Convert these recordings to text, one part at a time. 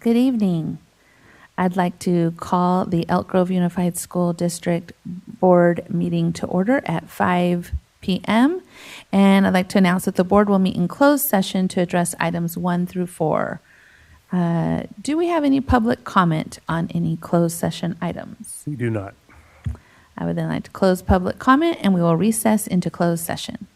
Good evening. I'd like to call the Elk Grove Unified School District Board meeting to order at 5 p.m. And I'd like to announce that the board will meet in closed session to address items 1 through 4. Do we have any public comment on any closed session items? We do not. I would then like to close public comment and we will recess into closed session.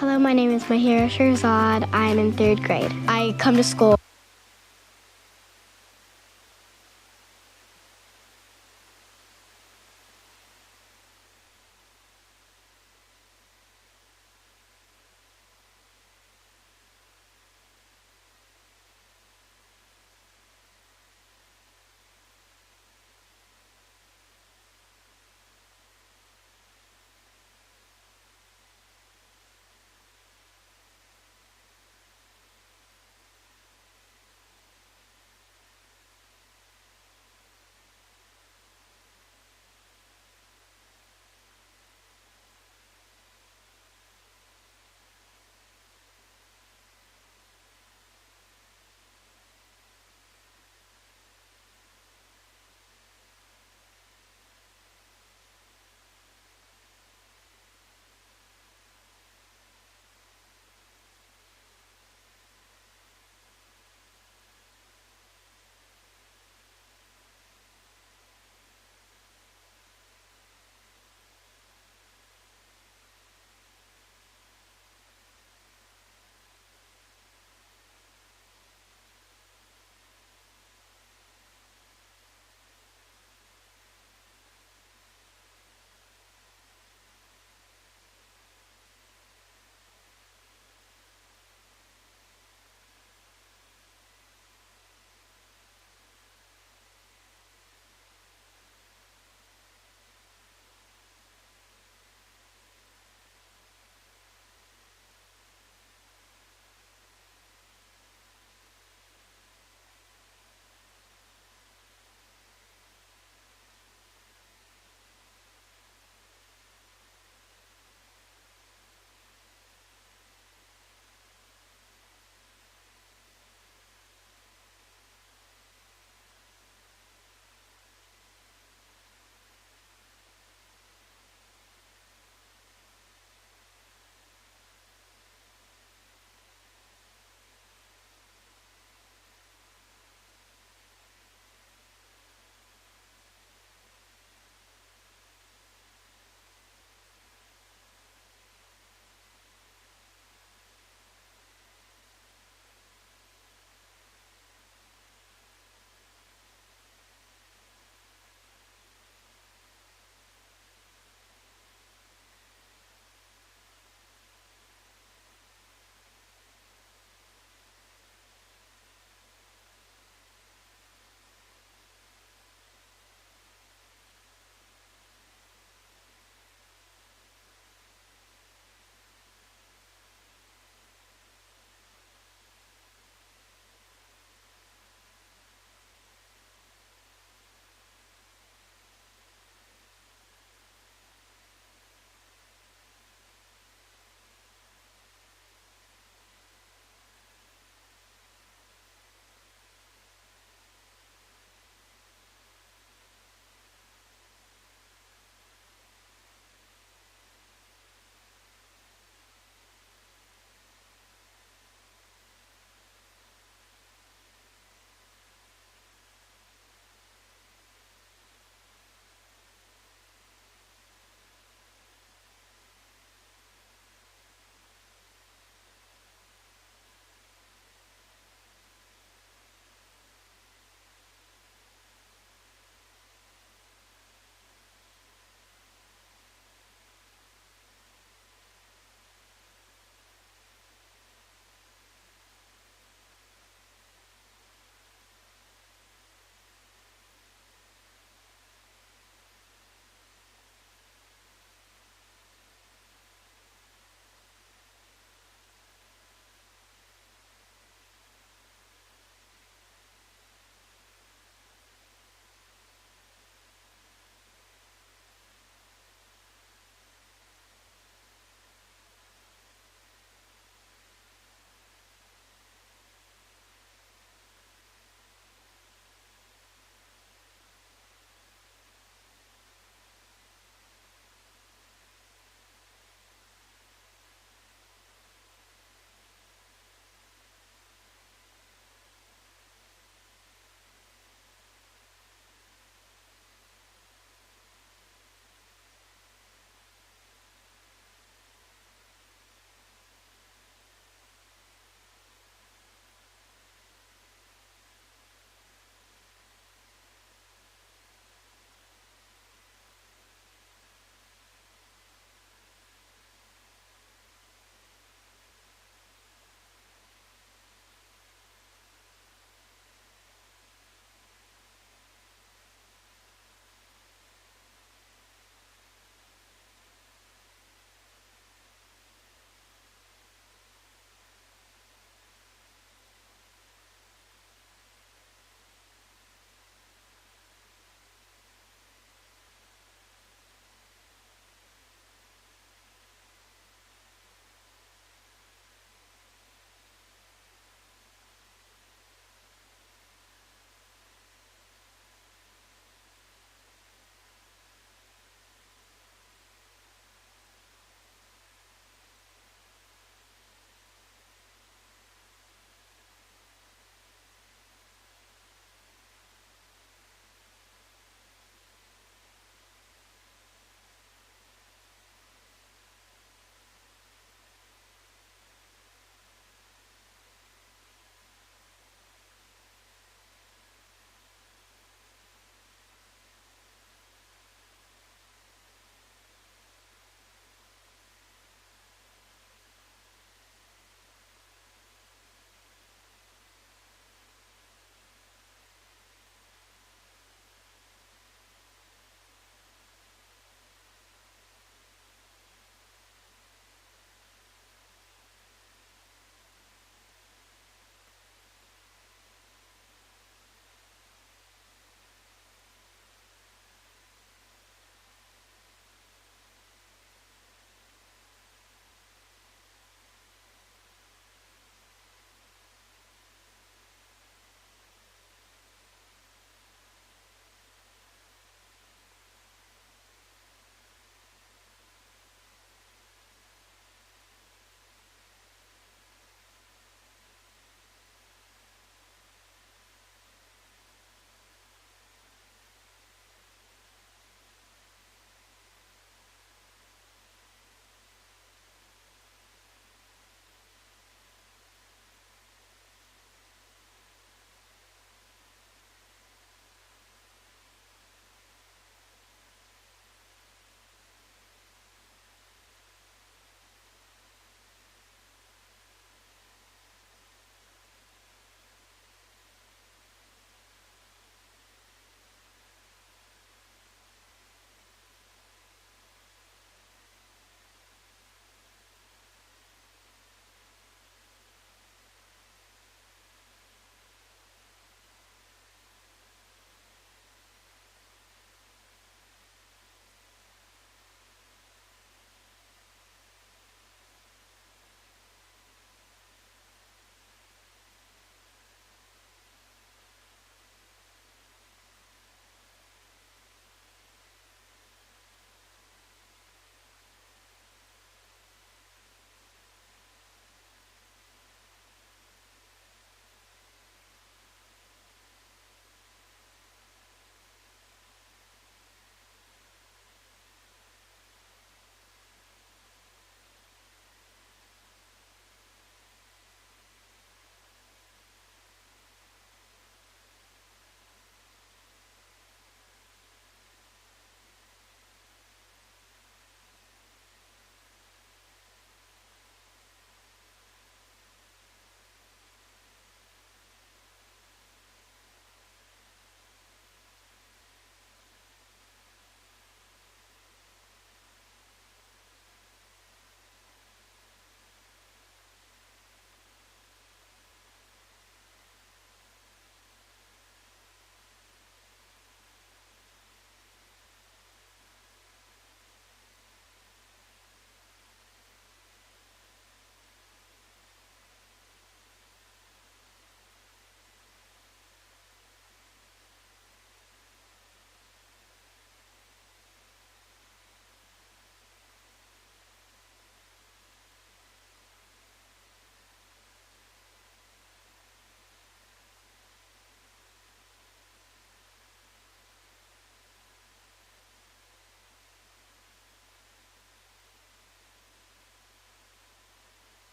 Hello, my name is Mahira Shirzad. I'm in 3rd grade. I come to school.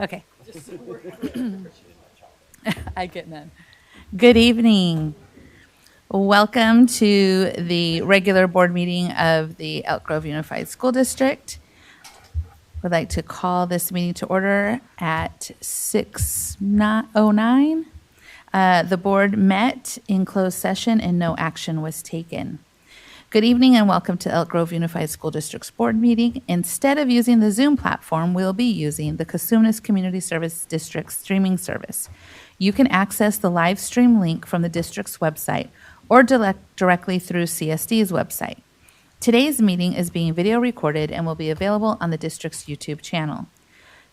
Okay. I get none. Good evening. Welcome to the regular board meeting of the Elk Grove Unified School District. Would like to call this meeting to order at 6:09. The board met in closed session and no action was taken. Good evening and welcome to Elk Grove Unified School District's board meeting. Instead of using the Zoom platform, we'll be using the Cosumnes Community Service District streaming service. You can access the live stream link from the district's website or directly through CSD's website. Today's meeting is being video recorded and will be available on the district's YouTube channel.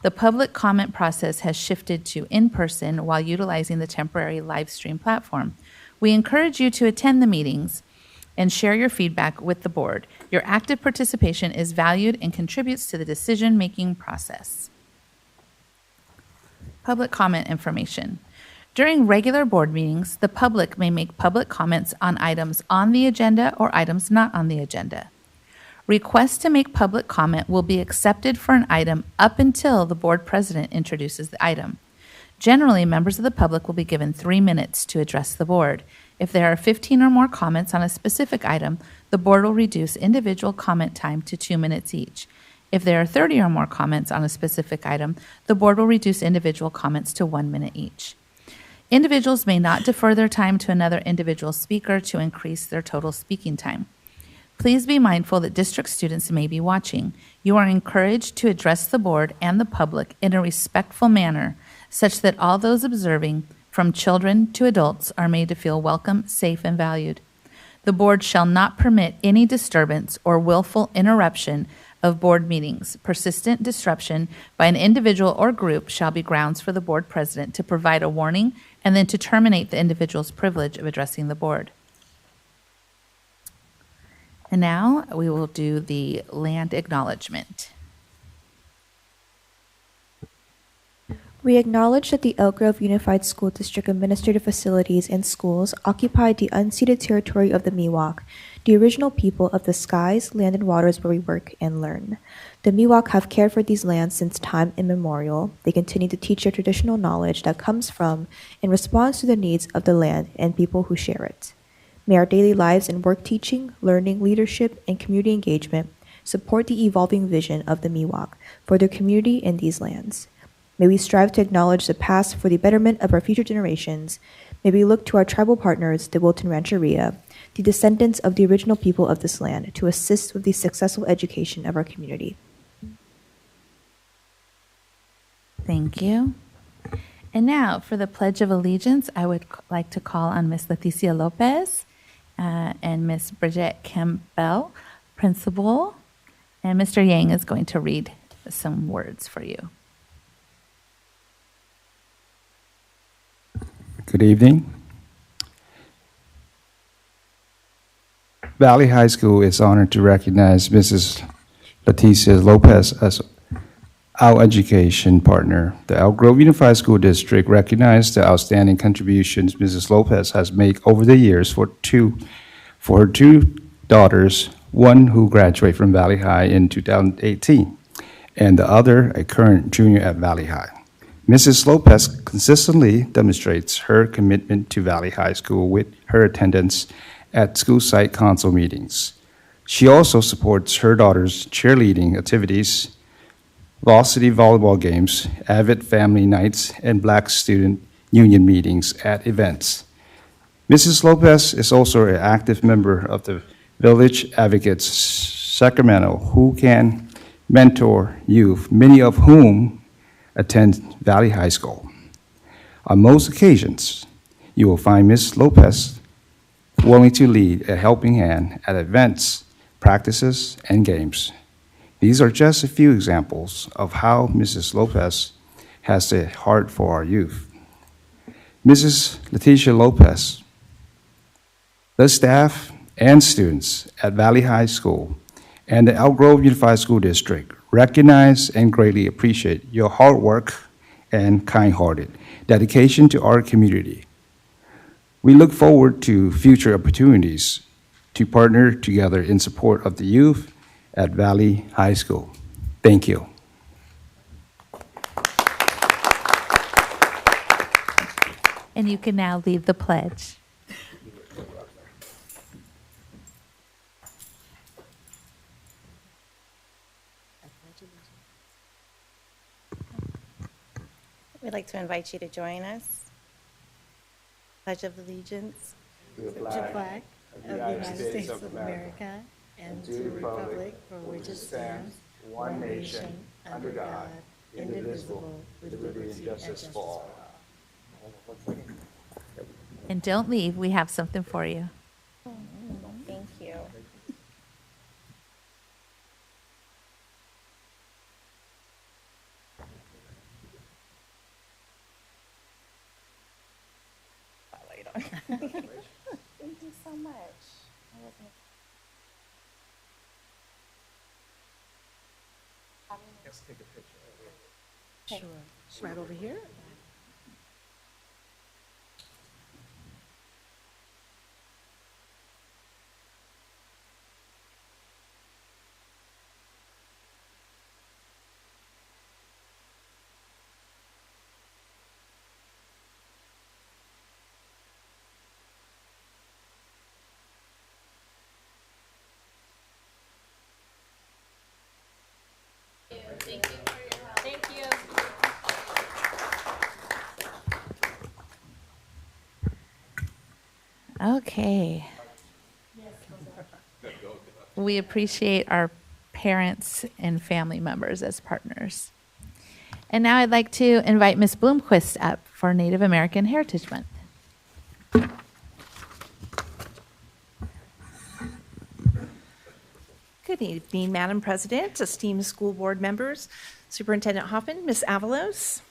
The public comment process has shifted to in-person while utilizing the temporary live stream platform. We encourage you to attend the meetings and share your feedback with the board. Your active participation is valued and contributes to the decision-making process. Public comment information. During regular board meetings, the public may make public comments on items on the agenda or items not on the agenda. Requests to make public comment will be accepted for an item up until the board president introduces the item. Generally, members of the public will be given 3 minutes to address the board. If there are 15 or more comments on a specific item, the board will reduce individual comment time to 2 minutes each. If there are 30 or more comments on a specific item, the board will reduce individual comments to 1 minute each. Individuals may not defer their time to another individual speaker to increase their total speaking time. Please be mindful that district students may be watching. You are encouraged to address the board and the public in a respectful manner, such that all those observing, from children to adults, are made to feel welcome, safe, and valued. The board shall not permit any disturbance or willful interruption of board meetings. Persistent disruption by an individual or group shall be grounds for the board president to provide a warning and then to terminate the individual's privilege of addressing the board. And now we will do the land acknowledgement. We acknowledge that the Elk Grove Unified School District administrative facilities and schools occupy the unceded territory of the Miwok, the original people of the skies, land, and waters where we work and learn. The Miwok have cared for these lands since time immemorial. They continue to teach their traditional knowledge that comes from and responds to the needs of the land and people who share it. May our daily lives and work teaching, learning, leadership, and community engagement support the evolving vision of the Miwok for their community in these lands. May we strive to acknowledge the past for the betterment of our future generations. May we look to our tribal partners, the Wilton Rancheria, the descendants of the original people of this land, to assist with the successful education of our community. Thank you. And now for the Pledge of Allegiance, I would like to call on Ms. Leticia Lopez and Ms. Bridget Campbell, Principal, and Mr. Yang is going to read some words for you. Good evening. Valley High School is honored to recognize Mrs. Leticia Lopez as our education partner. The Elk Grove Unified School District recognized the outstanding contributions Mrs. Lopez has made over the years for her two daughters, one who graduated from Valley High in 2018, and the other a current junior at Valley High. Mrs. Lopez consistently demonstrates her commitment to Valley High School with her attendance at school site council meetings. She also supports her daughter's cheerleading activities, varsity volleyball games, avid family nights, and Black Student Union meetings at events. Mrs. Lopez is also an active member of the Village Advocates Sacramento, who can mentor youth, many of whom attend Valley High School. On most occasions, you will find Ms. Lopez willing to lead a helping hand at events, practices, and games. These are just a few examples of how Mrs. Lopez has a heart for our youth. Mrs. Leticia Lopez, the staff and students at Valley High School and the Elk Grove Unified School District recognize and greatly appreciate your hard work and kind-hearted dedication to our community. We look forward to future opportunities to partner together in support of the youth at Valley High School. Thank you. And you can now lead the pledge. We'd like to invite you to join us. Pledge of Allegiance. To the flag of the United States of America and to the republic for which it stands, one nation, under God, indivisible, with liberty and justice for all. And don't leave, we have something for you. Thank you. Thank you so much. Let's take a picture. Sure. Right over here. Okay. We appreciate our parents and family members as partners. And now I'd like to invite Ms. Bloomquist up for Native American Heritage Month. Good evening, Madam President, esteemed school board members, Superintendent Hoffman, Ms. Avalos.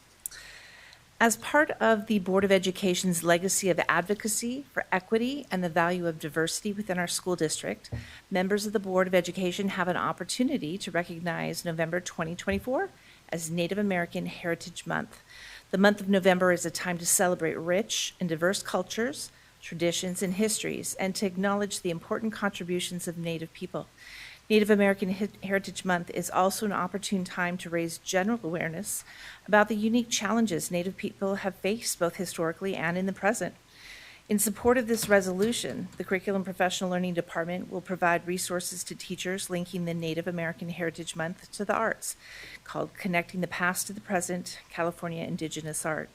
As part of the Board of Education's legacy of advocacy for equity and the value of diversity within our school district, members of the Board of Education have an opportunity to recognize November 2024 as Native American Heritage Month. The month of November is a time to celebrate rich and diverse cultures, traditions, and histories, and to acknowledge the important contributions of Native people. Native American Heritage Month is also an opportune time to raise general awareness about the unique challenges Native people have faced both historically and in the present. In support of this resolution, the Curriculum Professional Learning Department will provide resources to teachers linking the Native American Heritage Month to the arts, called Connecting the Past to the Present, California Indigenous Art.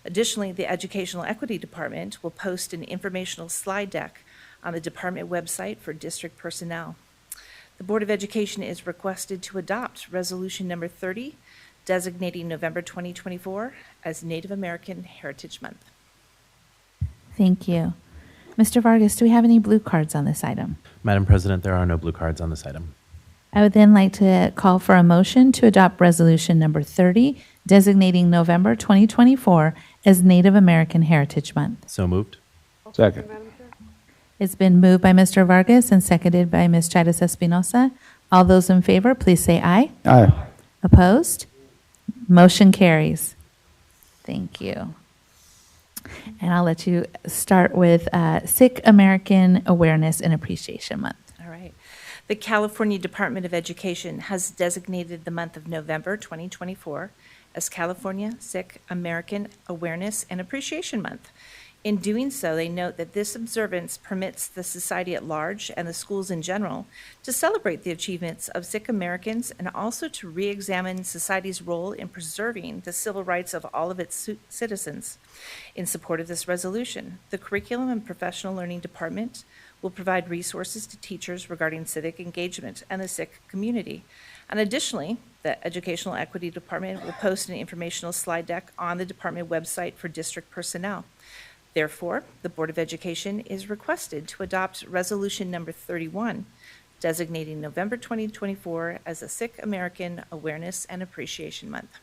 Additionally, the Educational Equity Department will post an informational slide deck on the department website for district personnel. The Board of Education is requested to adopt Resolution Number 30, designating November 2024 as Native American Heritage Month. Thank you. Mr. Vargas, do we have any blue cards on this item? Madam President, there are no blue cards on this item. I would then like to call for a motion to adopt Resolution Number 30, designating November 2024 as Native American Heritage Month. So moved. Second. It's been moved by Mr. Vargas and seconded by Ms. Chaitis Espinosa. All those in favor, please say aye. Aye. Opposed? Motion carries. Thank you. And I'll let you start with Sikh American Awareness and Appreciation Month. All right. The California Department of Education has designated the month of November 2024 as California Sikh American Awareness and Appreciation Month. In doing so, they note that this observance permits the society at large and the schools in general to celebrate the achievements of Sikh Americans and also to re-examine society's role in preserving the civil rights of all of its citizens. In support of this resolution, the Curriculum and Professional Learning Department will provide resources to teachers regarding civic engagement and the Sikh community. And additionally, the Educational Equity Department will post an informational slide deck on the department website for district personnel. Therefore, the Board of Education is requested to adopt Resolution Number 31, designating November 2024 as a Sikh American Awareness and Appreciation Month.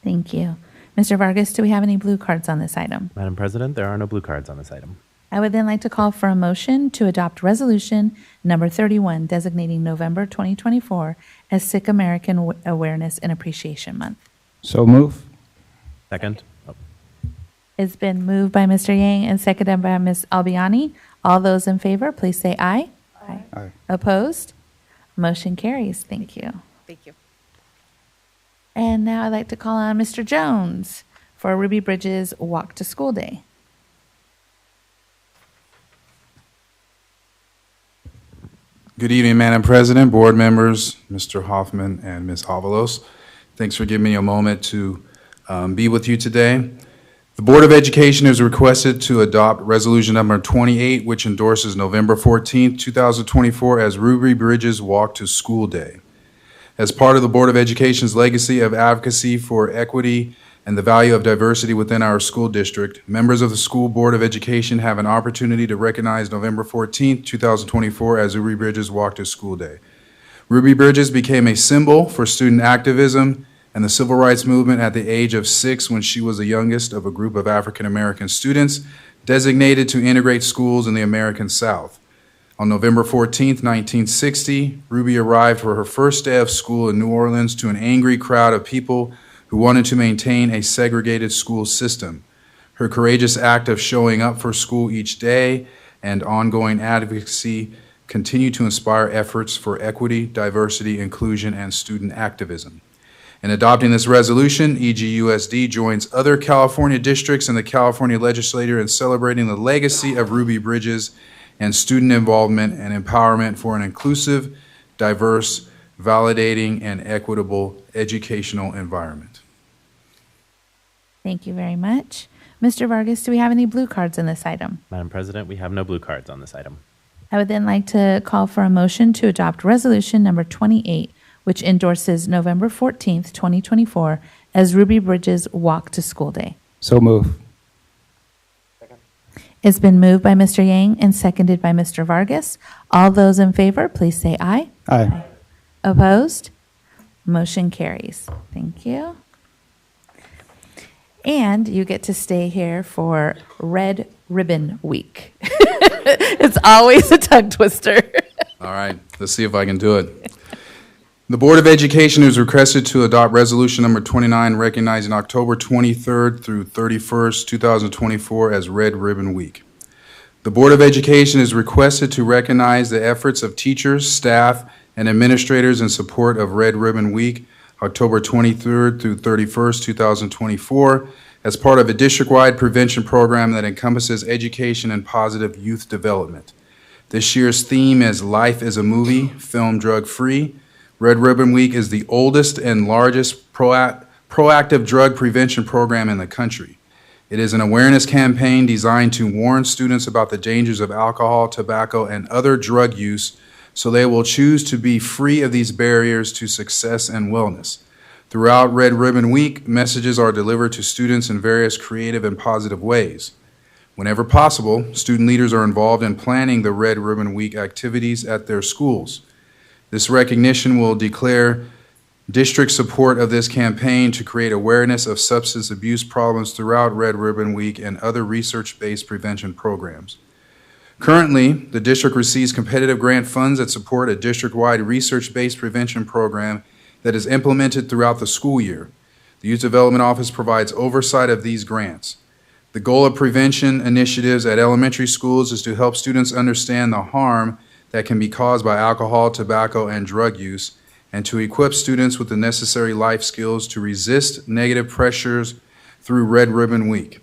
Thank you. Mr. Vargas, do we have any blue cards on this item? Madam President, there are no blue cards on this item. I would then like to call for a motion to adopt Resolution Number 31, designating November 2024 as Sikh American Awareness and Appreciation Month. So move. Second. Oh. It's been moved by Mr. Yang and seconded by Ms. Albiani. All those in favor, please say aye. Aye. Aye. Opposed? Motion carries. Thank you. Thank you. And now I'd like to call on Mr. Jones for Ruby Bridges Walk to School Day. Good evening, Madam President, board members, Mr. Hoffman, and Ms. Avalos. Thanks for giving me a moment to be with you today. The Board of Education is requested to adopt Resolution Number 28, which endorses November 14, 2024 as Ruby Bridges Walk to School Day. As part of the Board of Education's legacy of advocacy for equity and the value of diversity within our school district, members of the School Board of Education have an opportunity to recognize November 14, 2024 as Ruby Bridges Walk to School Day. Ruby Bridges became a symbol for student activism and the civil rights movement at the age of 6 when she was the youngest of a group of African American students designated to integrate schools in the American South. On November 14, 1960, Ruby arrived for her first day of school in New Orleans to an angry crowd of people who wanted to maintain a segregated school system. Her courageous act of showing up for school each day and ongoing advocacy continue to inspire efforts for equity, diversity, inclusion, and student activism. In adopting this resolution, EGUSD joins other California districts in the California legislature in celebrating the legacy of Ruby Bridges and student involvement and empowerment for an inclusive, diverse, validating, and equitable educational environment. Thank you very much. Mr. Vargas, do we have any blue cards in this item? Madam President, we have no blue cards on this item. I would then like to call for a motion to adopt Resolution Number 28, which endorses November 14th, 2024 as Ruby Bridges Walk to School Day. So move. It's been moved by Mr. Yang and seconded by Mr. Vargas. All those in favor, please say aye. Aye. Opposed? Motion carries. Thank you. And you get to stay here for Red Ribbon Week. It's always a tongue twister. All right, let's see if I can do it. The Board of Education is requested to adopt Resolution Number 29, recognizing October 23rd through 31st, 2024 as Red Ribbon Week. The Board of Education is requested to recognize the efforts of teachers, staff, and administrators in support of Red Ribbon Week, October 23rd through 31st, 2024, as part of a district-wide prevention program that encompasses education and positive youth development. This year's theme is Life is a Movie, Film Drug-Free. Red Ribbon Week is the oldest and largest proactive drug prevention program in the country. It is an awareness campaign designed to warn students about the dangers of alcohol, tobacco, and other drug use so they will choose to be free of these barriers to success and wellness. Throughout Red Ribbon Week, messages are delivered to students in various creative and positive ways. Whenever possible, student leaders are involved in planning the Red Ribbon Week activities at their schools. This recognition will declare district support of this campaign to create awareness of substance abuse problems throughout Red Ribbon Week and other research-based prevention programs. Currently, the district receives competitive grant funds that support a district-wide research-based prevention program that is implemented throughout the school year. The Youth Development Office provides oversight of these grants. The goal of prevention initiatives at elementary schools is to help students understand the harm that can be caused by alcohol, tobacco, and drug use, and to equip students with the necessary life skills to resist negative pressures through Red Ribbon Week.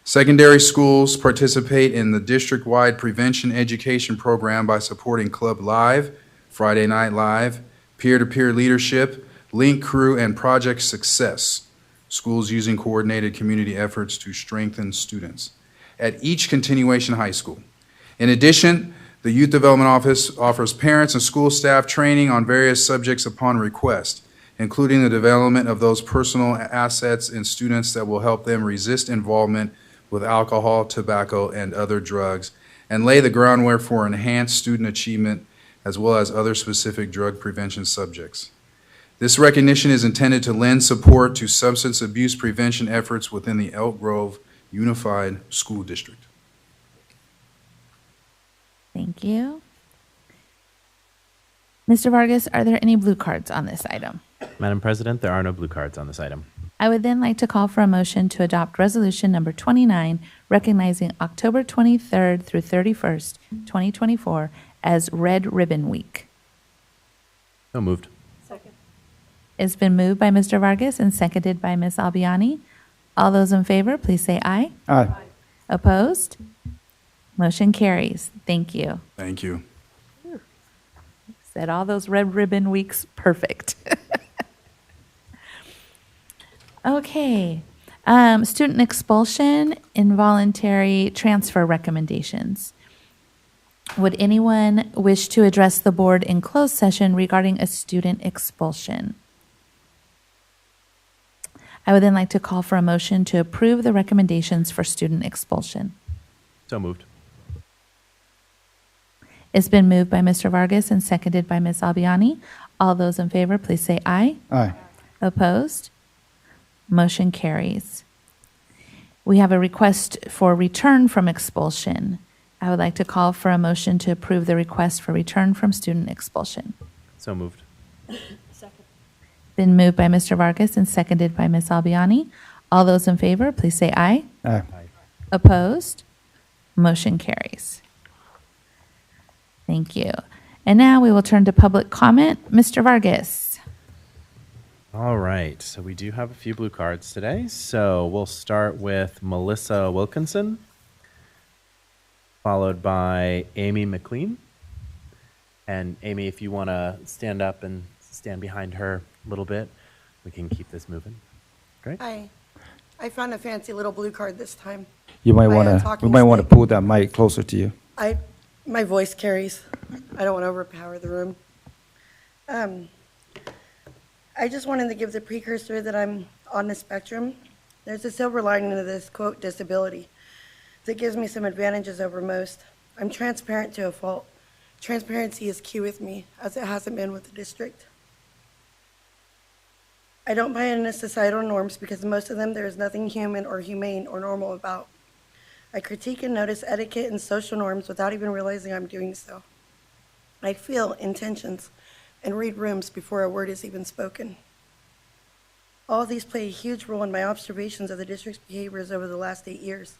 Secondary schools participate in the district-wide prevention education program by supporting Club Live, Friday Night Live, peer-to-peer leadership, Link Crew, and Project Success, schools using coordinated community efforts to strengthen students at each continuation high school. In addition, the Youth Development Office offers parents and school staff training on various subjects upon request, including the development of those personal assets in students that will help them resist involvement with alcohol, tobacco, and other drugs, and lay the groundwork for enhanced student achievement as well as other specific drug prevention subjects. This recognition is intended to lend support to substance abuse prevention efforts within the Elk Grove Unified School District. Thank you. Mr. Vargas, are there any blue cards on this item? Madam President, there are no blue cards on this item. I would then like to call for a motion to adopt Resolution Number 29, recognizing October 23rd through 31st, 2024 as Red Ribbon Week. So moved. It's been moved by Mr. Vargas and seconded by Ms. Albiani. All those in favor, please say aye. Aye. Opposed? Motion carries. Thank you. Thank you. said all those red ribbon weeks perfect. Okay. Student expulsion, involuntary transfer recommendations. Would anyone wish to address the board in closed session regarding a student expulsion? I would then like to call for a motion to approve the recommendations for student expulsion. So moved. It's been moved by Mr. Vargas and seconded by Ms. Albiani. All those in favor, please say aye. Aye. Opposed? Motion carries. We have a request for return from expulsion. I would like to call for a motion to approve the request for return from student expulsion. So moved. Been moved by Mr. Vargas and seconded by Ms. Albiani. All those in favor, please say aye. Aye. Opposed? Motion carries. Thank you. And now we will turn to public comment. Mr. Vargas. All right, so we do have a few blue cards today. So we'll start with Melissa Wilkinson, followed by Amy McLean. And Amy, if you want to stand up and stand behind her a little bit, we can keep this moving. Great. Hi. I found a fancy little blue card this time. You might I want am to, talking we might want to snake. pull that mic closer to you. My voice carries. I don't want to overpower the room. I just wanted to give the precursor that I'm on the spectrum. There's a silver lining to this, quote, disability that gives me some advantages over most. I'm transparent to a fault. Transparency is key with me, as it hasn't been with the district. I don't buy into societal norms because most of them there is nothing human or humane or normal about. I critique and notice etiquette and social norms without even realizing I'm doing so. I feel intentions and read rooms before a word is even spoken. All of these play a huge role in my observations of the district's behaviors over the last 8 years.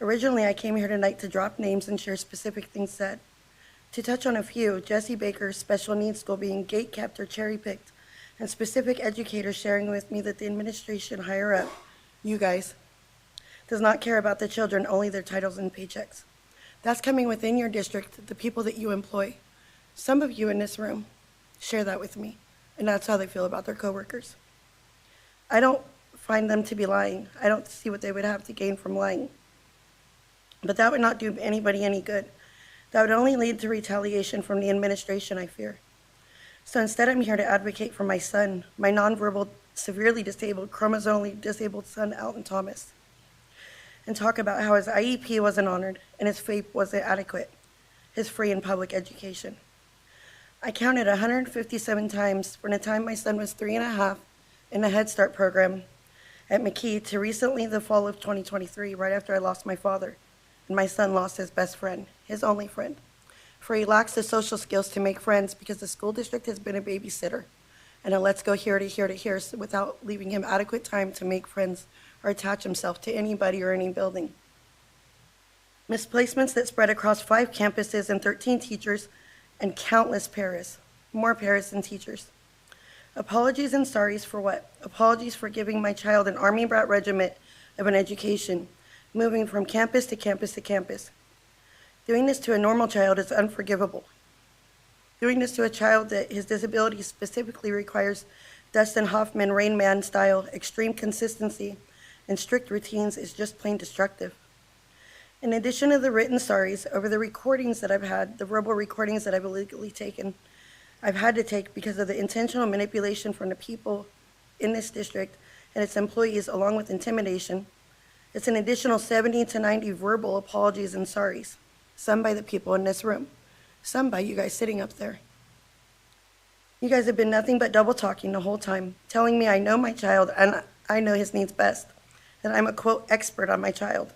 Originally, I came here tonight to drop names and share specific things said. To touch on a few, Jesse Baker's special needs school being gate-kept or cherry-picked, and specific educators sharing with me that the administration higher up, you guys, does not care about the children, only their titles and paychecks. That's coming within your district, the people that you employ. Some of you in this room share that with me, and that's how they feel about their coworkers. I don't find them to be lying. I don't see what they would have to gain from lying. But that would not do anybody any good. That would only lead to retaliation from the administration, I fear. So instead, I'm here to advocate for my son, my nonverbal, severely disabled, chromosomally disabled son, Alton Thomas, and talk about how his IEP wasn't honored and his FAPE wasn't adequate, his free and public education. I counted 157 times from the time my son was 3.5 in the Head Start program at McKee to recently the fall of 2023, right after I lost my father, and my son lost his best friend, his only friend, for he lacks the social skills to make friends because the school district has been a babysitter and a let's go here to here to here without leaving him adequate time to make friends or attach himself to anybody or any building. Misplacements that spread across 5 campuses and 13 teachers and countless paras, more paras than teachers. Apologies and sorries for what? Apologies for giving my child an Army brat regiment of an education, moving from campus to campus to campus. Doing this to a normal child is unforgivable. Doing this to a child that his disability specifically requires Dustin Hoffman Rain Man style extreme consistency and strict routines is just plain destructive. In addition to the written sorries over the recordings that I've had, the verbal recordings that I've illegally taken, I've had to take because of the intentional manipulation from the people in this district and its employees, along with intimidation. It's an additional 70 to 90 verbal apologies and sorries, some by the people in this room, some by you guys sitting up there. You guys have been nothing but double talking the whole time, telling me I know my child and I know his needs best, that I'm a, quote, expert on my child,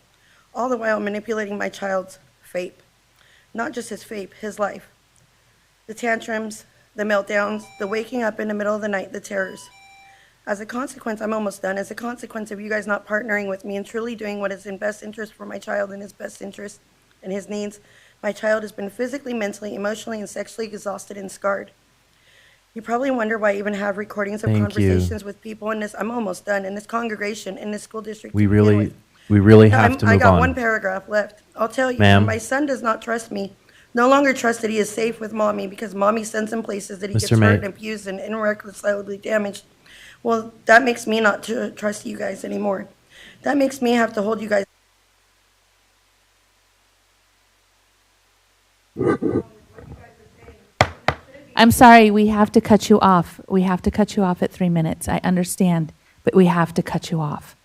all the while manipulating my child's FAPE. Not just his FAPE, his life. The tantrums, the meltdowns, the waking up in the middle of the night, the terrors. As a consequence, I'm almost done. As a consequence of you guys not partnering with me and truly doing what is in best interest for my child and his best interest and his needs, my child has been physically, mentally, emotionally, and sexually exhausted and scarred. You probably wonder why I even have recordings of conversations with people in this, I'm almost done, in this congregation, in this school district. We really have to move on. I got one paragraph left. I'll tell you, Ma'am. my son does not trust me No longer trust that he is safe with mommy because mommy sends him places that he gets Mr. May- hurt and abused and irreconcilably damaged. Well, that makes me not to trust you guys anymore. That makes me have to hold you guys. I'm sorry, we have to cut you off. We have to cut you off at 3 minutes. I understand, but we have to cut you off.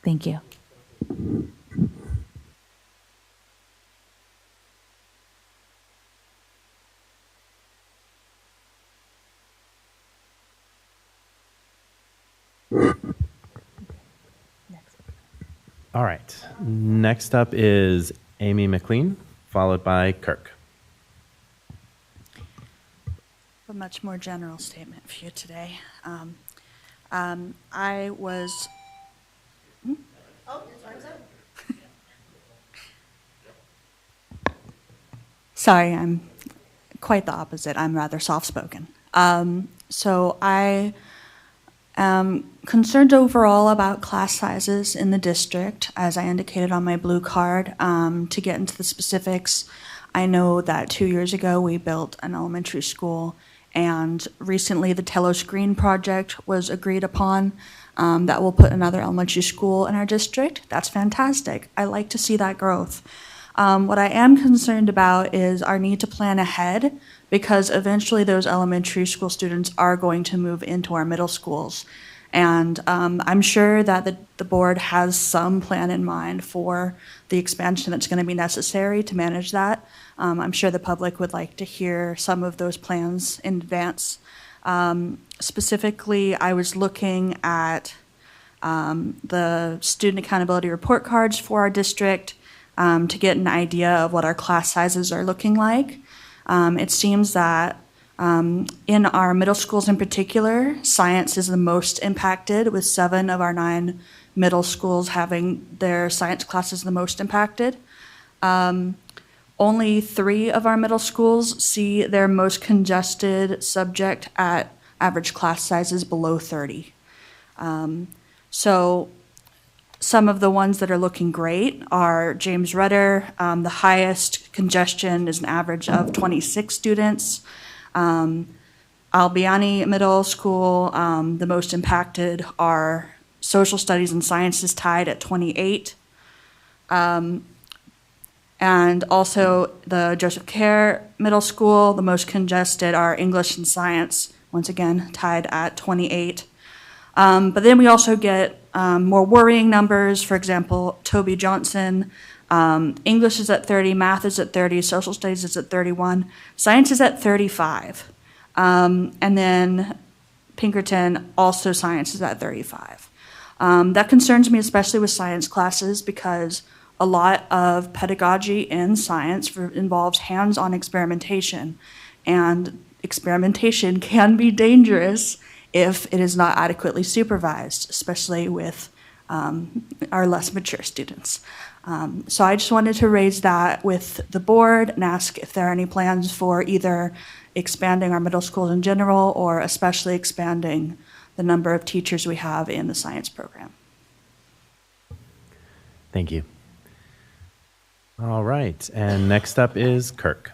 Thank you. All right. Next up is Amy McLean, followed by Kirk. A much more general statement for you today. I was. Sorry, I'm quite the opposite. I'm rather soft-spoken. So I am concerned overall about class sizes in the district, as I indicated on my blue card. To get into the specifics, I know that 2 years ago we built an elementary school, and recently the Telescreen project was agreed upon that will put another elementary school in our district. That's fantastic. I like to see that growth. What I am concerned about is our need to plan ahead, because eventually those elementary school students are going to move into our middle schools. And I'm sure that the board has some plan in mind for the expansion that's going to be necessary to manage that. I'm sure the public would like to hear some of those plans in advance. Specifically, I was looking at the student accountability report cards for our district to get an idea of what our class sizes are looking like. It seems that in our middle schools in particular, science is the most impacted, with 7 of our 9 middle schools having their science classes the most impacted. Only 3 of our middle schools see their most congested subject at average class sizes below 30. So some of the ones that are looking great are James Rudder. The highest congestion is an average of 26 students. Albiani Middle School, the most impacted are social studies and sciences, tied at 28. And also the Joseph Kerr Middle School, the most congested are English and science, once again tied at 28. But then we also get more worrying numbers. For example, Toby Johnson, English is at 30, math is at 30, social studies is at 31, science is at 35. And then Pinkerton, also science is at 35. That concerns me, especially with science classes, because a lot of pedagogy in science involves hands-on experimentation, and experimentation can be dangerous if it is not adequately supervised, especially with our less mature students. So I just wanted to raise that with the board and ask if there are any plans for either expanding our middle schools in general, or especially expanding the number of teachers we have in the science program. Thank you. All right, and next up is Kirk.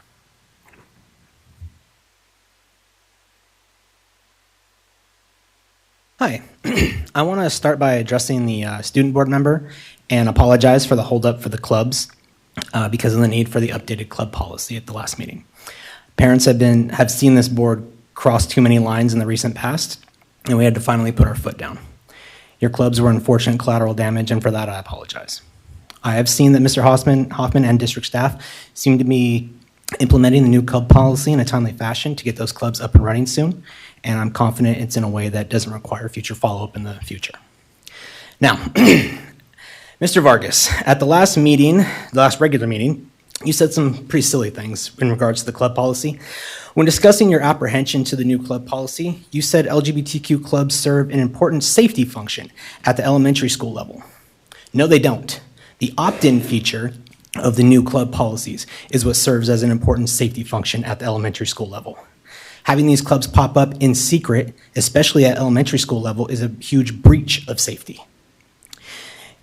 Hi. I want to start by addressing the student board member and apologize for the holdup for the clubs because of the need for the updated club policy at the last meeting. Parents have seen this board cross too many lines in the recent past, and we had to finally put our foot down. Your clubs were unfortunate collateral damage, and for that I apologize. I have seen that Mr. Hoffman and district staff seem to be implementing the new club policy in a timely fashion to get those clubs up and running soon, and I'm confident it's in a way that doesn't require future follow-up in the future. Now, Mr. Vargas, at the last regular meeting, you said some pretty silly things in regards to the club policy. When discussing your apprehension to the new club policy, you said LGBTQ clubs serve an important safety function at the elementary school level. No, they don't. The opt-in feature of the new club policies is what serves as an important safety function at the elementary school level. Having these clubs pop up in secret, especially at elementary school level, is a huge breach of safety.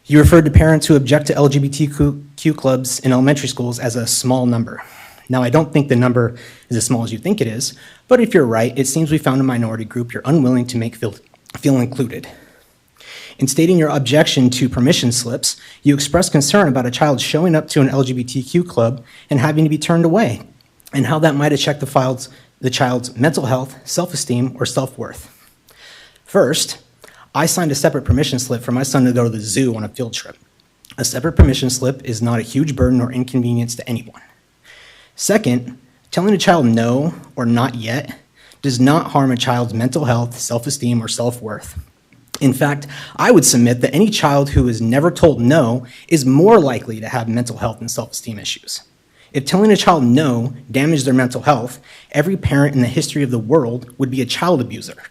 You referred to parents who object to LGBTQ clubs in elementary schools as a small number. Now, I don't think the number is as small as you think it is, but if you're right, it seems we found a minority group you're unwilling to make feel included. In stating your objection to permission slips, you express concern about a child showing up to an LGBTQ club and having to be turned away, and how that might affect the child's mental health, self-esteem, or self-worth. First, I signed a separate permission slip for my son to go to the zoo on a field trip. A separate permission slip is not a huge burden or inconvenience to anyone. Second, telling a child no or not yet does not harm a child's mental health, self-esteem, or self-worth. In fact, I would submit that any child who is never told no is more likely to have mental health and self-esteem issues. If telling a child no damaged their mental health, every parent in the history of the world would be a child abuser.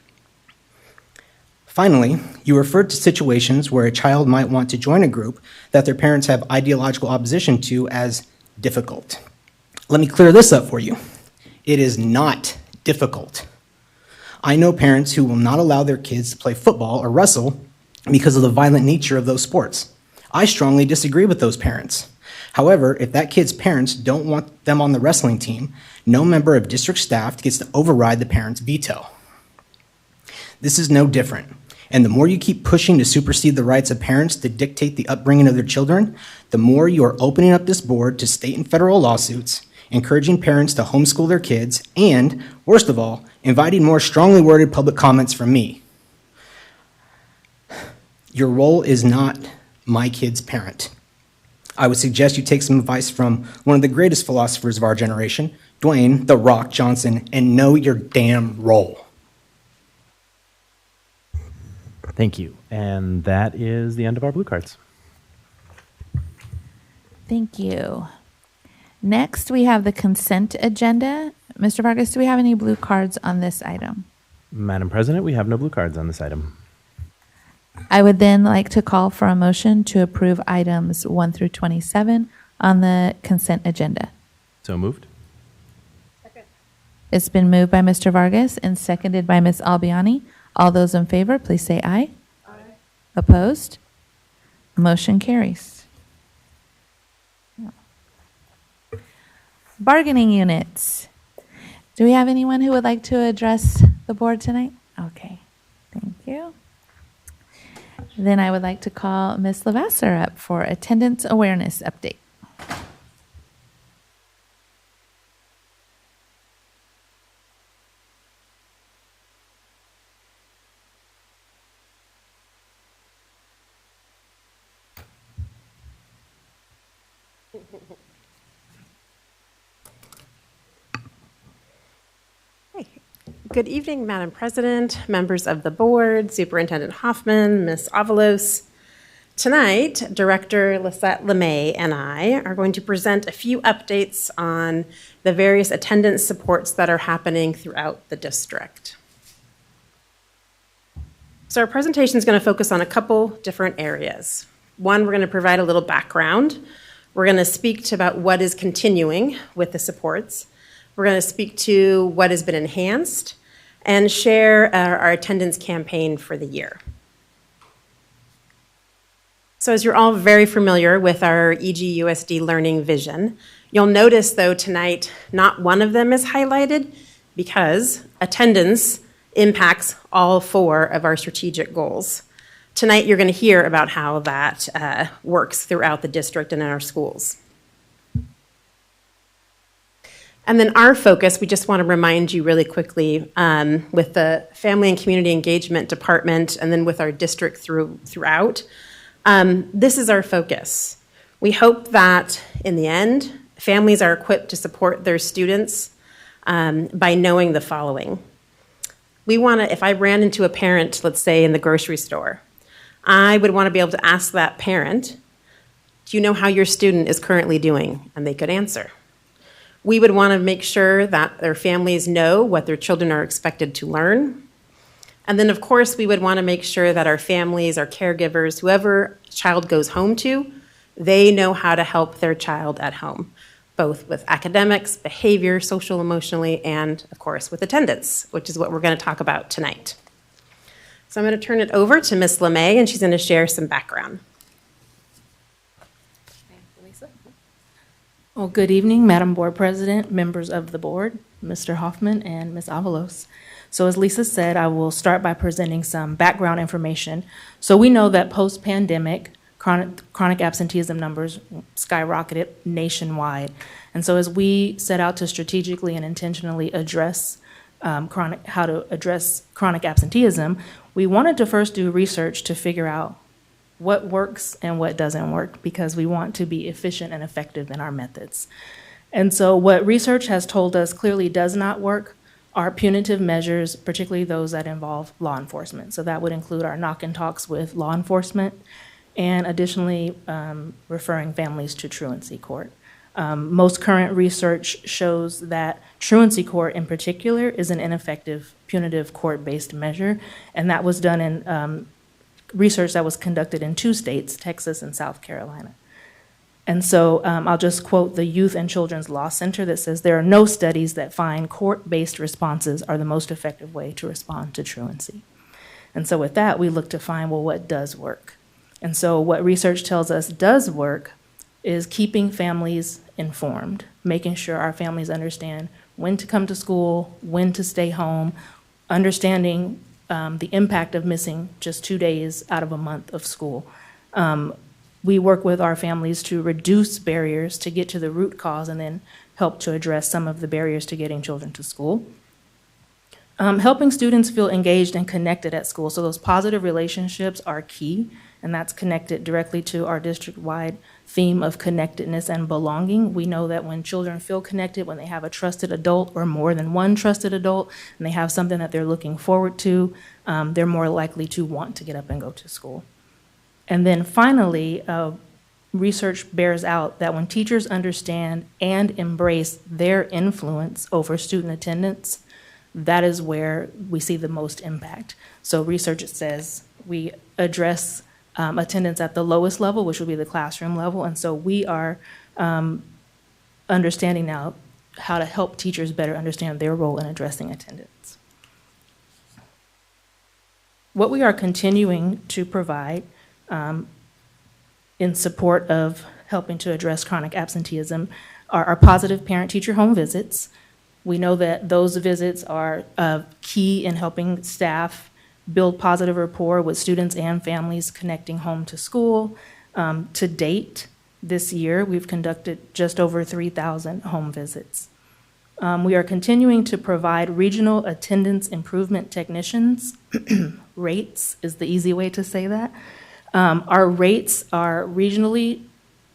Finally, you referred to situations where a child might want to join a group that their parents have ideological opposition to as difficult. Let me clear this up for you. It is not difficult. I know parents who will not allow their kids to play football or wrestle because of the violent nature of those sports. I strongly disagree with those parents. However, if that kid's parents don't want them on the wrestling team, no member of district staff gets to override the parent's veto. This is no different. And the more you keep pushing to supersede the rights of parents to dictate the upbringing of their children, the more you are opening up this board to state and federal lawsuits, encouraging parents to homeschool their kids, and, worst of all, inviting more strongly worded public comments from me. Your role is not my kid's parent. I would suggest you take some advice from one of the greatest philosophers of our generation, Dwayne "The Rock" Johnson, and know your damn role. Thank you. And that is the end of our blue cards. Thank you. Next, we have the consent agenda. Mr. Vargas, do we have any blue cards on this item? Madam President, we have no blue cards on this item. I would then like to call for a motion to approve items 1 through 27 on the consent agenda. So moved. It's been moved by Mr. Vargas and seconded by Ms. Albiani. All those in favor, please say aye. Aye. Opposed? Motion carries. Bargaining units. Do we have anyone who would like to address the board tonight? Okay, thank you. Then I would like to call Ms. Lavasser up for attendance awareness update. Good evening, Madam President, members of the board, Superintendent Hoffman, Ms. Avalos. Tonight, Director Lisette LeMay and I are going to present a few updates on the various attendance supports that are happening throughout the district. So our presentation is going to focus on a couple different areas. One, we're going to provide a little background. We're going to speak to about what is continuing with the supports. We're going to speak to what has been enhanced and share our attendance campaign for the year. So as you're all very familiar with our EGUSD learning vision, you'll notice though tonight, not one of them is highlighted because attendance impacts all 4 of our strategic goals. Tonight, you're going to hear about how that works throughout the district and in our schools. And then our focus, we just want to remind you really quickly, with the Family and Community Engagement Department and then with our district throughout, this is our focus. We hope that in the end, families are equipped to support their students by knowing the following. We want to, if I ran into a parent, let's say in the grocery store, I would want to be able to ask that parent, do you know how your student is currently doing? And they could answer. We would want to make sure that their families know what their children are expected to learn. And then, of course, we would want to make sure that our families, our caregivers, whoever child goes home to, they know how to help their child at home, both with academics, behavior, social, emotionally, and, of course, with attendance, which is what we're going to talk about tonight. So I'm going to turn it over to Ms. LeMay, and she's going to share some background. Well, good evening, Madam Board President, members of the board, Mr. Hoffman and Ms. Avalos. So as Lisa said, I will start by presenting some background information. So we know that post-pandemic, chronic absenteeism numbers skyrocketed nationwide. And so as we set out to strategically and intentionally address how to address chronic absenteeism, we wanted to first do research to figure out what works and what doesn't work, because we want to be efficient and effective in our methods. And so what research has told us clearly does not work are punitive measures, particularly those that involve law enforcement. So that would include our knock and talks with law enforcement, and additionally referring families to truancy court. Most current research shows that truancy court in particular is an ineffective punitive court-based measure, and that was done in research that was conducted in 2 states, Texas and South Carolina. And so I'll just quote the Youth and Children's Law Center that says, there are no studies that find court-based responses are the most effective way to respond to truancy. And so with that, we look to find, well, what does work? And so what research tells us does work is keeping families informed, making sure our families understand when to come to school, when to stay home, understanding the impact of missing just 2 days out of a month of school. We work with our families to reduce barriers to get to the root cause and then help to address some of the barriers to getting children to school. Helping students feel engaged and connected at school. So those positive relationships are key, and that's connected directly to our district-wide theme of connectedness and belonging. We know that when children feel connected, when they have a trusted adult or more than one trusted adult, and they have something that they're looking forward to, they're more likely to want to get up and go to school. And then finally, research bears out that when teachers understand and embrace their influence over student attendance, that is where we see the most impact. So research says we address attendance at the lowest level, which would be the classroom level. And so we are understanding now how to help teachers better understand their role in addressing attendance. What we are continuing to provide in support of helping to address chronic absenteeism are our positive parent-teacher home visits. We know that those visits are key in helping staff build positive rapport with students and families connecting home to school. To date, this year, we've conducted just over 3,000 home visits. We are continuing to provide regional attendance improvement technicians. Rates is the easy way to say that. Our rates are regionally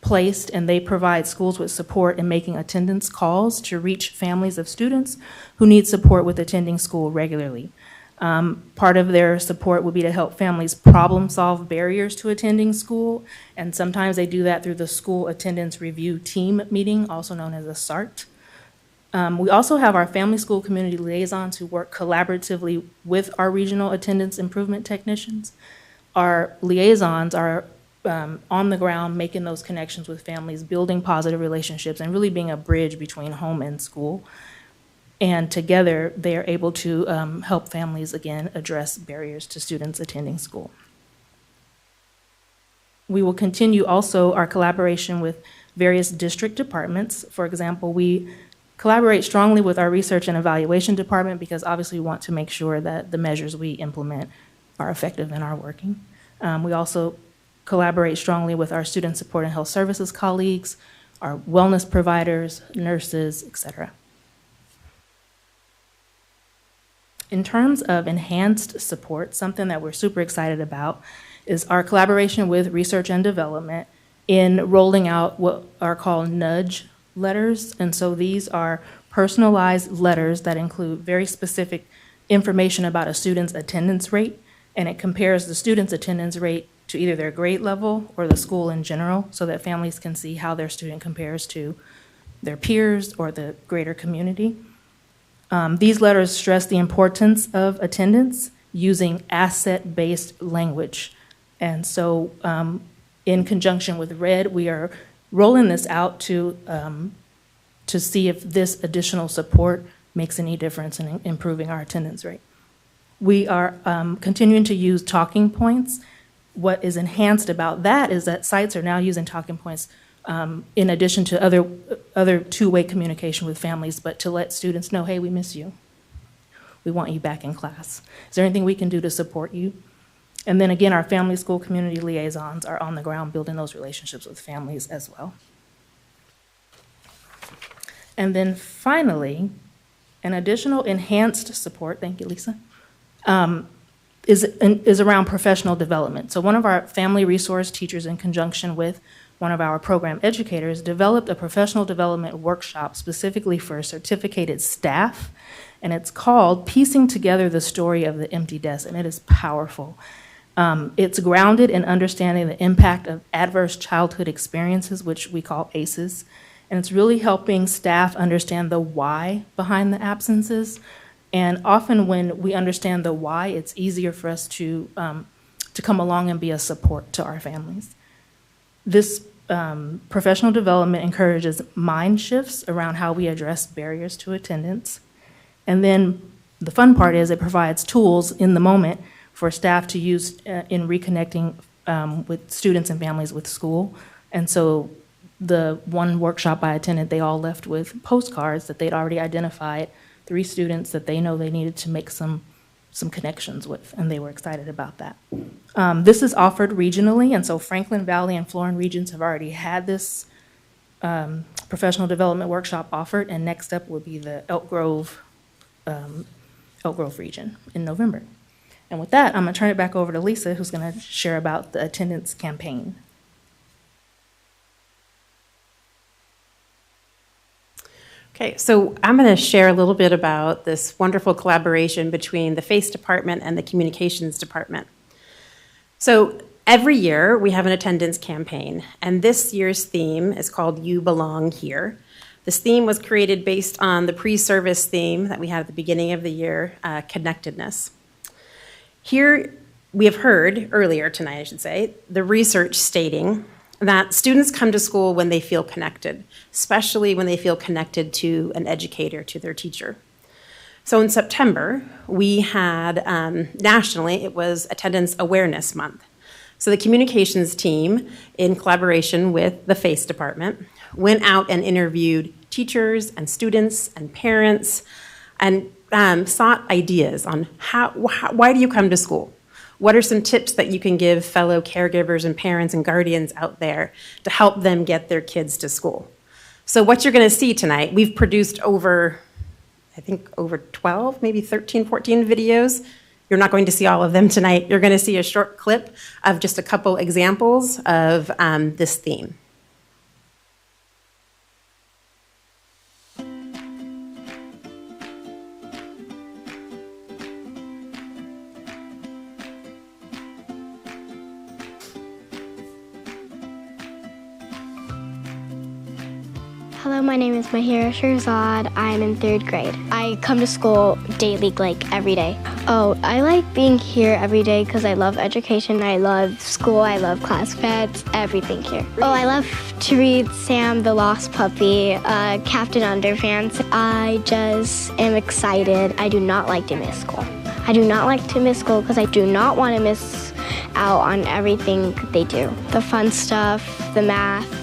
placed, and they provide schools with support in making attendance calls to reach families of students who need support with attending school regularly. Part of their support would be to help families problem solve barriers to attending school, and sometimes they do that through the School Attendance Review Team meeting, also known as a SART. We also have our family school community liaisons who work collaboratively with our regional attendance improvement technicians. Our liaisons are on the ground making those connections with families, building positive relationships, and really being a bridge between home and school. And together, they are able to help families, again, address barriers to students attending school. We will continue also our collaboration with various district departments. For example, we collaborate strongly with our research and evaluation department because obviously we want to make sure that the measures we implement are effective and are working. We also collaborate strongly with our student support and health services colleagues, our wellness providers, nurses, et cetera. In terms of enhanced support, something that we're super excited about is our collaboration with research and development in rolling out what are called nudge letters. And so these are personalized letters that include very specific information about a student's attendance rate, and it compares the student's attendance rate to either their grade level or the school in general so that families can see how their student compares to their peers or the greater community. These letters stress the importance of attendance using asset-based language. And so in conjunction with RED, we are rolling this out to see if this additional support makes any difference in improving our attendance rate. We are continuing to use talking points. What is enhanced about that is that sites are now using talking points in addition to other two-way communication with families, but to let students know, hey, we miss you. We want you back in class. Is there anything we can do to support you? And then again, our family school community liaisons are on the ground building those relationships with families as well. And then finally, an additional enhanced support, thank you, Lisa, is around professional development. So one of our family resource teachers, in conjunction with one of our program educators, developed a professional development workshop specifically for certificated staff, and it's called Piecing Together the Story of the Empty Desk, and it is powerful. It's grounded in understanding the impact of adverse childhood experiences, which we call ACEs, and it's really helping staff understand the why behind the absences. And often when we understand the why, it's easier for us to come along and be a support to our families. This professional development encourages mind shifts around how we address barriers to attendance. And then the fun part is it provides tools in the moment for staff to use in reconnecting with students and families with school. And so the one workshop I attended, they all left with postcards that they'd already identified 3 students that they know they needed to make some connections with, and they were excited about that. This is offered regionally, and so Franklin Valley and Florin regions have already had this professional development workshop offered, and next up will be the Elk Grove region in November. And with that, I'm going to turn it back over to Lisa, who's going to share about the attendance campaign. Okay, so I'm going to share a little bit about this wonderful collaboration between the FACE department and the communications department. So every year we have an attendance campaign, and this year's theme is called You Belong Here. This theme was created based on the pre-service theme that we had at the beginning of the year, connectedness. Here we have heard, earlier tonight I should say, the research stating that students come to school when they feel connected, especially when they feel connected to an educator, to their teacher. So in September, we had, nationally, it was Attendance Awareness Month. So the communications team, in collaboration with the FACE department, went out and interviewed teachers and students and parents and sought ideas on why do you come to school? What are some tips that you can give fellow caregivers and parents and guardians out there to help them get their kids to school? So what you're going to see tonight, we've produced over 12, maybe 13, 14 videos. You're not going to see all of them tonight. You're going to see a short clip of just a couple examples of this theme. Hello, my name is Mahira Shirzad. I'm in 3rd grade. I come to school daily, like every day. Oh, I like being here every day because I love education, I love school, I love class pets, everything here. Oh, I love to read Sam the Lost Puppy, Captain Underpants. I just am excited. I do not like to miss school. I do not like to miss school because I do not want to miss out on everything they do. The fun stuff, the math.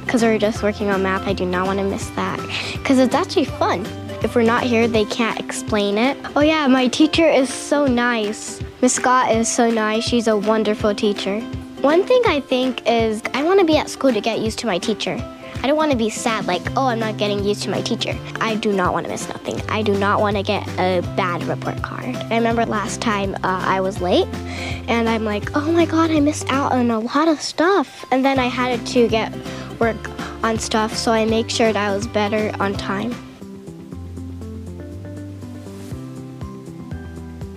Because we're just working on math, I do not want to miss that. Because it's actually fun. If we're not here, they can't explain it. Oh yeah, my teacher is so nice. Miss Scott is so nice. She's a wonderful teacher. One thing I think is I want to be at school to get used to my teacher. I don't want to be sad like, oh, I'm not getting used to my teacher. I do not want to miss nothing. I do not want to get a bad report card. I remember last time I was late, and I'm like, oh my God, I missed out on a lot of stuff. And then I had to get work on stuff, so I make sure that I was better on time.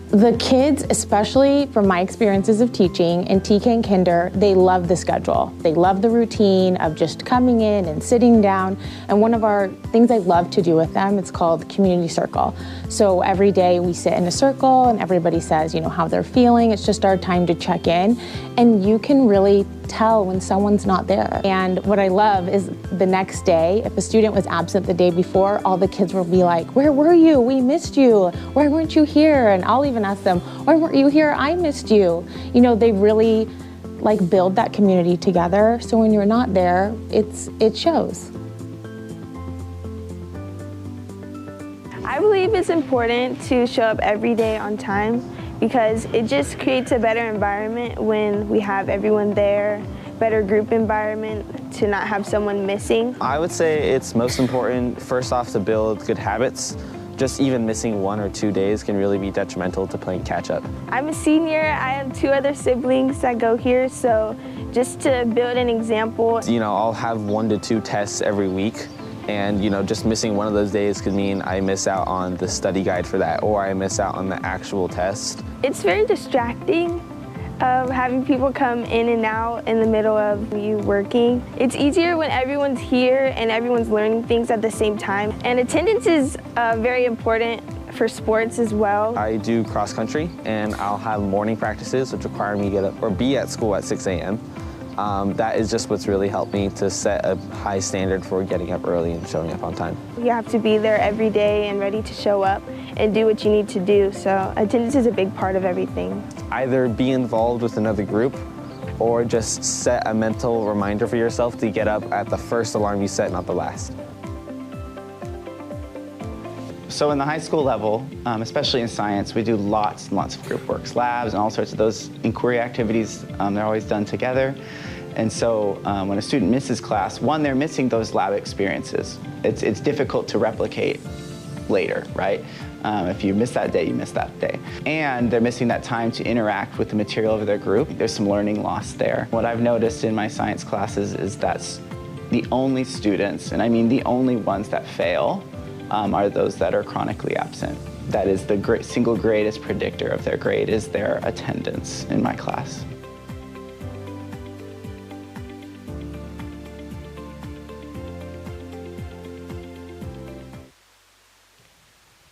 The kids, especially from my experiences of teaching in TK and Kinder, they love the schedule. They love the routine of just coming in and sitting down. And one of our things I love to do with them, it's called community circle. So every day we sit in a circle and everybody says, how they're feeling. It's just our time to check in. And you can really tell when someone's not there. And what I love is the next day, if a student was absent the day before, all the kids will be like, where were you? We missed you. Why weren't you here? And I'll even ask them, why weren't you here? I missed you. They really like build that community together. So when you're not there, it shows. I believe it's important to show up every day on time because it just creates a better environment when we have everyone there, better group environment to not have someone missing. I would say it's most important, first off, to build good habits. Just even missing 1 or 2 days can really be detrimental to playing catch up. I'm a senior. I have 2 other siblings that go here, so just to build an example. I'll have 1 to 2 tests every week. And, just missing one of those days could mean I miss out on the study guide for that, or I miss out on the actual test. It's very distracting having people come in and out in the middle of you working. It's easier when everyone's here and everyone's learning things at the same time. And attendance is very important for sports as well. I do cross country, and I'll have morning practices, which require me to get up or be at school at 6 a.m. That is just what's really helped me to set a high standard for getting up early and showing up on time. You have to be there every day and ready to show up and do what you need to do. So attendance is a big part of everything. Either be involved with another group or just set a mental reminder for yourself to get up at the first alarm you set, not the last. So in the high school level, especially in science, we do lots and lots of group works, labs, and all sorts of those inquiry activities. They're always done together. And so when a student misses class, one, they're missing those lab experiences. It's difficult to replicate later, right? If you miss that day, you miss that day. And they're missing that time to interact with the material of their group. There's some learning lost there. What I've noticed in my science classes is that's the only students, and I mean the only ones that fail, are those that are chronically absent. That is the single greatest predictor of their grade is their attendance in my class.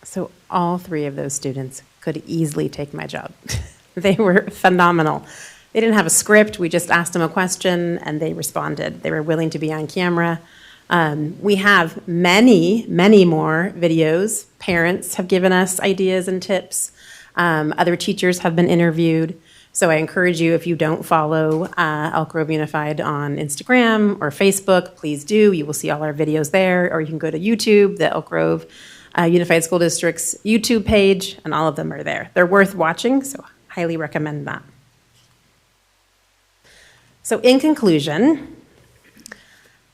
So all 3 of those students could easily take my job. They were phenomenal. They didn't have a script. We just asked them a question and they responded. They were willing to be on camera. We have many, many more videos. Parents have given us ideas and tips. Other teachers have been interviewed. So I encourage you, if you don't follow Elk Grove Unified on Instagram or Facebook, please do. You will see all our videos there. Or you can go to YouTube, the Elk Grove Unified School District's YouTube page, and all of them are there. They're worth watching, so highly recommend that. So in conclusion,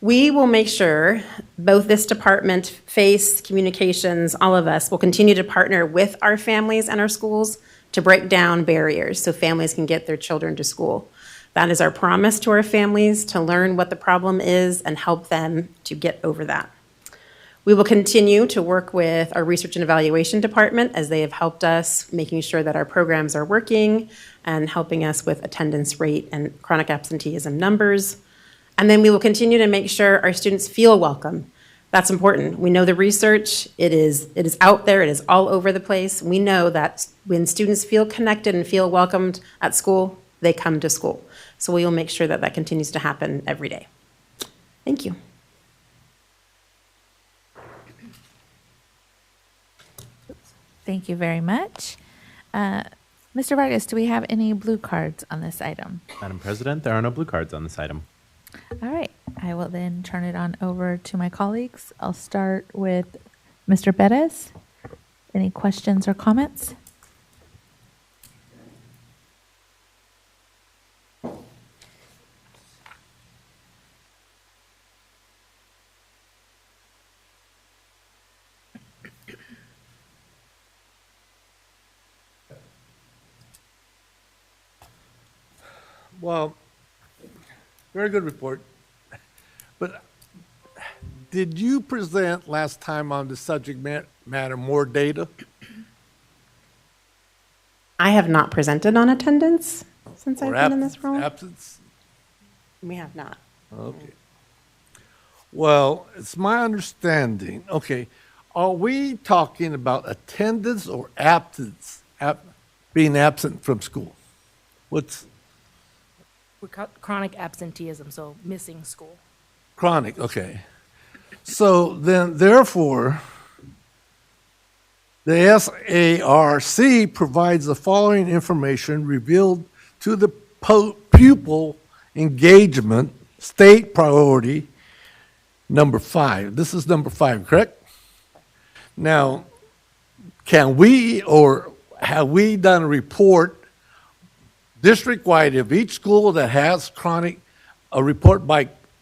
we will make sure both this department, FACE, communications, all of us will continue to partner with our families and our schools to break down barriers so families can get their children to school. That is our promise to our families, to learn what the problem is and help them to get over that. We will continue to work with our research and evaluation department as they have helped us making sure that our programs are working and helping us with attendance rate and chronic absenteeism numbers. And then we will continue to make sure our students feel welcome. That's important. We know the research, it is out there, it is all over the place. We know that when students feel connected and feel welcomed at school, they come to school. So we will make sure that that continues to happen every day. Thank you. Thank you very much. Mr. Vargas, do we have any blue cards on this item? Madam President, there are no blue cards on this item. All right. I will then turn it on over to my colleagues. I'll start with Mr. Perez. Any questions or comments? Well, very good report. But did you present last time on the subject matter more data? I have not presented on attendance since I've been in this role. Absence? We have not. Okay. Well, it's my understanding. Okay. Are we talking about attendance or absence, being absent from school? What's chronic absenteeism, so missing school. chronic? Okay. So then, therefore, the SARC provides the following information revealed to the pupil engagement, state priority number 5. This is number 5, correct? Now, can we or have we done a report district-wide of each school that has a report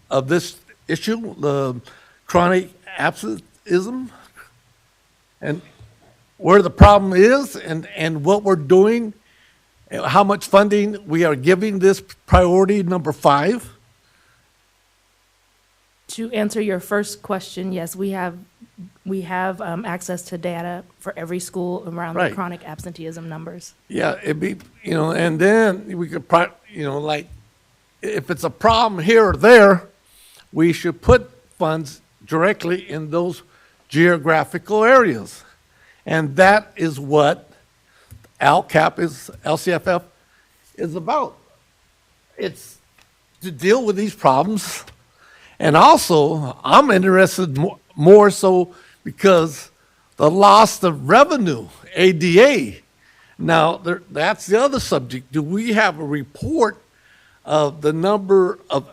of this issue, the chronic absenteeism, and where the problem is and what we're doing, how much funding we are giving this priority number 5? To answer your first question, yes, we have access to data for every school around the Right. chronic absenteeism numbers. Yeah, it'd be, and then we could, like, if it's a problem here or there, we should put funds directly in those geographical areas. And that is what LCFF is about. It's to deal with these problems. And also, I'm interested more so because the loss of revenue, ADA. Now, that's the other subject. Do we have a report of the number of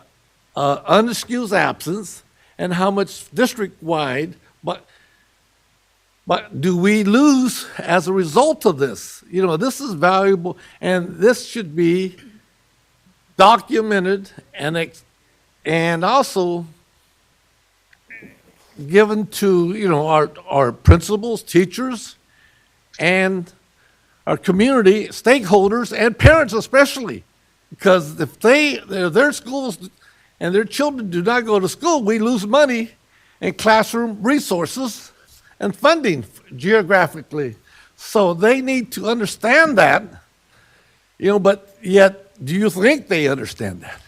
unexcused absence and how much district-wide, but do we lose as a result of this? This is valuable, and this should be documented and also given to our principals, teachers, and our community stakeholders and parents especially, because if their schools and their children do not go to school, we lose money and classroom resources and funding geographically. So they need to understand that, but yet, do you think they understand that?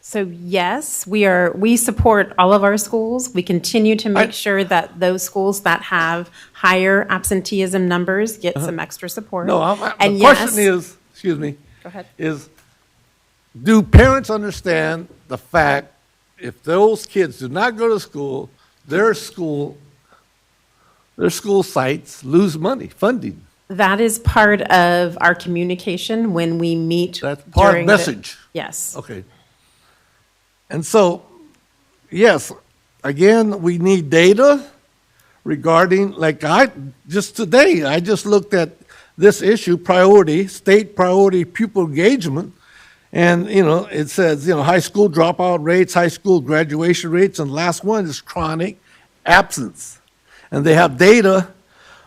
So yes, we support all of our schools. We continue to make sure that those schools that have higher absenteeism numbers get some extra support. No, and the question is, excuse me, go ahead. Do parents understand the fact if those kids do not go to school, their school sites lose money, funding? That is part of our communication when we meet. That's part of during message. Yes. Okay. And so, yes, again, we need data regarding, today, I just looked at this issue, state priority pupil engagement, and, it says, high school dropout rates, high school graduation rates, and the last one is chronic absence. And they have data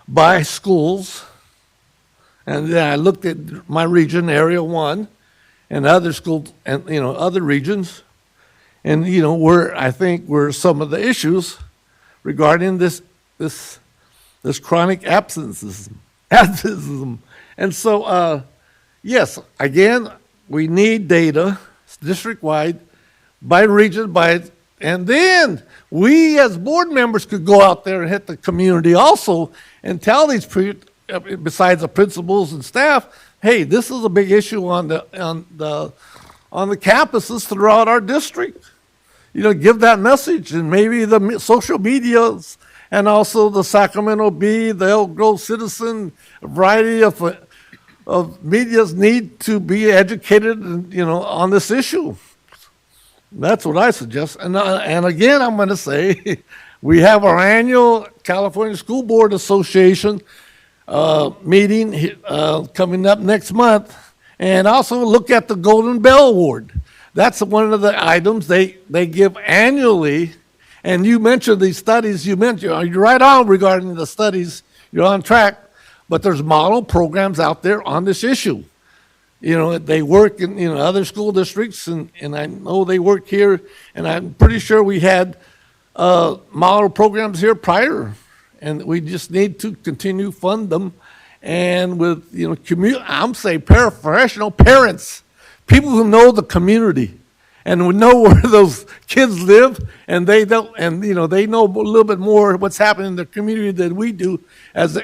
by schools, and then I looked at my region, Area 1, and other schools, and, other regions, and, I think where some of the issues regarding this chronic absenteeism. And so, yes, again, we need data district-wide, by region, and then we as board members could go out there and hit the community also and tell these, besides the principals and staff, hey, this is a big issue on the campuses throughout our district. Give that message, and maybe the social medias and also the Sacramento Bee, the Elk Grove Citizen, a variety of medias need to be educated, on this issue. That's what I suggest. And again, I'm going to say, we have our annual California School Board Association meeting coming up next month, and also look at the Golden Bell Award. That's one of the items they give annually. And you mentioned these studies. You're right on regarding the studies. You're on track. But there's model programs out there on this issue. They work in other school districts, and I know they work here. And I'm pretty sure we had model programs here prior. And we just need to continue fund them. And with, I'm saying paraprofessional parents, people who know the community and who know where those kids live, and they don't, and they know a little bit more what's happening in the community than we do as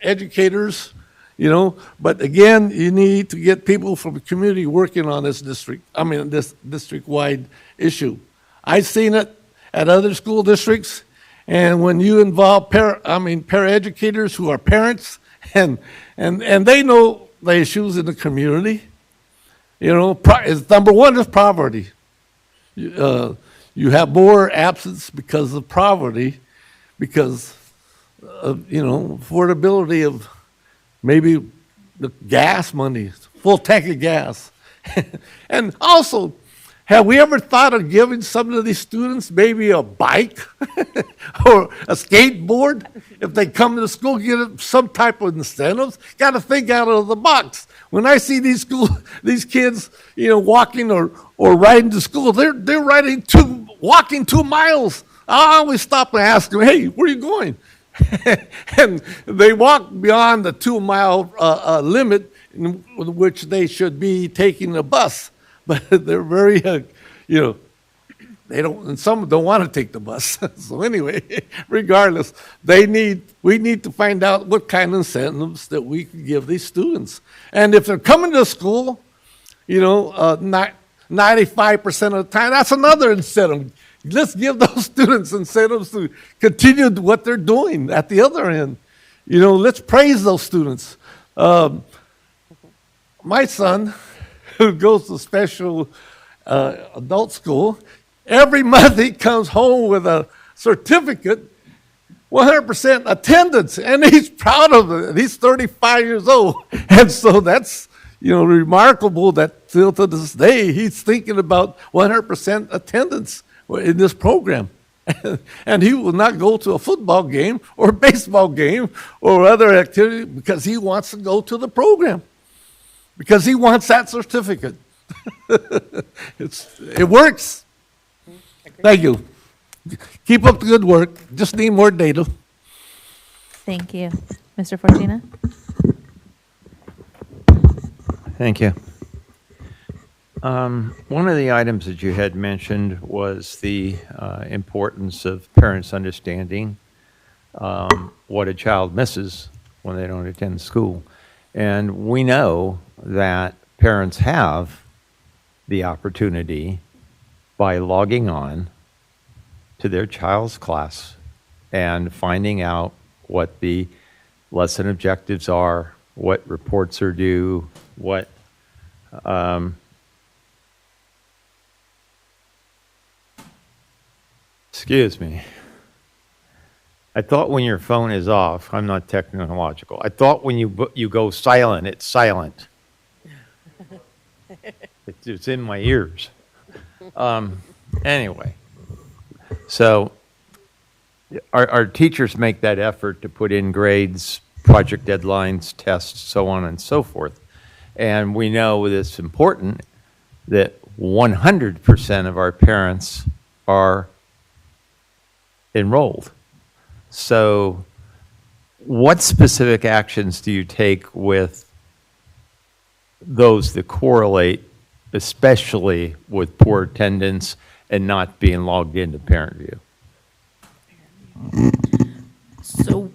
educators, But again, you need to get people from the community working on this district-wide issue. I've seen it at other school districts, and when you involve paraeducators who are parents, and they know the issues in the community. You know, number one is poverty. You have more absence because of poverty, because of, you know, affordability of maybe the gas money, full tank of gas. And also, have we ever thought of giving some of these students maybe a bike or a skateboard? If they come to school, get them some type of incentives. Got to think out of the box. When I see these kids, you know, walking or riding to school, they're walking 2 miles. I always stop and ask them, "Hey, where are you going?" And they walk beyond the 2-mile limit, in which they should be taking a bus. But they're very, you know, they don't, and some don't want to take the bus. So anyway, regardless, we need to find out what kind of incentives that we can give these students. And if they're coming to school, you know, 95% of the time, that's another incentive. Let's give those students incentives to continue what they're doing at the other end. You know, let's praise those students. My son, who goes to special adult school, every month he comes home with a certificate, 100% attendance, and he's proud of it. He's 35 years old. And so that's, you know, remarkable that still to this day he's thinking about 100% attendance in this program. And he will not go to a football game or a baseball game or other activity because he wants to go to the program, because he wants that certificate. It works. Thank you. Keep up the good work. Just need more data. Thank you. Mr. Fortuna? Thank you. One of the items that you had mentioned was the importance of parents understanding what a child misses when they don't attend school. And we know that parents have the opportunity by logging on to their child's class and finding out what the lesson objectives are, what reports are due, what excuse me. I thought when your phone is off, I'm not technological. I thought when you go silent, it's silent. It's in my ears. Anyway, so our teachers make that effort to put in grades, project deadlines, tests, so on and so forth. And we know it's important that 100% of our parents are enrolled. So what specific actions do you take with those that correlate, especially with poor attendance and not being logged into Parent View? So,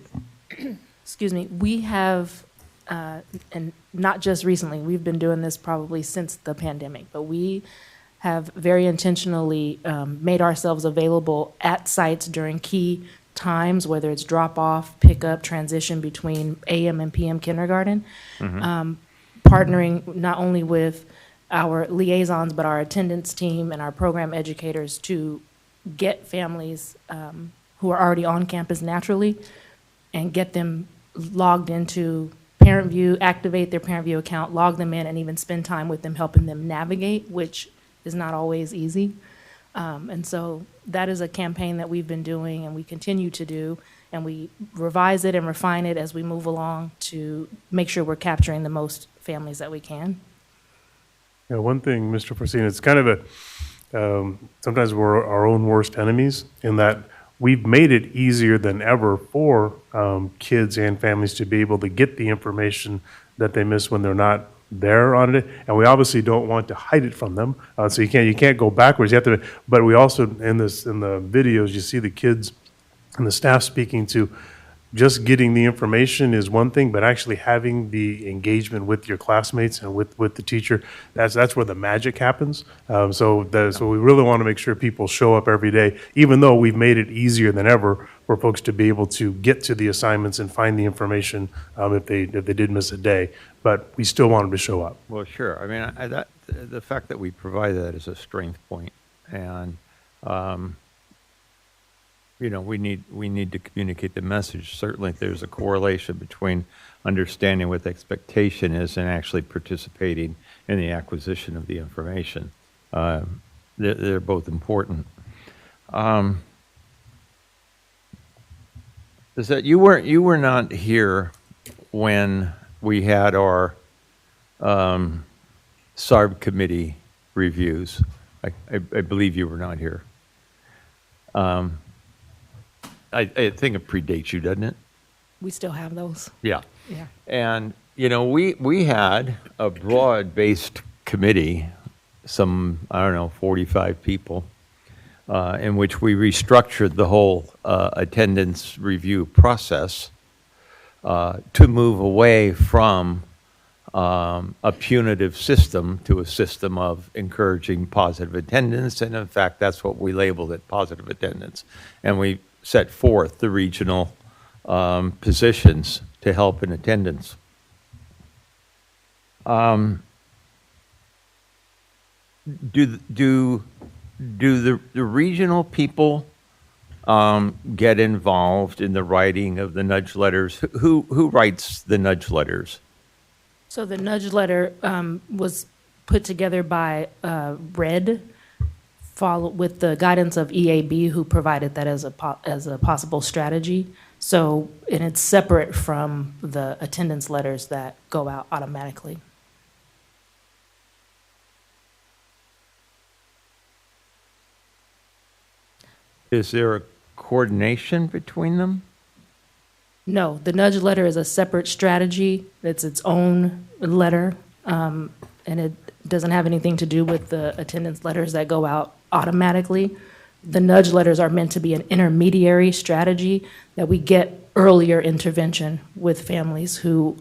excuse me, we have, and not just recently, we've been doing this probably since the pandemic, but we have very intentionally made ourselves available at sites during key times, whether it's drop-off, pick-up, transition between AM and PM kindergarten, partnering not only with our liaisons, but our attendance team and our program educators to get families who are already on campus naturally and get them logged into Parent View, activate their Parent View account, log them in, and even spend time with them, helping them navigate, which is not always easy. And so that is a campaign that we've been doing and we continue to do, and we revise it and refine it as we move along to make sure we're capturing the most families that we can. Yeah, one thing, Mr. Forcina, it's kind of a, sometimes we're our own worst enemies in that we've made it easier than ever for kids and families to be able to get the information that they miss when they're not there on it, and we obviously don't want to hide it from them. So you can't go backwards. You have to, but we also in the videos you see the kids and the staff speaking to just getting the information is one thing, but actually having the engagement with your classmates and with the teacher, that's where the magic happens. So we really want to make sure people show up every day, even though we've made it easier than ever for folks to be able to get to the assignments and find the information if they did miss a day. but we still want them to show up. Well, sure. I mean, the fact that we provide that is a strength point, and you know, we need to communicate the message. Certainly, there's a correlation between understanding what the expectation is and actually participating in the acquisition of the information. They're both important. Is that you were not here when we had our SARB committee reviews. I believe you were not here. I think it predates you, doesn't it? We still have those. Yeah. Yeah. And, you know, we had a broad-based committee, some, 45 people, in which we restructured the whole attendance review process to move away from a punitive system to a system of encouraging positive attendance. And in fact, that's what we labeled it, positive attendance. And we set forth the regional positions to help in attendance. Do the regional people get involved in the writing of the nudge letters? Who writes the nudge letters? So the nudge letter was put together by RED, with the guidance of EAB, who provided that as a possible strategy. So, and it's separate from the attendance letters that go out automatically. Is there a coordination between them? No, the nudge letter is a separate strategy. It's its own letter, and it doesn't have anything to do with the attendance letters that go out automatically. The nudge letters are meant to be an intermediary strategy that we get earlier intervention with families whose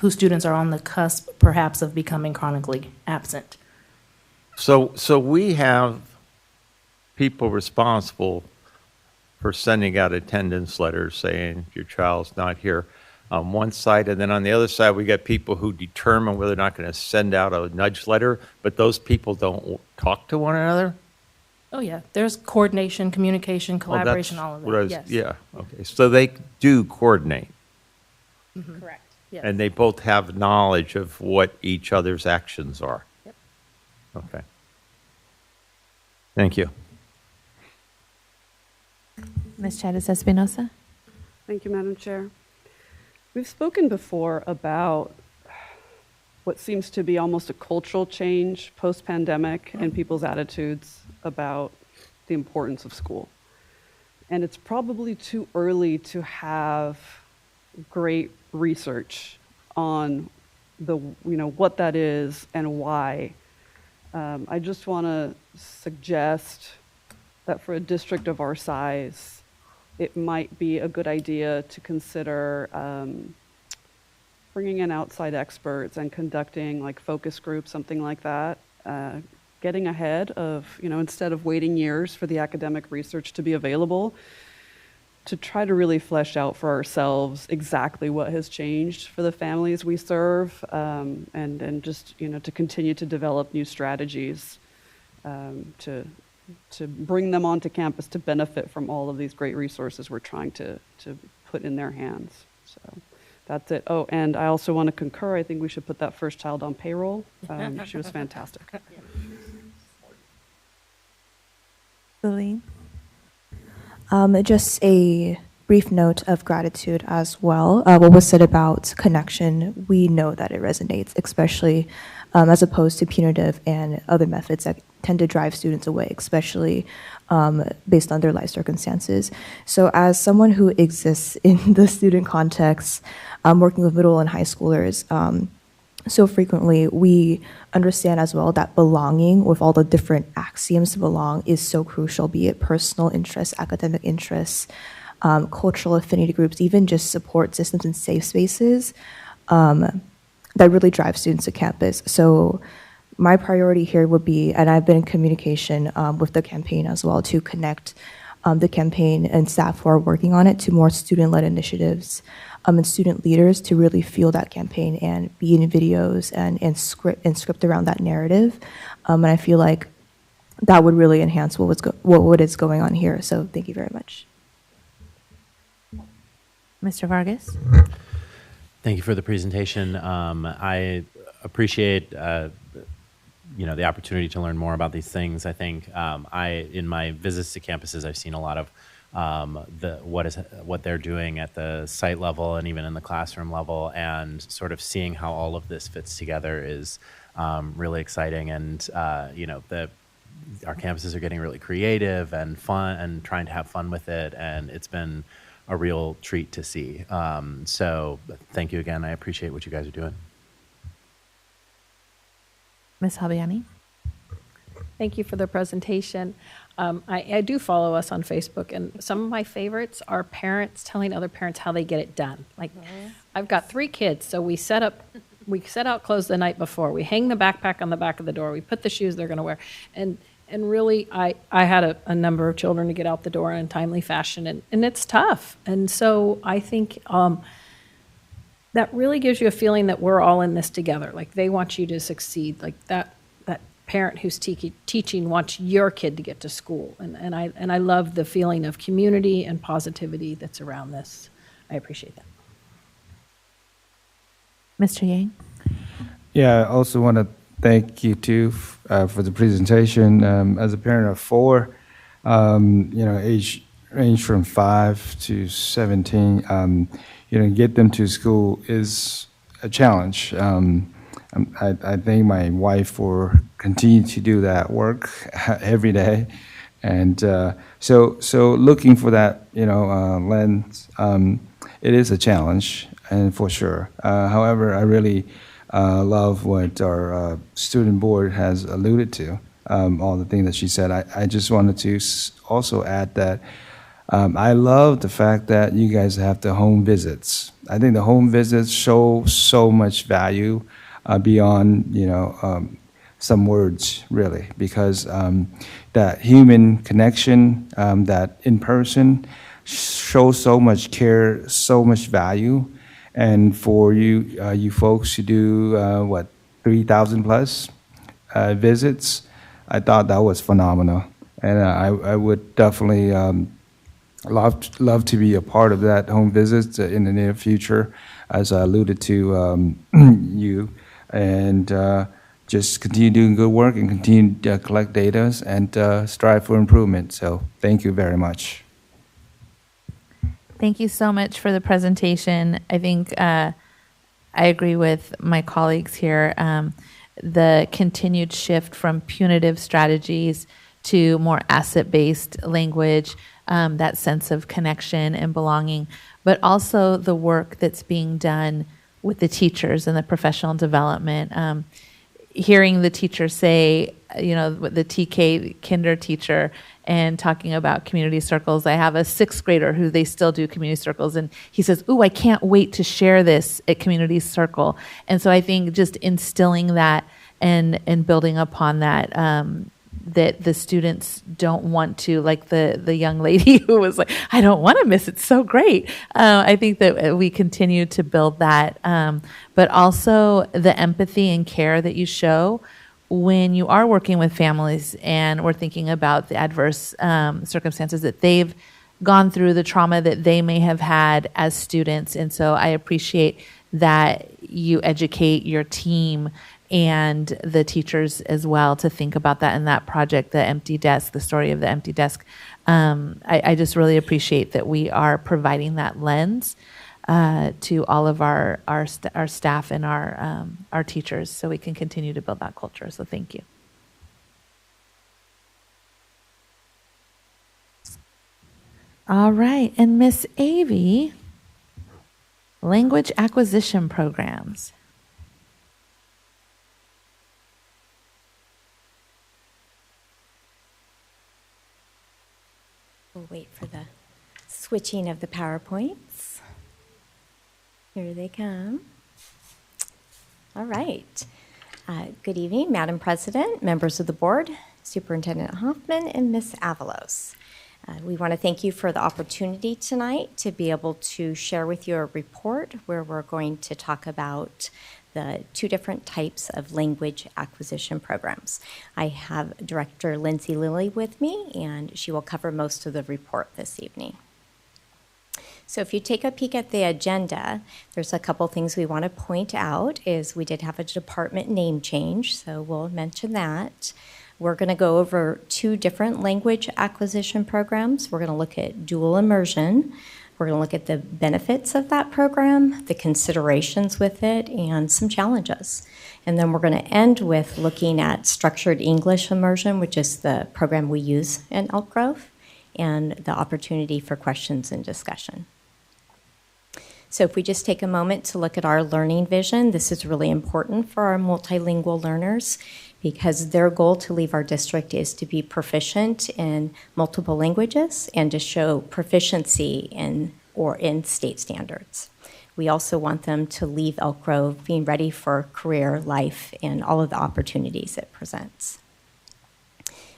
students are on the cusp, perhaps, of becoming chronically absent. So we have people responsible for sending out attendance letters saying your child's not here on one side, and then on the other side we got people who determine whether or not going to send out a nudge letter, but those people don't talk to one another? Oh yeah, there's coordination, communication, collaboration, all of that, yes. Yeah, okay, so they do coordinate. Mm-hmm. Correct, yes. And they both have knowledge of what each other's actions are? Yep. Okay. Thank you. Ms. Chavez Espinosa. Thank you, Madam Chair. We've spoken before about what seems to be almost a cultural change post-pandemic in people's attitudes about the importance of school. And it's probably too early to have great research on what that is and why. I just want to suggest that for a district of our size, it might be a good idea to consider bringing in outside experts and conducting like focus groups, something like that, getting ahead of, instead of waiting years for the academic research to be available, to try to really flesh out for ourselves exactly what has changed for the families we serve, and just, to continue to develop new strategies to bring them onto campus to benefit from all of these great resources we're trying to put in their hands. So that's it. Oh, and I also want to concur. I think we should put that first child on payroll. She was fantastic. Celine? Just a brief note of gratitude as well. What was said about connection, we know that it resonates, especially as opposed to punitive and other methods that tend to drive students away, especially based on their life circumstances. So as someone who exists in the student context, working with middle and high schoolers, so frequently we understand as well that belonging, with all the different axioms to belong, is so crucial, be it personal interests, academic interests, cultural affinity groups, even just support systems and safe spaces that really drive students to campus. So my priority here would be, and I've been in communication with the campaign as well, to connect the campaign and staff who are working on it to more student-led initiatives and student leaders to really fuel that campaign and be in videos and script around that narrative. And I feel like that would really enhance what is going on here. So thank you very much. Mr. Vargas? Thank you for the presentation. I appreciate the opportunity to learn more about these things. I think in my visits to campuses, I've seen a lot of what they're doing at the site level and even in the classroom level, and sort of seeing how all of this fits together is really exciting. And our campuses are getting really creative and fun and trying to have fun with it, and it's been a real treat to see. So thank you again. I appreciate what you guys are doing. Ms. Halbiani? Thank you for the presentation. I do follow us on Facebook, and some of my favorites are parents telling other parents how they get it done. Like, I've got 3 kids, so we set out clothes the night before. We hang the backpack on the back of the door. We put the shoes they're going to wear. And really, I had a number of children to get out the door in a timely fashion, and it's tough. And so I think that really gives you a feeling that we're all in this together. Like, they want you to succeed. Like, that parent who's teaching wants your kid to get to school. And I love the feeling of community and positivity that's around this. I appreciate that. Mr. Yang? Yeah, I also want to thank you too for the presentation. As a parent of 4, age range from 5 to 17, get them to school is a challenge. I thank my wife for continuing to do that work every day, and so looking for that lens, it is a challenge, and for sure. However, I really love what our student board has alluded to, all the things that she said. I just wanted to also add that I love the fact that you guys have the home visits. I think the home visits show so much value beyond some words, really, because that human connection, that in person, shows so much care, so much value. And for you folks who do 3,000 plus visits, I thought that was phenomenal, and I would definitely love to be a part of that home visit in the near future, as I alluded to you, and just continue doing good work and continue to collect data and strive for improvement. So thank you very much. Thank you so much for the presentation. I think I agree with my colleagues here. The continued shift from punitive strategies to more asset-based language, that sense of connection and belonging, but also the work that's being done with the teachers and the professional development. Hearing the teacher say, the TK kinder teacher, and talking about community circles. I have a 6th grader who they still do community circles, and he says, "Ooh, I can't wait to share this at community circle." And so I think just instilling that and building upon that, that the students don't want to, like the young lady who was like, "I don't want to miss it, it's so great." I think that we continue to build that, but also the empathy and care that you show when you are working with families and we're thinking about the adverse circumstances that they've gone through, the trauma that they may have had as students. And so I appreciate that you educate your team and the teachers as well to think about that in that project, the empty desk, the story of the empty desk. I just really appreciate that we are providing that lens to all of our staff and our teachers, so we can continue to build that culture. So thank you. All right, and Miss Avey, language acquisition programs. We'll wait for the switching of the PowerPoints. Here they come. All right. Good evening, Madam President, members of the board, Superintendent Hoffman, and Ms. Avalos. We want to thank you for the opportunity tonight to be able to share with you a report where we're going to talk about the 2 different types of language acquisition programs. I have Director Lindsay Lilly with me, and she will cover most of the report this evening. So if you take a peek at the agenda, there's a couple things we want to point out. Is we did have a department name change, so we'll mention that. We're going to go over 2 different language acquisition programs. We're going to look at dual immersion. We're going to look at the benefits of that program, the considerations with it, and some challenges. And then we're going to end with looking at structured English immersion, which is the program we use in Elk Grove, and the opportunity for questions and discussion. So if we just take a moment to look at our learning vision, this is really important for our multilingual learners because their goal to leave our district is to be proficient in multiple languages and to show proficiency in state standards. We also want them to leave Elk Grove being ready for career, life, and all of the opportunities it presents.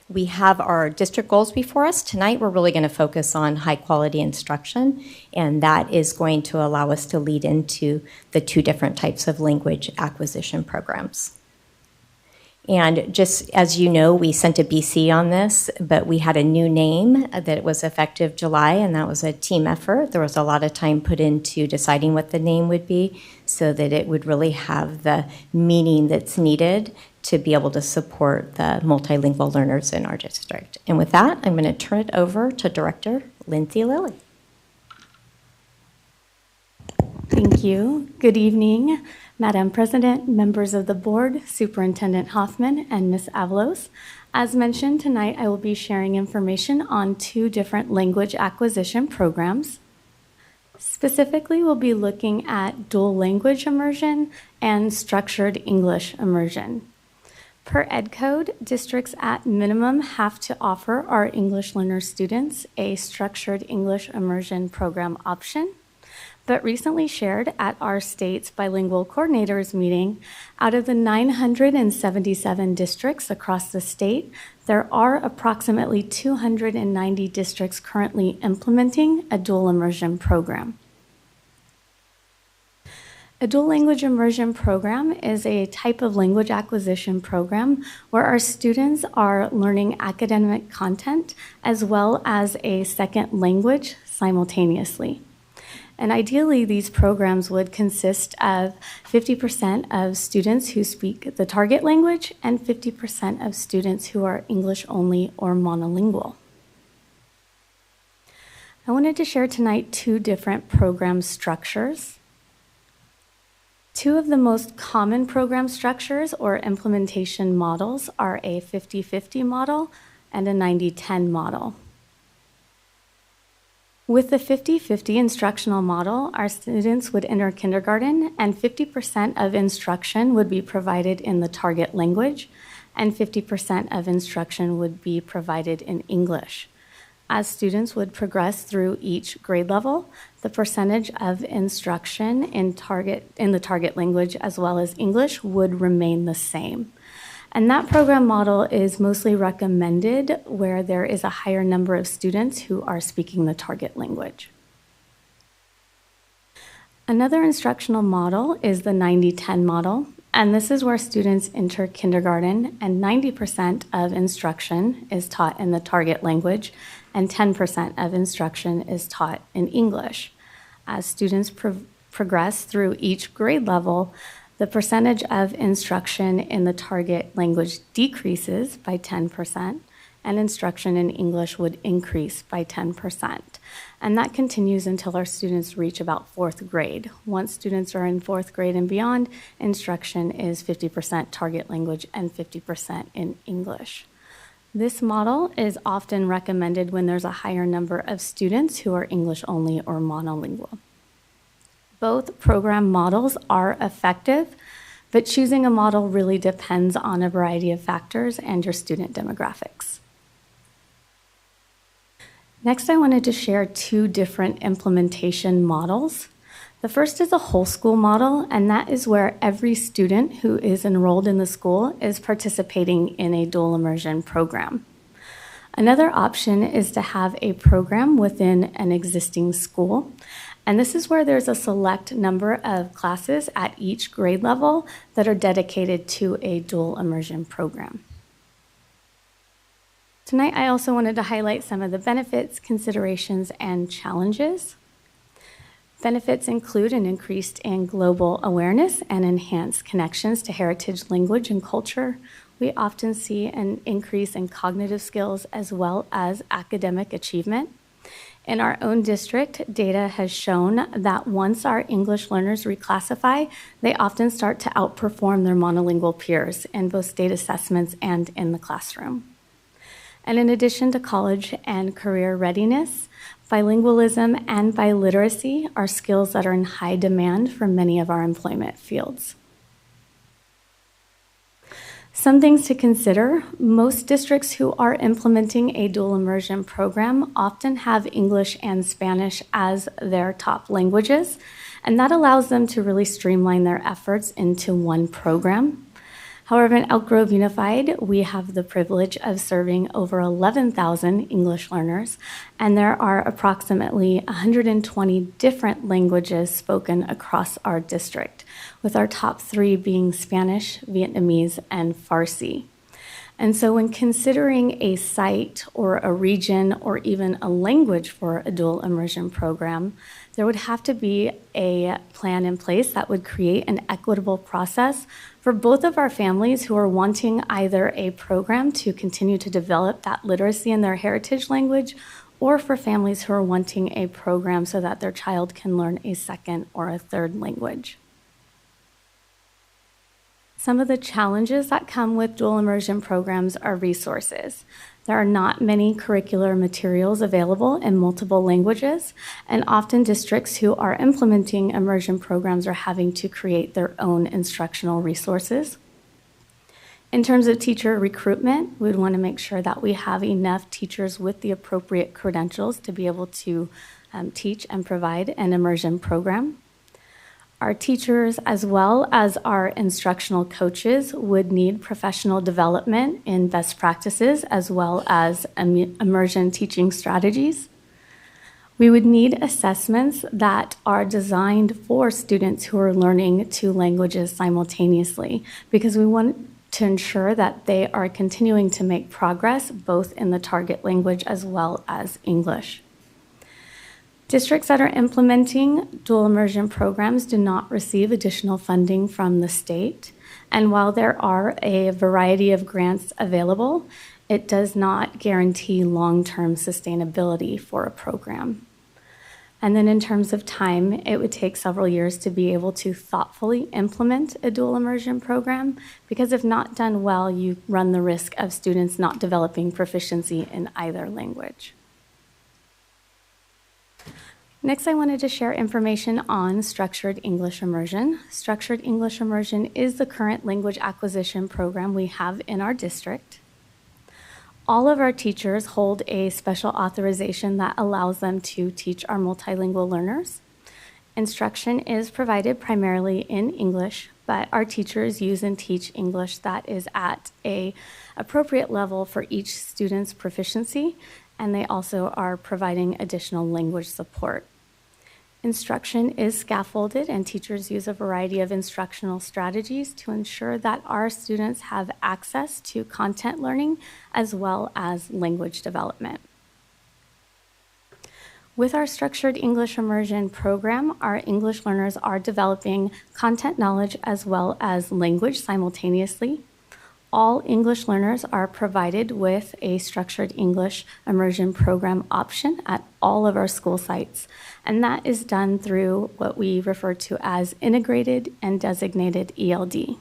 We have our district goals before us. Tonight, we're really going to focus on high-quality instruction, and that is going to allow us to lead into the 2 different types of language acquisition programs. And just as you know, we sent a BC on this, but we had a new name that was effective July, and that was a team effort. There was a lot of time put into deciding what the name would be so that it would really have the meaning that's needed to be able to support the multilingual learners in our district. And with that, I'm going to turn it over to Director Lindsay Lilly. Thank you. Good evening, Madam President, members of the board, Superintendent Hoffman, and Ms. Avalos. As mentioned, tonight I will be sharing information on 2 different language acquisition programs. Specifically, we'll be looking at dual language immersion and structured English immersion. Per Ed Code, districts at minimum have to offer our English learner students a structured English immersion program option. But recently shared at our state's bilingual coordinators meeting, out of the 977 districts across the state, there are approximately 290 districts currently implementing a dual immersion program. A dual language immersion program is a type of language acquisition program where our students are learning academic content as well as a second language simultaneously. And ideally, these programs would consist of 50% of students who speak the target language and 50% of students who are English only or monolingual. I wanted to share tonight 2 different program structures. 2 of the most common program structures or implementation models are a 50-50 model and a 90-10 model. With the 50-50 instructional model, our students would enter kindergarten and 50% of instruction would be provided in the target language and 50% of instruction would be provided in English. As students would progress through each grade level, the percentage of instruction in the target language as well as English would remain the same. And that program model is mostly recommended where there is a higher number of students who are speaking the target language. Another instructional model is the 90-10 model, and this is where students enter kindergarten and 90% of instruction is taught in the target language and 10% of instruction is taught in English. As students progress through each grade level, the percentage of instruction in the target language decreases by 10%, and instruction in English would increase by 10%. And that continues until our students reach about 4th grade. Once students are in 4th grade and beyond, instruction is 50% target language and 50% in English. This model is often recommended when there's a higher number of students who are English only or monolingual. Both program models are effective, but choosing a model really depends on a variety of factors and your student demographics. Next, I wanted to share 2 different implementation models. The first is a whole school model, and that is where every student who is enrolled in the school is participating in a dual immersion program. Another option is to have a program within an existing school. And this is where there's a select number of classes at each grade level that are dedicated to a dual immersion program. Tonight, I also wanted to highlight some of the benefits, considerations, and challenges. Benefits include an increase in global awareness and enhanced connections to heritage, language, and culture. We often see an increase in cognitive skills as well as academic achievement. In our own district, data has shown that once our English learners reclassify, they often start to outperform their monolingual peers in both state assessments and in the classroom. And in addition to college and career readiness, bilingualism and biliteracy are skills that are in high demand for many of our employment fields. Some things to consider: most districts who are implementing a dual immersion program often have English and Spanish as their top languages, and that allows them to really streamline their efforts into one program. However, in Elk Grove Unified, we have the privilege of serving over 11,000 English learners, and there are approximately 120 different languages spoken across our district, with our top 3 being Spanish, Vietnamese, and Farsi. And so when considering a site or a region or even a language for a dual immersion program, there would have to be a plan in place that would create an equitable process for both of our families who are wanting either a program to continue to develop that literacy in their heritage language, or for families who are wanting a program so that their child can learn a second or a third language. Some of the challenges that come with dual immersion programs are resources. There are not many curricular materials available in multiple languages, and often districts who are implementing immersion programs are having to create their own instructional resources. In terms of teacher recruitment, we would want to make sure that we have enough teachers with the appropriate credentials to be able to teach and provide an immersion program. Our teachers, as well as our instructional coaches, would need professional development in best practices as well as immersion teaching strategies. We would need assessments that are designed for students who are learning 2 languages simultaneously, because we want to ensure that they are continuing to make progress both in the target language as well as English. Districts that are implementing dual immersion programs do not receive additional funding from the state. And while there are a variety of grants available, it does not guarantee long-term sustainability for a program. And then in terms of time, it would take several years to be able to thoughtfully implement a dual immersion program, because if not done well, you run the risk of students not developing proficiency in either language. Next, I wanted to share information on Structured English Immersion. Structured English Immersion is the current language acquisition program we have in our district. All of our teachers hold a special authorization that allows them to teach our multilingual learners. Instruction is provided primarily in English, but our teachers use and teach English that is at an appropriate level for each student's proficiency, and they also are providing additional language support. Instruction is scaffolded, and teachers use a variety of instructional strategies to ensure that our students have access to content learning as well as language development. With our Structured English Immersion program, our English learners are developing content knowledge as well as language simultaneously. All English learners are provided with a Structured English Immersion program option at all of our school sites, and that is done through what we refer to as integrated and designated ELD.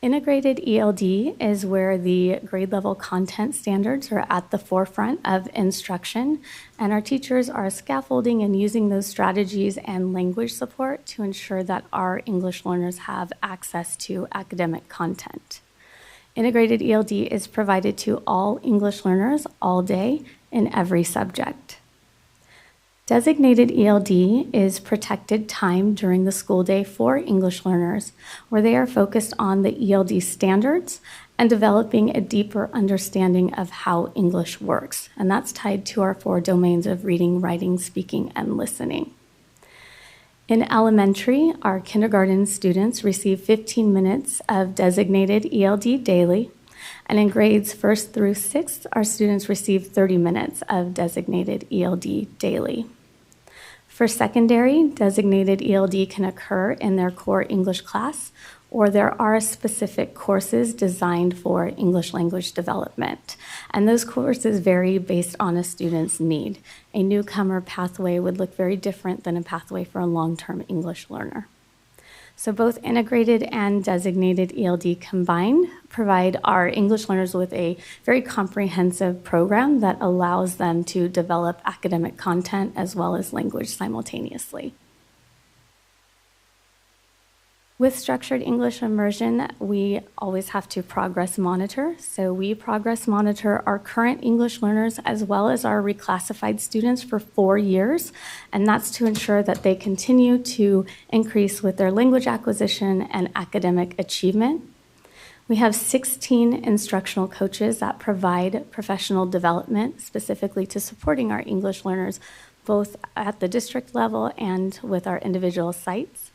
Integrated ELD is where the grade level content standards are at the forefront of instruction, and our teachers are scaffolding and using those strategies and language support to ensure that our English learners have access to academic content. Integrated ELD is provided to all English learners all day in every subject. Designated ELD is protected time during the school day for English learners, where they are focused on the ELD standards and developing a deeper understanding of how English works. And that's tied to our 4 domains of reading, writing, speaking, and listening. In elementary, our kindergarten students receive 15 minutes of designated ELD daily. And in grades 1st through 6th, our students receive 30 minutes of designated ELD daily. For secondary, designated ELD can occur in their core English class, or there are specific courses designed for English language development. And those courses vary based on a student's need. A newcomer pathway would look very different than a pathway for a long-term English learner. So both integrated and designated ELD combined provide our English learners with a very comprehensive program that allows them to develop academic content as well as language simultaneously. With structured English immersion, we always have to progress monitor. So we progress monitor our current English learners as well as our reclassified students for 4 years. And that's to ensure that they continue to increase with their language acquisition and academic achievement. We have 16 instructional coaches that provide professional development specifically to supporting our English learners, both at the district level and with our individual sites.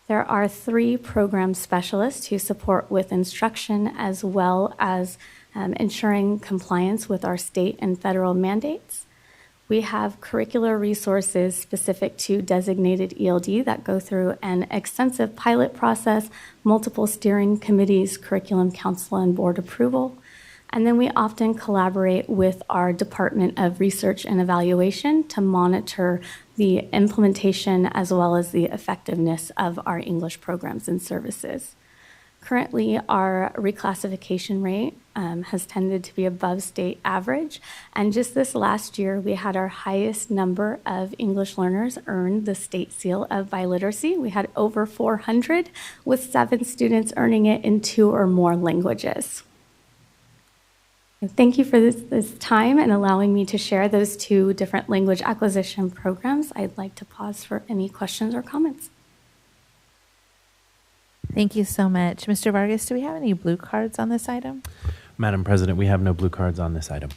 There are 3 program specialists who support with instruction as well as ensuring compliance with our state and federal mandates. We have curricular resources specific to designated ELD that go through an extensive pilot process, multiple steering committees, curriculum council, and board approval. And then we often collaborate with our Department of Research and Evaluation to monitor the implementation as well as the effectiveness of our English programs and services. Currently, our reclassification rate has tended to be above state average. And just this last year, we had our highest number of English learners earn the state seal of biliteracy. We had over 400, with 7 students earning it in 2 or more languages. Thank you for this time and allowing me to share those 2 different language acquisition programs. I'd like to pause for any questions or comments. Thank you so much. Mr. Vargas, do we have any blue cards on this item? Madam President, we have no blue cards on this item.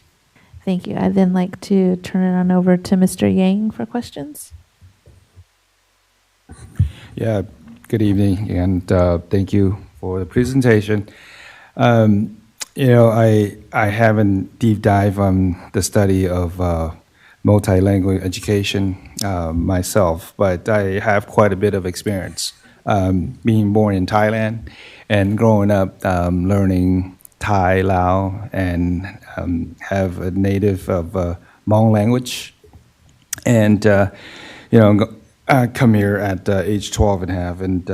Thank you. I'd then like to turn it on over to Mr. Yang for questions. Yeah, good evening, and thank you for the presentation. I haven't deep dive on the study of multilingual education myself, but I have quite a bit of experience being born in Thailand and growing up learning Thai, Lao, and have a native of Hmong language. And, I come here at age 12 and a half and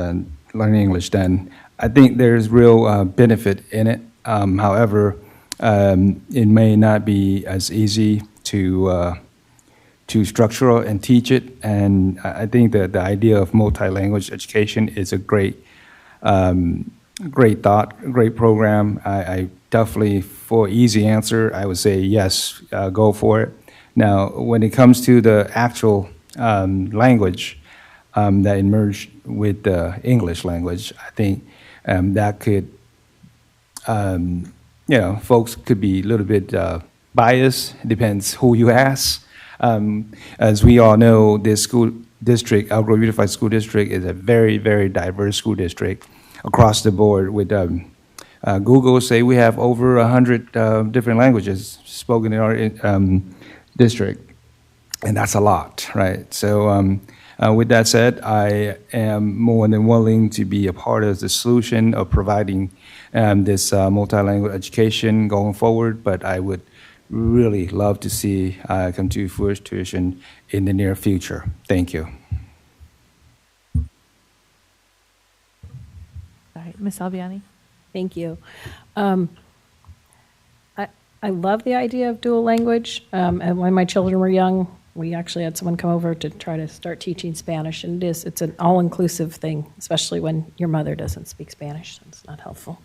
learning English then. I think there's real benefit in it. However, it may not be as easy to structure and teach it. And I think that the idea of multi-language education is a great thought, great program. I definitely, for easy answer, I would say yes, go for it. Now, when it comes to the actual language that emerged with the English language, I think that could, folks could be a little bit biased. It depends who you ask. As we all know, this school district, Elk Grove Unified School District, is a very, very diverse school district across the board. With Google say we have over 100 different languages spoken in our district, and that's a lot, right? So with that said, I am more than willing to be a part of the solution of providing this multilingual education going forward, but I would really love to see come to fruition in the near future. Thank you. All right, Ms. Albiani. Thank you. I love the idea of dual language. And when my children were young, we actually had someone come over to try to start teaching Spanish, and it's an all-inclusive thing, especially when your mother doesn't speak Spanish, so it's not helpful.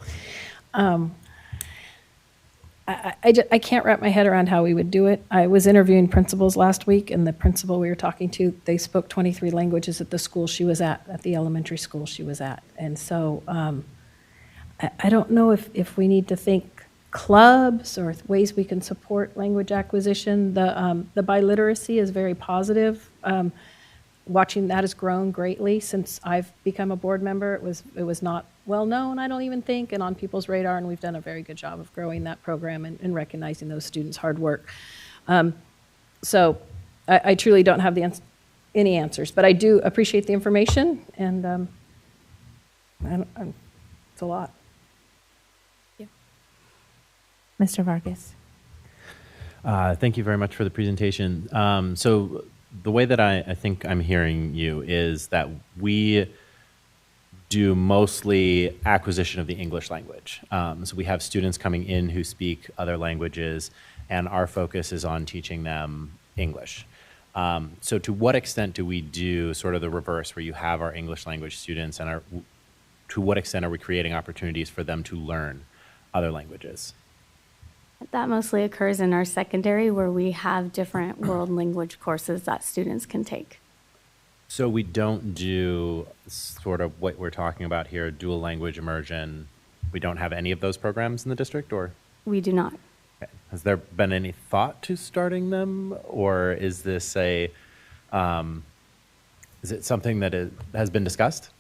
I can't wrap my head around how we would do it. I was interviewing principals last week, and the principal we were talking to, they spoke 23 languages at the school she was at the elementary school she was at. And so I don't know if we need to think clubs or ways we can support language acquisition. The biliteracy is very positive. Watching that has grown greatly since I've become a board member. It was not well known, I don't even think, and on people's radar, and we've done a very good job of growing that program and recognizing those students' hard work. So I truly don't have any answers, but I do appreciate the information, and it's a lot. Mr. Vargas. Thank you very much for the presentation. So the way that I think I'm hearing you is that we do mostly acquisition of the English language. So we have students coming in who speak other languages, and our focus is on teaching them English. So to what extent do we do sort of the reverse, where you have our English language students, and to what extent are we creating opportunities for them to learn other languages? That mostly occurs in our secondary, where we have different world language courses that students can take. So we don't do sort of what we're talking about here, dual language immersion. We don't have any of those programs in the district, or? We do not. Okay. Has there been any thought to starting them, or is this is it something that has been discussed?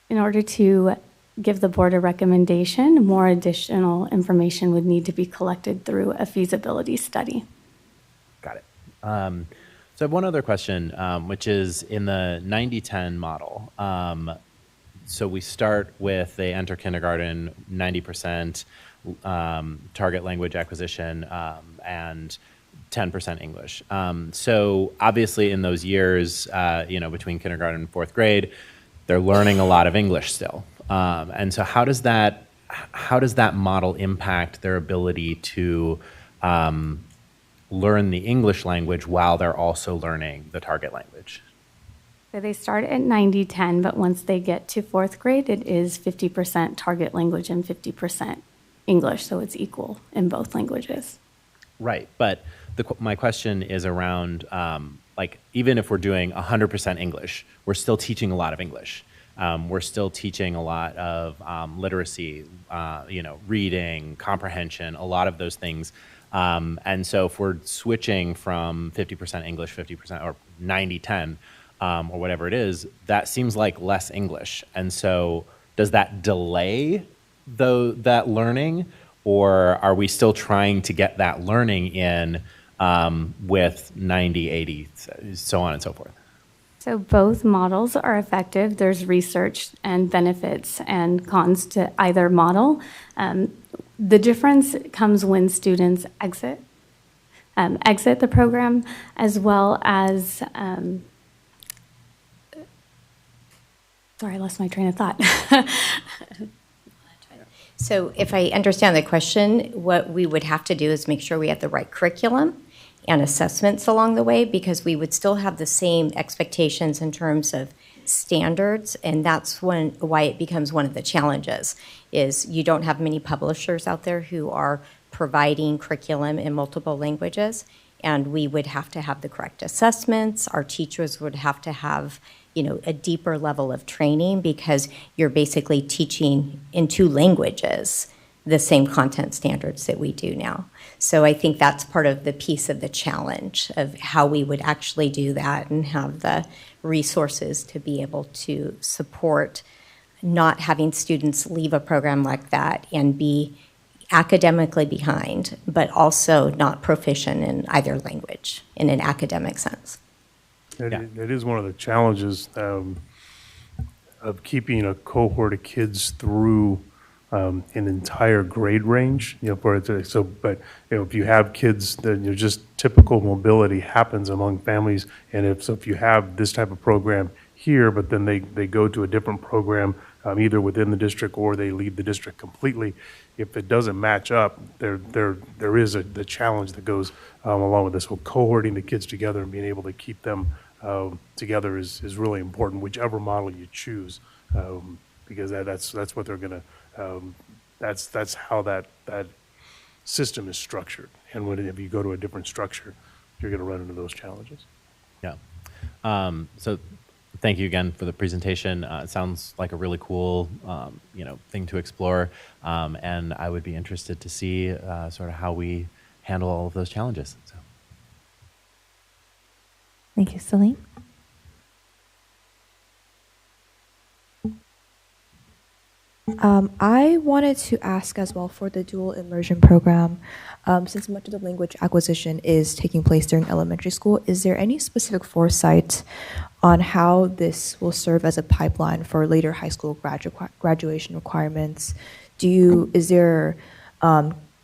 In order to give the board a recommendation, more additional information would need to be collected through a feasibility study. Got it. So I have one other question, which is in the 90-10 model. So we start with, they enter kindergarten, 90% target language acquisition and 10% English. So obviously in those years, between kindergarten and fourth grade, they're learning a lot of English still. And so how does that model impact their ability to learn the English language while they're also learning the target language? So they start at 90-10, but once they get to fourth grade, it is 50% target language and 50% English, so it's equal in both languages. Right, but my question is around, even if we're doing 100% English, we're still teaching a lot of English. We're still teaching a lot of literacy, reading, comprehension, a lot of those things. And so if we're switching from 50% English, 50% or 90-10, or whatever it is, that seems like less English. And so does that delay that learning, or are we still trying to get that learning in with 90, 80, so on and so forth? So both models are effective. There's research and benefits and cons to either model. The difference comes when students exit the program, as well as, sorry, I lost my train of thought. So if I understand the question, what we would have to do is make sure we have the right curriculum and assessments along the way, because we would still have the same expectations in terms of standards, and that's why it becomes one of the challenges, is you don't have many publishers out there who are providing curriculum in multiple languages, and we would have to have the correct assessments. Our teachers would have to have a deeper level of training, because you're basically teaching in two languages the same content standards that we do now. So I think that's part of the piece of the challenge of how we would actually do that and have the resources to be able to support not having students leave a program like that and be academically behind, but also not proficient in either language in an academic sense. It is one of the challenges of keeping a cohort of kids through an entire grade range, but if you have kids that just typical mobility happens among families, and if you have this type of program here, but then they go to a different program either within the district or they leave the district completely, if it doesn't match up, there is the challenge that goes along with this. So cohorting the kids together and being able to keep them together is really important, whichever model you choose, because that's what they're going to. That's how that system is structured. And if you go to a different structure, you're going to run into those challenges. Yeah. So thank you again for the presentation. It sounds like a really cool, thing to explore. And I would be interested to see sort of how we handle all of those challenges. So. Thank you, Celine. I wanted to ask as well for the dual immersion program, since much of the language acquisition is taking place during elementary school, is there any specific foresight on how this will serve as a pipeline for later high school graduation requirements? Is there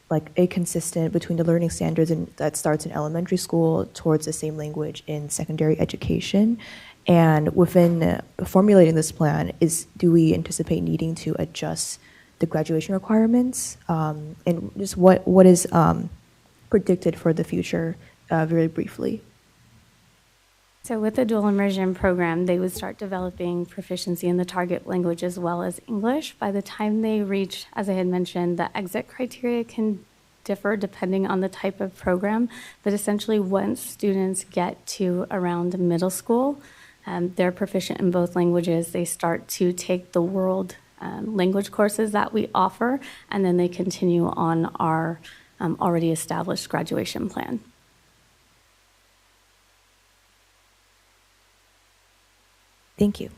like a consistent between the learning standards that starts in elementary school towards the same language in secondary education? And within formulating this plan, do we anticipate needing to adjust the graduation requirements? And just what is predicted for the future, very briefly? So with the dual immersion program, they would start developing proficiency in the target language as well as English. By the time they reach, as I had mentioned, the exit criteria can differ depending on the type of program, but essentially once students get to around middle school, they're proficient in both languages. They start to take the world language courses that we offer, and then they continue on our already established graduation plan. Thank you.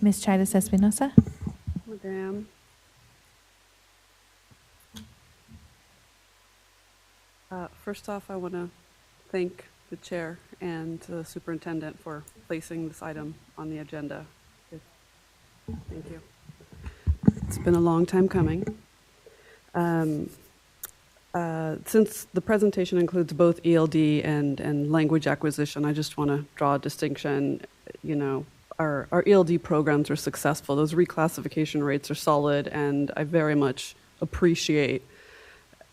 Ms. Chaides Espinosa. Madam. First off, I want to thank the chair and the superintendent for placing this item on the agenda. Thank you. It's been a long time coming. Since the presentation includes both ELD and language acquisition, I just want to draw a distinction. Our ELD programs are successful. Those reclassification rates are solid, and I very much appreciate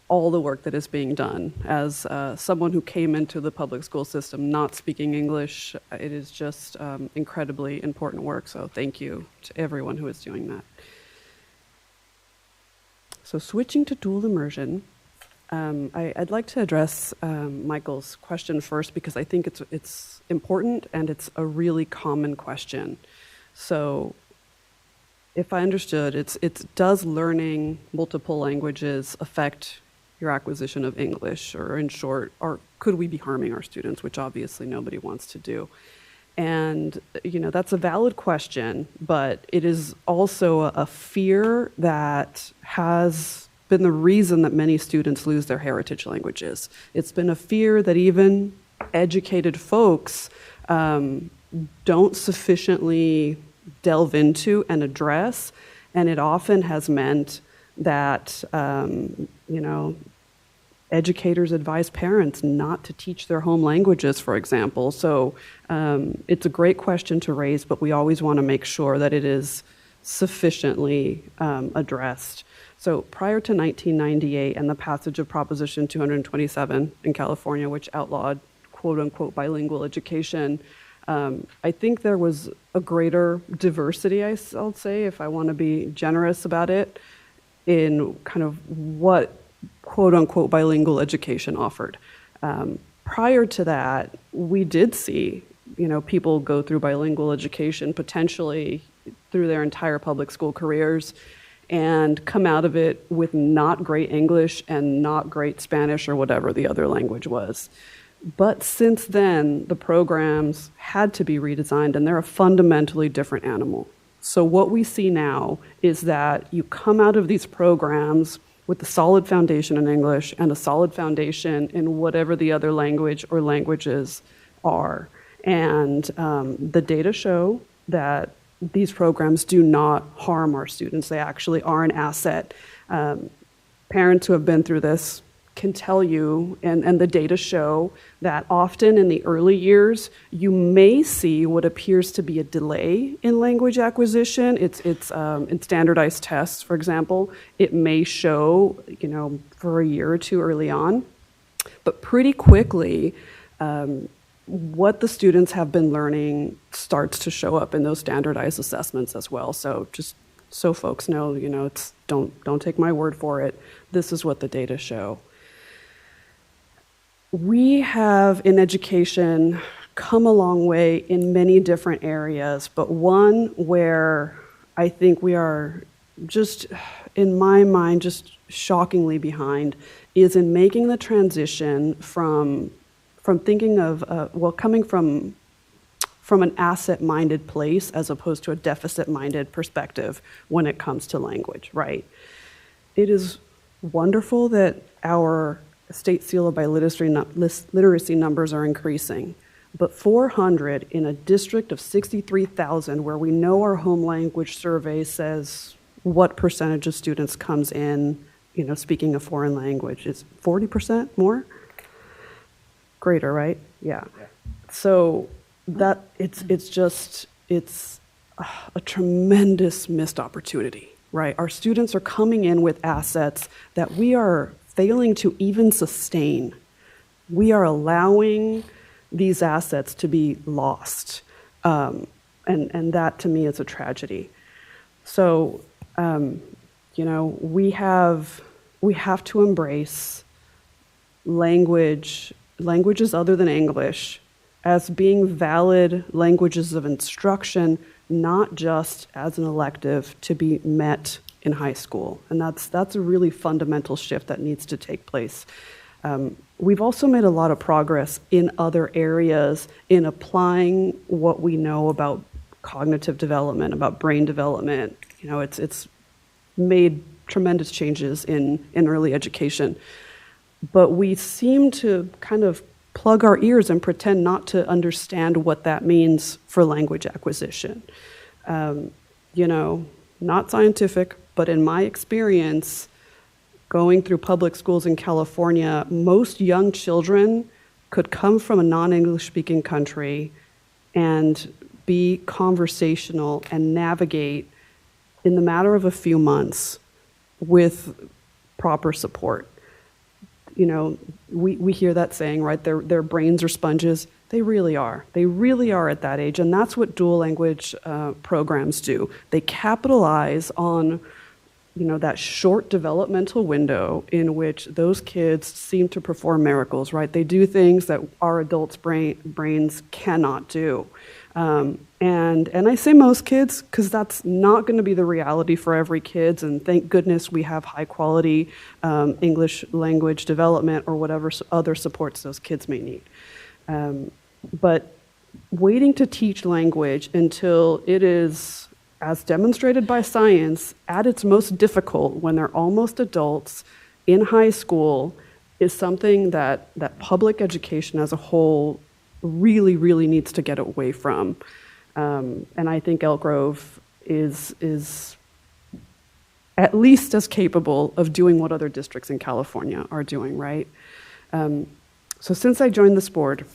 all the work that is being done. As someone who came into the public school system not speaking English, it is just incredibly important work, so thank you to everyone who is doing that. So switching to dual immersion, I'd like to address Michael's question first because I think it's important and it's a really common question. So if I understood, does learning multiple languages affect your acquisition of English, or in short, or could we be harming our students, which obviously nobody wants to do? And, that's a valid question, but it is also a fear that has been the reason that many students lose their heritage languages. It's been a fear that even educated folks don't sufficiently delve into and address, and it often has meant that, educators advise parents not to teach their home languages, for example. So it's a great question to raise, but we always want to make sure that it is sufficiently addressed. So prior to 1998 and the passage of Proposition 227 in California, which outlawed quote-unquote bilingual education, I think there was a greater diversity, I'll say, if I want to be generous about it, in kind of what quote-unquote bilingual education offered. Prior to that, we did see, people go through bilingual education potentially through their entire public school careers and come out of it with not great English and not great Spanish or whatever the other language was. But since then, the programs had to be redesigned, and they're a fundamentally different animal. So what we see now is that you come out of these programs with a solid foundation in English and a solid foundation in whatever the other language or languages are. And the data show that these programs do not harm our students. They actually are an asset. Parents who have been through this can tell you, and the data show, that often in the early years, you may see what appears to be a delay in language acquisition. It's in standardized tests, for example. It may show, for a year or two early on. But pretty quickly, what the students have been learning starts to show up in those standardized assessments as well. So just so folks know, it's don't take my word for it. This is what the data show. We have in education come a long way in many different areas, but one where I think we are just, in my mind, just shockingly behind is in making the transition from thinking of, coming from an asset-minded place as opposed to a deficit-minded perspective when it comes to language, right? It is wonderful that our state seal of literacy numbers are increasing, but 400 in a district of 63,000 where we know our home language survey says what percentage of students comes in, speaking a foreign language. Is 40% more? Greater, right? Yeah. So that it's a tremendous missed opportunity, right? Our students are coming in with assets that we are failing to even sustain. We are allowing these assets to be lost, and that to me is a tragedy. So, we have to embrace languages other than English as being valid languages of instruction, not just as an elective to be met in high school. And that's a really fundamental shift that needs to take place. We've also made a lot of progress in other areas in applying what we know about cognitive development, about brain development. It's made tremendous changes in early education. But we seem to kind of plug our ears and pretend not to understand what that means for language acquisition. Not scientific, but in my experience, going through public schools in California, most young children could come from a non-English speaking country and be conversational and navigate in the matter of a few months with proper support. We hear that saying, right? Their brains are sponges. They really are. They really are at that age, and that's what dual language programs do. They capitalize on that short developmental window in which those kids seem to perform miracles, right? They do things that our adults' brains cannot do. And I say most kids because that's not going to be the reality for every kid, and thank goodness we have high quality English language development or whatever other supports those kids may need. But waiting to teach language until it is, as demonstrated by science, at its most difficult when they're almost adults in high school is something that public education as a whole really, really needs to get away from. And I think Elk Grove is at least as capable of doing what other districts in California are doing, right? So since I joined this board,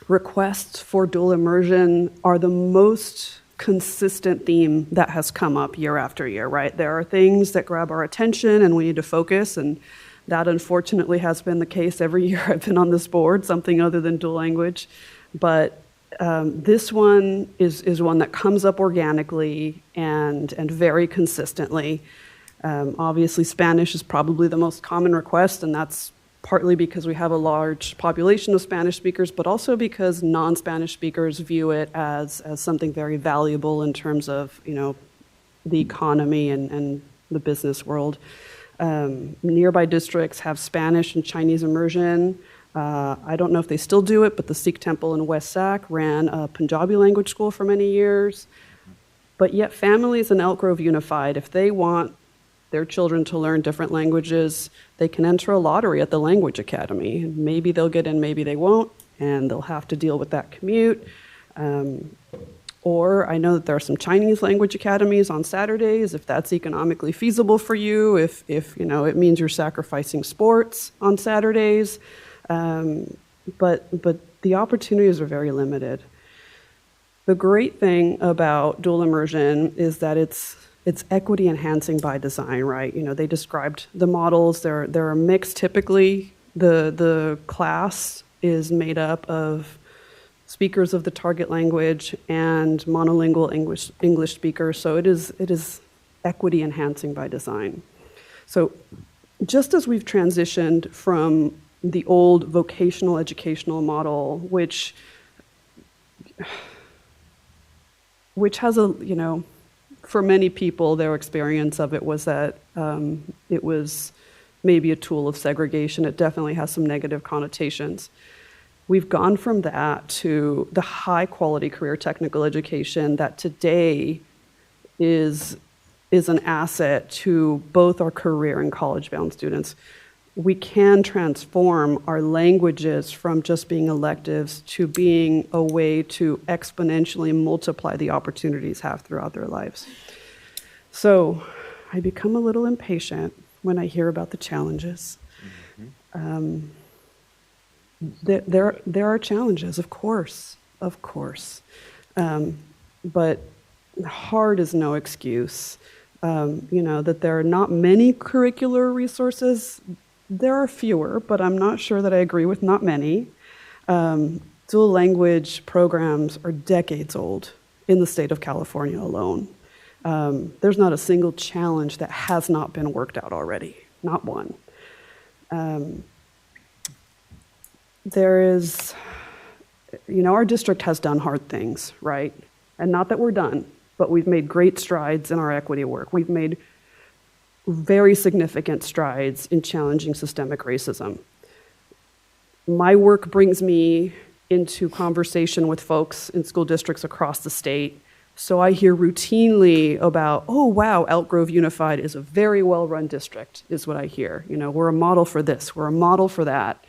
requests for dual immersion are the most consistent theme that has come up year after year, right? There are things that grab our attention and we need to focus, and that unfortunately has been the case every year I've been on this board, something other than dual language. But this one is one that comes up organically and very consistently. Obviously, Spanish is probably the most common request, and that's partly because we have a large population of Spanish speakers, but also because non-Spanish speakers view it as something very valuable in terms of, the economy and the business world. Nearby districts have Spanish and Chinese immersion. I don't know if they still do it, but the Sikh temple in West Sac ran a Punjabi language school for many years. But yet families in Elk Grove Unified, if they want their children to learn different languages, they can enter a lottery at the Language Academy. Maybe they'll get in, maybe they won't, and they'll have to deal with that commute. Or I know that there are some Chinese language academies on Saturdays, if that's economically feasible for you, if it means you're sacrificing sports on Saturdays. But the opportunities are very limited. The great thing about dual immersion is that it's equity enhancing by design, right? They described the models. They're mixed typically. The class is made up of speakers of the target language and monolingual English speakers. So it is equity enhancing by design. So just as we've transitioned from the old vocational educational model, which has a, you know, for many people, their experience of it was that it was maybe a tool of segregation. It definitely has some negative connotations. We've gone from that to the high quality career technical education that today is an asset to both our career and college-bound students. We can transform our languages from just being electives to being a way to exponentially multiply the opportunities have throughout their lives. So I become a little impatient when I hear about the challenges. There are challenges, of course. But hard is no excuse. You know, that there are not many curricular resources. There are fewer, but I'm not sure that I agree with not many. Dual language programs are decades old in the state of California alone. There's not a single challenge that has not been worked out already, not one. There is, you know, our district has done hard things, right? And not that we're done, but we've made great strides in our equity work. We've made very significant strides in challenging systemic racism. My work brings me into conversation with folks in school districts across the state. So I hear routinely about, oh, wow, Elk Grove Unified is a very well-run district, is what I hear. You know, we're a model for this, we're a model for that.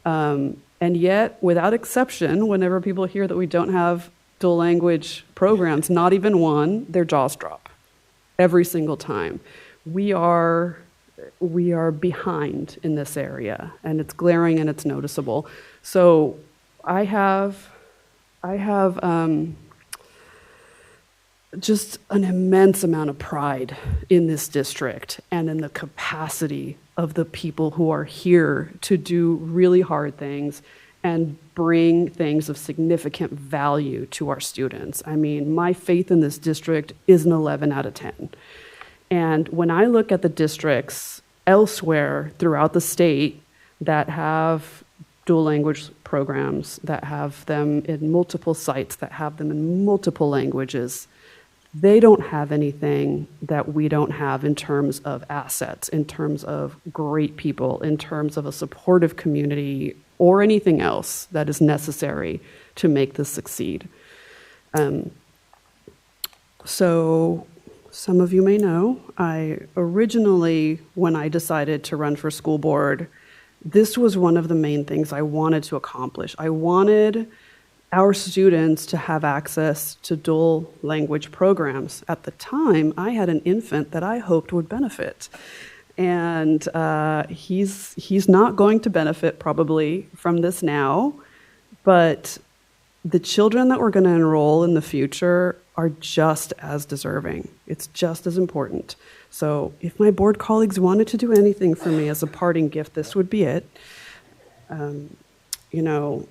And yet, without exception, whenever people hear that we don't have dual language programs, not even one, their jaws drop every single time. We are behind in this area, and it's glaring and it's noticeable. So I have just an immense amount of pride in this district and in the capacity of the people who are here to do really hard things and bring things of significant value to our students. I mean, my faith in this district is an 11 out of 10. And when I look at the districts elsewhere throughout the state that have dual language programs, that have them in multiple sites, that have them in multiple languages, they don't have anything that we don't have in terms of assets, in terms of great people, in terms of a supportive community, or anything else that is necessary to make this succeed. So some of you may know, I originally, when I decided to run for school board, this was one of the main things I wanted to accomplish. I wanted our students to have access to dual language programs. At the time, I had an infant that I hoped would benefit. And he's not going to benefit probably from this now, but the children that we're going to enroll in the future are just as deserving. It's just as important. So if my board colleagues wanted to do anything for me as a parting gift, this would be it. You know,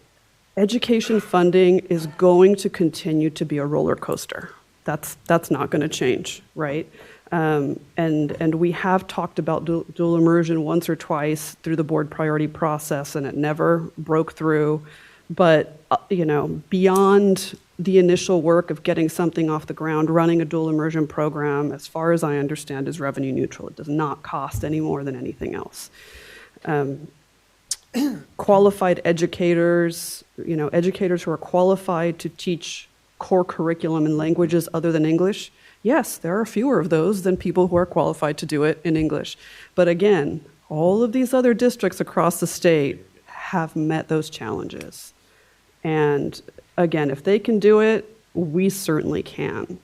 education funding is going to continue to be a roller coaster. That's not going to change, right? And we have talked about dual immersion once or twice through the board priority process, and it never broke through. But you know, beyond the initial work of getting something off the ground, running a dual immersion program, as far as I understand, is revenue neutral. It does not cost any more than anything else. Qualified educators, you know, educators who are qualified to teach core curriculum in languages other than English, yes, there are fewer of those than people who are qualified to do it in English. But again, all of these other districts across the state have met those challenges. And again, if they can do it, we certainly can.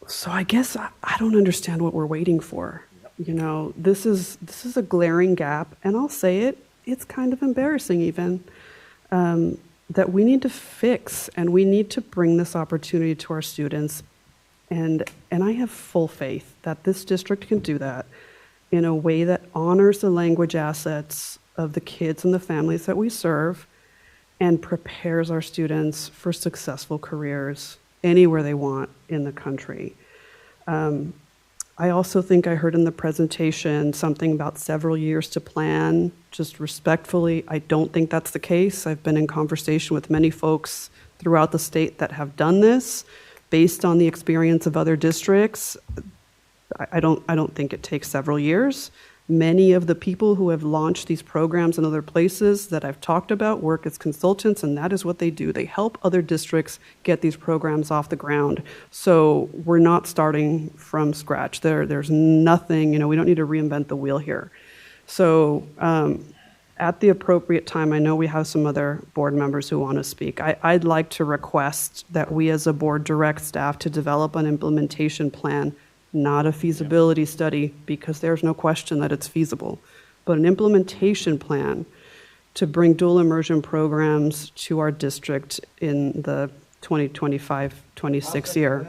So I guess I don't understand what we're waiting for. You know, this is a glaring gap, and I'll say it, it's kind of embarrassing even, that we need to fix, and we need to bring this opportunity to our students. And I have full faith that this district can do that in a way that honors the language assets of the kids and the families that we serve and prepares our students for successful careers anywhere they want in the country. I also think I heard in the presentation something about several years to plan. Just respectfully, I don't think that's the case. I've been in conversation with many folks throughout the state that have done this. Based on the experience of other districts, I don't think it takes several years. Many of the people who have launched these programs in other places that I've talked about work as consultants, and that is what they do. They help other districts get these programs off the ground. So we're not starting from scratch. There's nothing, we don't need to reinvent the wheel here. So at the appropriate time, I know we have some other board members who want to speak. I'd like to request that we as a board direct staff to develop an implementation plan, not a feasibility study, because there's no question that it's feasible, but an implementation plan to bring dual immersion programs to our district in the 2025-26 year.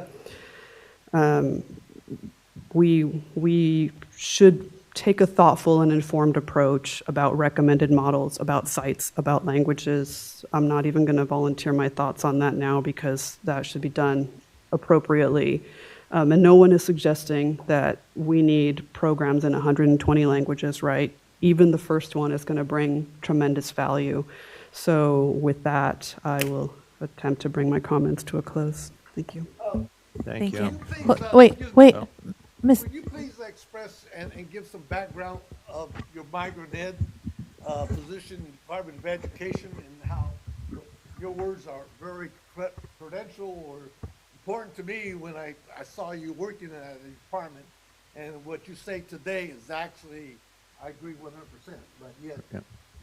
We should take a thoughtful and informed approach about recommended models, about sites, about languages. I'm not even going to volunteer my thoughts on that now because that should be done appropriately. And no one is suggesting that we need programs in 120 languages, right? Even the first one is going to bring tremendous value. So with that, I will attempt to bring my comments to a close. Thank you. Thank you. Wait. Miss. Would you please express and give some background of your migrant ed position in the Department of Education and how your words are very credential or important to me when I saw you working at the department, and what you say today is actually, I agree 100%, but yet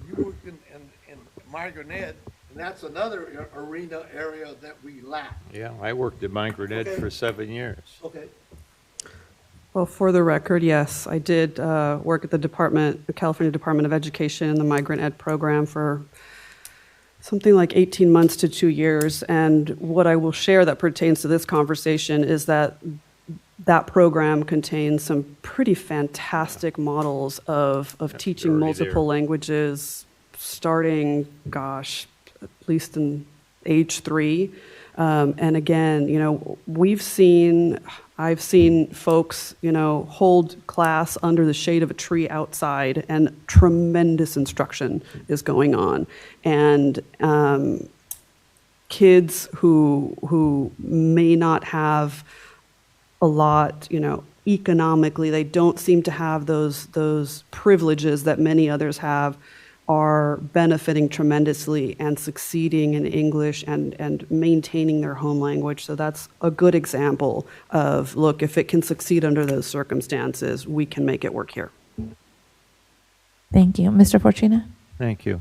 you work in migrant ed, and that's another area that we lack. Yeah, I worked at migrant ed for 7 years. Okay. Well, for the record, yes, I did work at the California Department of Education in the migrant ed program for something like 18 months to 2 years. And what I will share that pertains to this conversation is that that program contains some pretty fantastic models of teaching multiple languages starting, gosh, at least in age 3. And again, I've seen folks, hold class under the shade of a tree outside, and tremendous instruction is going on. And kids who may not have a lot, economically, they don't seem to have those privileges that many others have, are benefiting tremendously and succeeding in English and maintaining their home language. So that's a good example of, look, if it can succeed under those circumstances, we can make it work here. Thank you. Mr. Fortuna? Thank you.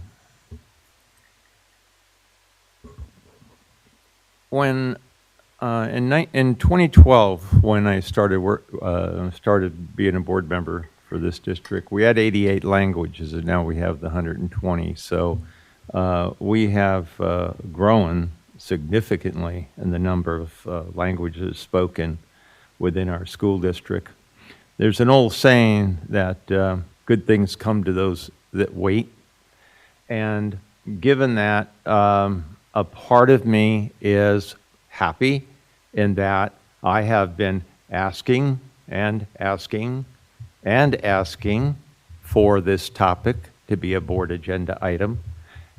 When in 2012, when I started being a board member for this district, we had 88 languages, and now we have the 120. So we have grown significantly in the number of languages spoken within our school district. There's an old saying that good things come to those that wait. And given that, a part of me is happy in that I have been asking and asking and asking for this topic to be a board agenda item,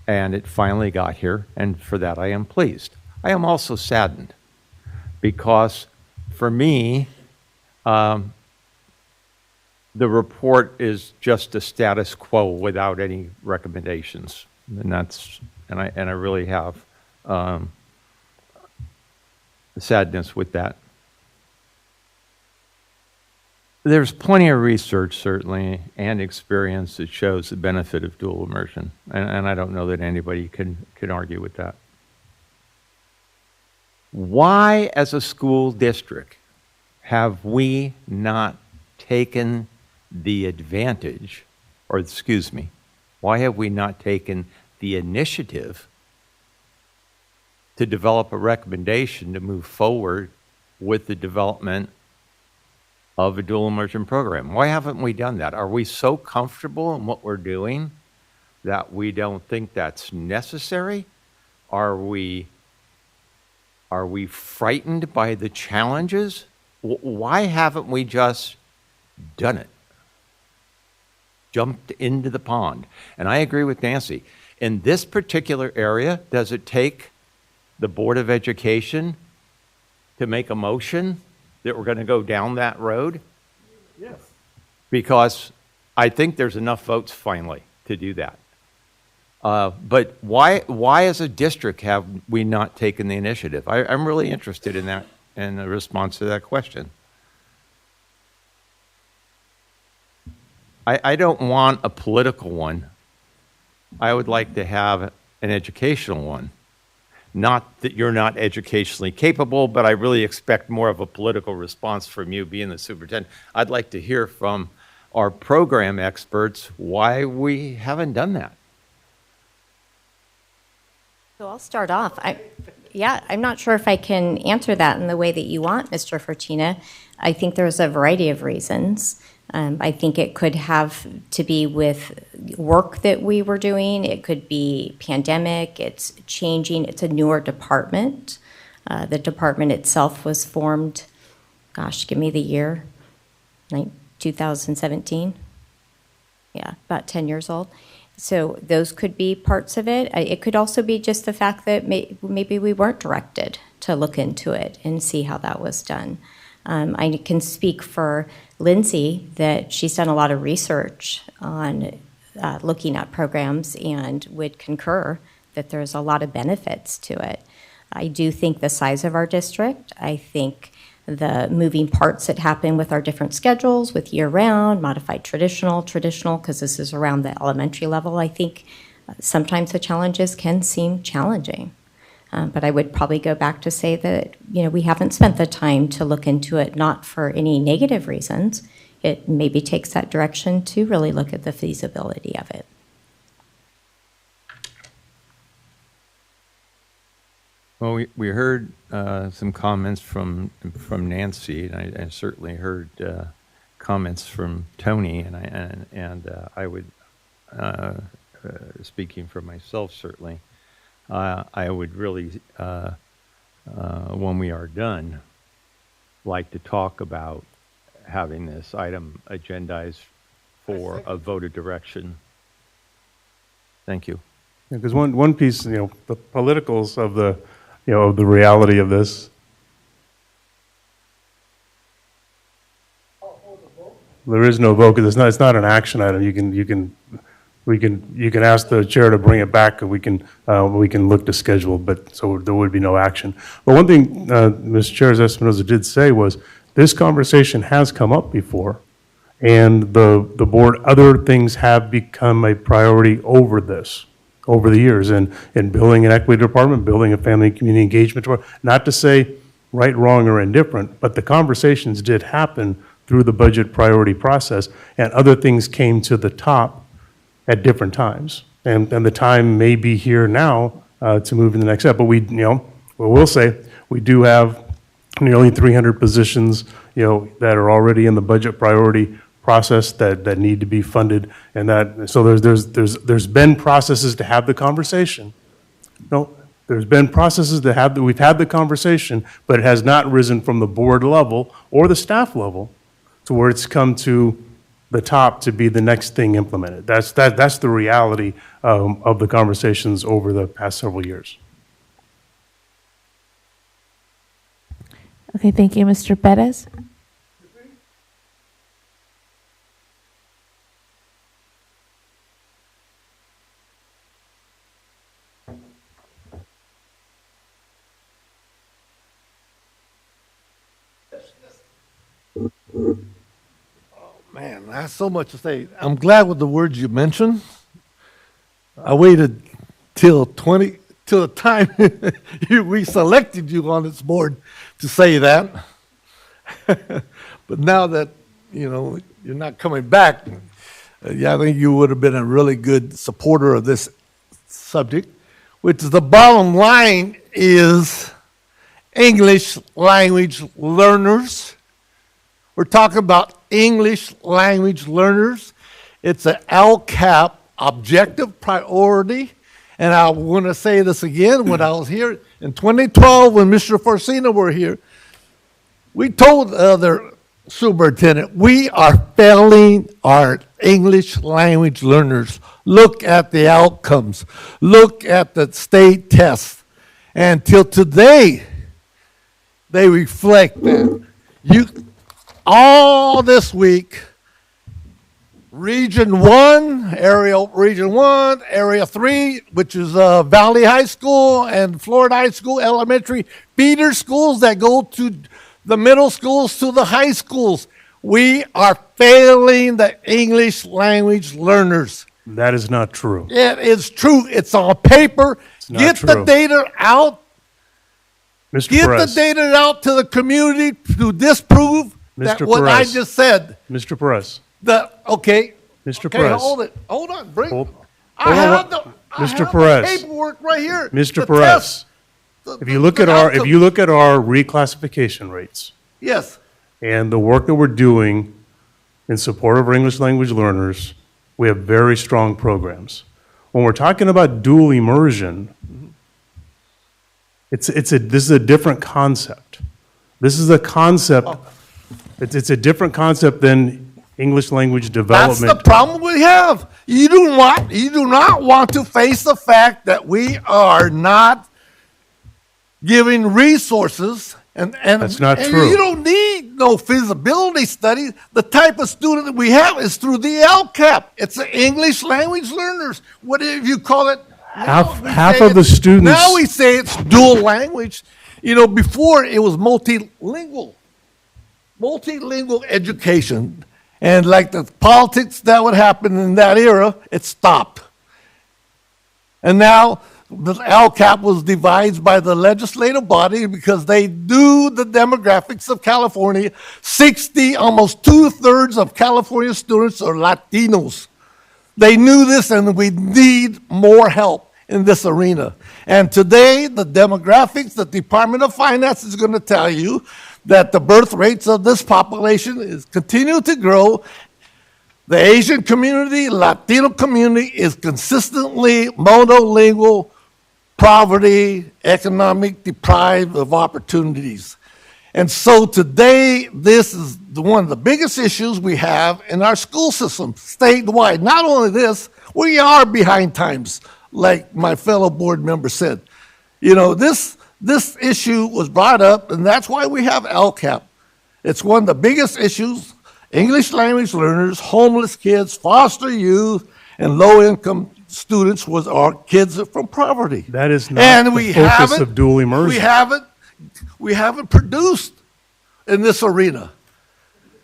and it finally got here, and for that I am pleased. I am also saddened because for me, the report is just a status quo without any recommendations, and I really have sadness with that. There's plenty of research, certainly, and experience that shows the benefit of dual immersion, and I don't know that anybody can argue with that. Why, as a school district, have we not taken the advantage, or excuse me, why have we not taken the initiative to develop a recommendation to move forward with the development of a dual immersion program? Why haven't we done that? Are we so comfortable in what we're doing that we don't think that's necessary? Are we Are we frightened by the challenges? Why haven't we just done it? Jumped into the pond. And I agree with Nancy. In this particular area, does it take the Board of Education to make a motion that we're going to go down that road? Yes. Because I think there's enough votes finally to do that. But why as a district have we not taken the initiative? I'm really interested in that and the response to that question. I don't want a political one. I would like to have an educational one. Not that you're not educationally capable, but I really expect more of a political response from you being the superintendent. I'd like to hear from our program experts why we haven't done that. So I'll start off. I'm not sure if I can answer that in the way that you want, Mr. Fortina. I think there's a variety of reasons. I think it could have to be with work that we were doing. It could be pandemic. It's changing. It's a newer department. The department itself was formed, gosh, give me the year, 2017. Yeah, about 10 years old. So those could be parts of it. It could also be just the fact that maybe we weren't directed to look into it and see how that was done. I can speak for Lindsay that she's done a lot of research on looking at programs and would concur that there's a lot of benefits to it. I do think the size of our district, I think the moving parts that happen with our different schedules, with year-round, modified traditional, because this is around the elementary level, I think sometimes the challenges can seem challenging. But I would probably go back to say that, we haven't spent the time to look into it, not for any negative reasons. It maybe takes that direction to really look at the feasibility of it. Well, we heard some comments from Nancy, and I certainly heard comments from Tony, and I would, speaking for myself certainly, I would really, when we are done, like to talk about having this item agendized for a vote of direction. Thank you. Because one piece, the politicals of the, of the reality of this. There is no vote because it's not an action item. You can ask the chair to bring it back, and we can look to schedule. But so there would be no action. But one thing Ms. Chair Espinoza did say was this conversation has come up before, and the board, other things have become a priority over this over the years, and building an equity department, building a family and community engagement department. Not to say right, wrong, or indifferent, but the conversations did happen through the budget priority process, and other things came to the top at different times. And the time may be here now to move to the next step. But we'll say we do have nearly 300 positions, that are already in the budget priority process that need to be funded, and so there's been processes to have the conversation. There's been processes that we've had the conversation, but it has not risen from the board level or the staff level to where it's come to the top to be the next thing implemented. That's the reality of the conversations over the past several years. Okay, thank you, Mr. Perez. Man, I have so much to say. I'm glad with the words you mentioned. I waited till the time we selected you on this board to say that. But now that, you're not coming back, I think you would have been a really good supporter of this subject, which is the bottom line is English language learners. We're talking about English language learners. It's an LCAP objective priority. And I want to say this again, when I was here, In 2012, when Mr. Forcina were here, we told the other superintendent, we are failing our English language learners. Look at the outcomes. Look at the state tests. And till today, they reflect that. All this week, Region 1, Area 3, which is Valley High School and Florida High School Elementary, feeder schools that go to the middle schools to the high schools. We are failing the English language learners. That is not true. It is true. It's on paper. Get the data out. Get the data out to the community to disprove that what I just said. Mr. Perez. Mr. Perez. Hold on. I have the paperwork right here. Mr. Perez. If you look at our reclassification rates. Yes. And the work that we're doing in support of our English language learners, we have very strong programs. When we're talking about dual immersion, this is a different concept. This is a concept. It's a different concept than English language development. That's the problem we have. You do not want to face the fact that we are not giving resources, and that's not true. You don't need no feasibility study. The type of student that we have is through the LCAP. It's the English language learners. Whatever you call it. Half of the students. Now we say it's dual language. Before it was multilingual education. And like the politics that would happen in that era, it stopped. And now the LCAP was devised by the legislative body because they knew the demographics of California. Almost 2/3 of California students are Latinos. They knew this, and we need more help in this arena. And today, the demographics, the Department of Finance is going to tell you that the birth rates of this population is continue to grow. The Asian community, Latino community is consistently monolingual, poverty, economic deprived of opportunities. And so today, this is one of the biggest issues we have in our school system statewide. Not only this, we are behind times, like my fellow board member said. This issue was brought up, and that's why we have LCAP. It's one of the biggest issues. English language learners, homeless kids, foster youth, and low-income students was our kids from poverty. That is not the focus of dual immersion. We haven't produced in this arena.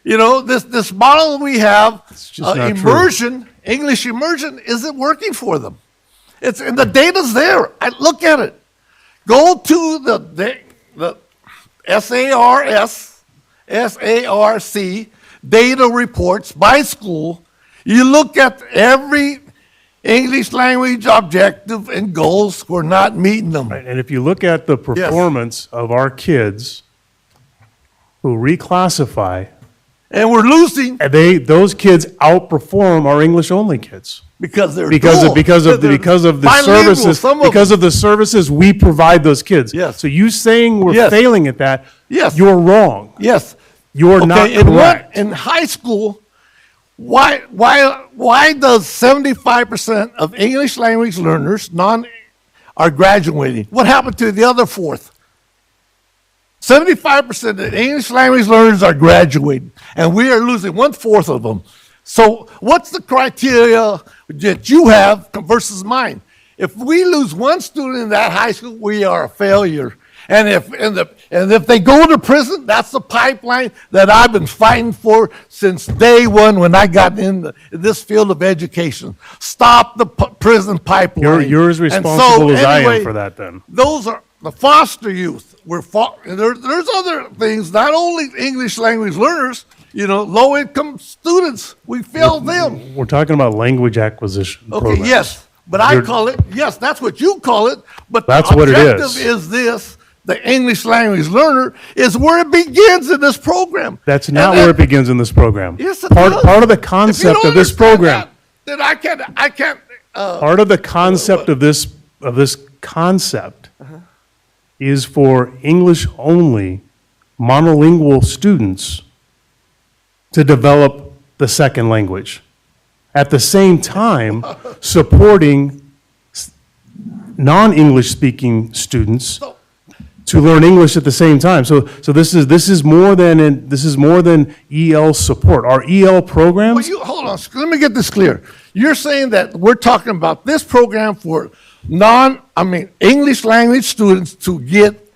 This model we have, immersion, English immersion, isn't working for them. And the data's there. Look at it. Go to the SARC data reports by school. You look at every English language objective and goals, we're not meeting them. Right. And if you look at the performance of our kids who reclassify, and we're losing, those kids outperform our English-only kids because they're because of the services we provide those kids. Yes. So you saying we're failing at that? Yes. You're wrong. Yes. You're not correct. In high school, why does 75% of English language learners are graduating? What happened to the other fourth? 75% of English language learners are graduating, and we are losing 1/4 of them. So what's the criteria that you have versus mine? If we lose one student in that high school, we are a failure. And if they go to prison, that's the pipeline that I've been fighting for since day one when I got in this field of education. Stop the prison pipeline. You're as responsible as I am for that then. Those are the foster youth. There's other things, not only English language learners, low-income students. We failed them. We're talking about language acquisition programs. Yes. But I call it, that's what you call it, but that's the what it objective is this. The English language learner is where it begins in this program. That's not where it begins in this program. Yes, part of the concept of this program. Then I can't. Part of the concept of this concept is for English-only monolingual students to develop the second language. At the same time, supporting non-English speaking students to learn English at the same time. So this is more than EL support. Our EL programs. Well, hold on. Let me get this clear. You're saying that we're talking about this program for English language students to get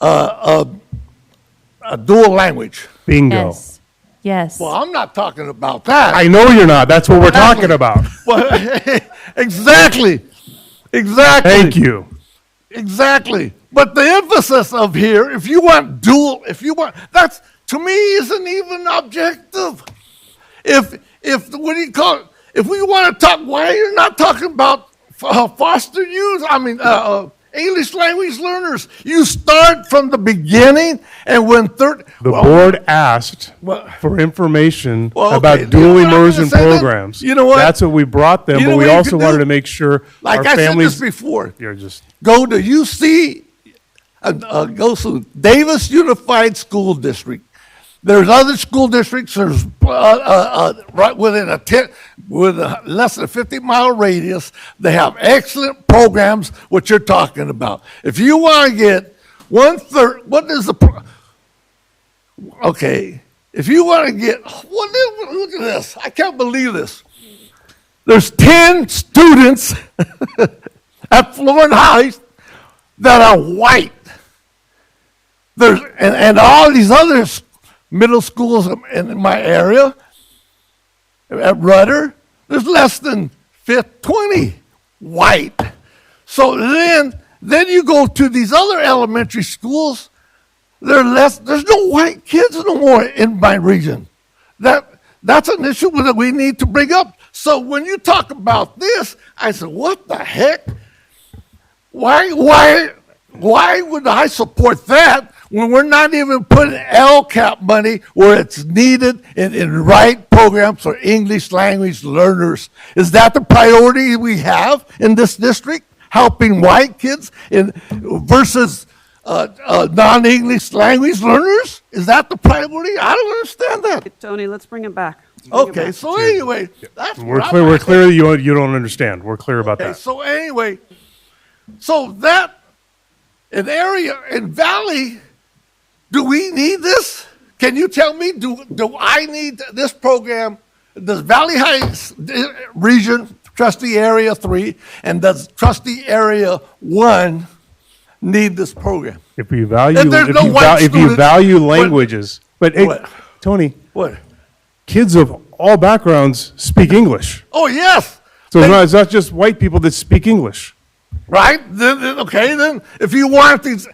a dual language. Bingo. Yes. Well, I'm not talking about that. I know you're not. That's what we're talking about. Well, exactly. Thank you. Exactly. But the emphasis of here, if you want, that's, to me, isn't even objective. What do you call it? If we want to talk, why are you not talking about foster youth? English language learners. You start from the beginning, and when The board asked for information about dual immersion programs. You know what? That's what we brought them, but we also wanted to make sure like our I families. said this before. You're just go to UC, go to Davis Unified School District. There's other school districts. There's right within with a less than a 50-mile radius. They have excellent programs. What you're talking about. If you want to get 1/3, what is the? Okay, if you want to get look at this. I can't believe this. There's 10 students at Florence High that are white. There's and all these other middle schools in my area, at Rudder, there's less than 20 white. So then you go to these other elementary schools, there's no white kids no more in my region. That's an issue that we need to bring up. So when you talk about this, I said, what the heck? Why would I support that when we're not even putting LCAP money where it's needed in right programs for English language learners? Is that the priority we have in this district, helping white kids versus non-English language learners? Is that the priority? I don't understand that. Tony, let's bring it back. Okay, so anyway, that's we're clear that you don't understand. We're clear about that. So anyway, so that an area in Valley, do we need this? Can you tell me, do I need this program? Does Valley Heights region, trustee area 3, and does trustee area 1 need this program? If you value, if you value languages, but hey, Tony, what? Kids of all backgrounds speak English. Oh yes. So it's not just white people that speak English. Right? Then if you want these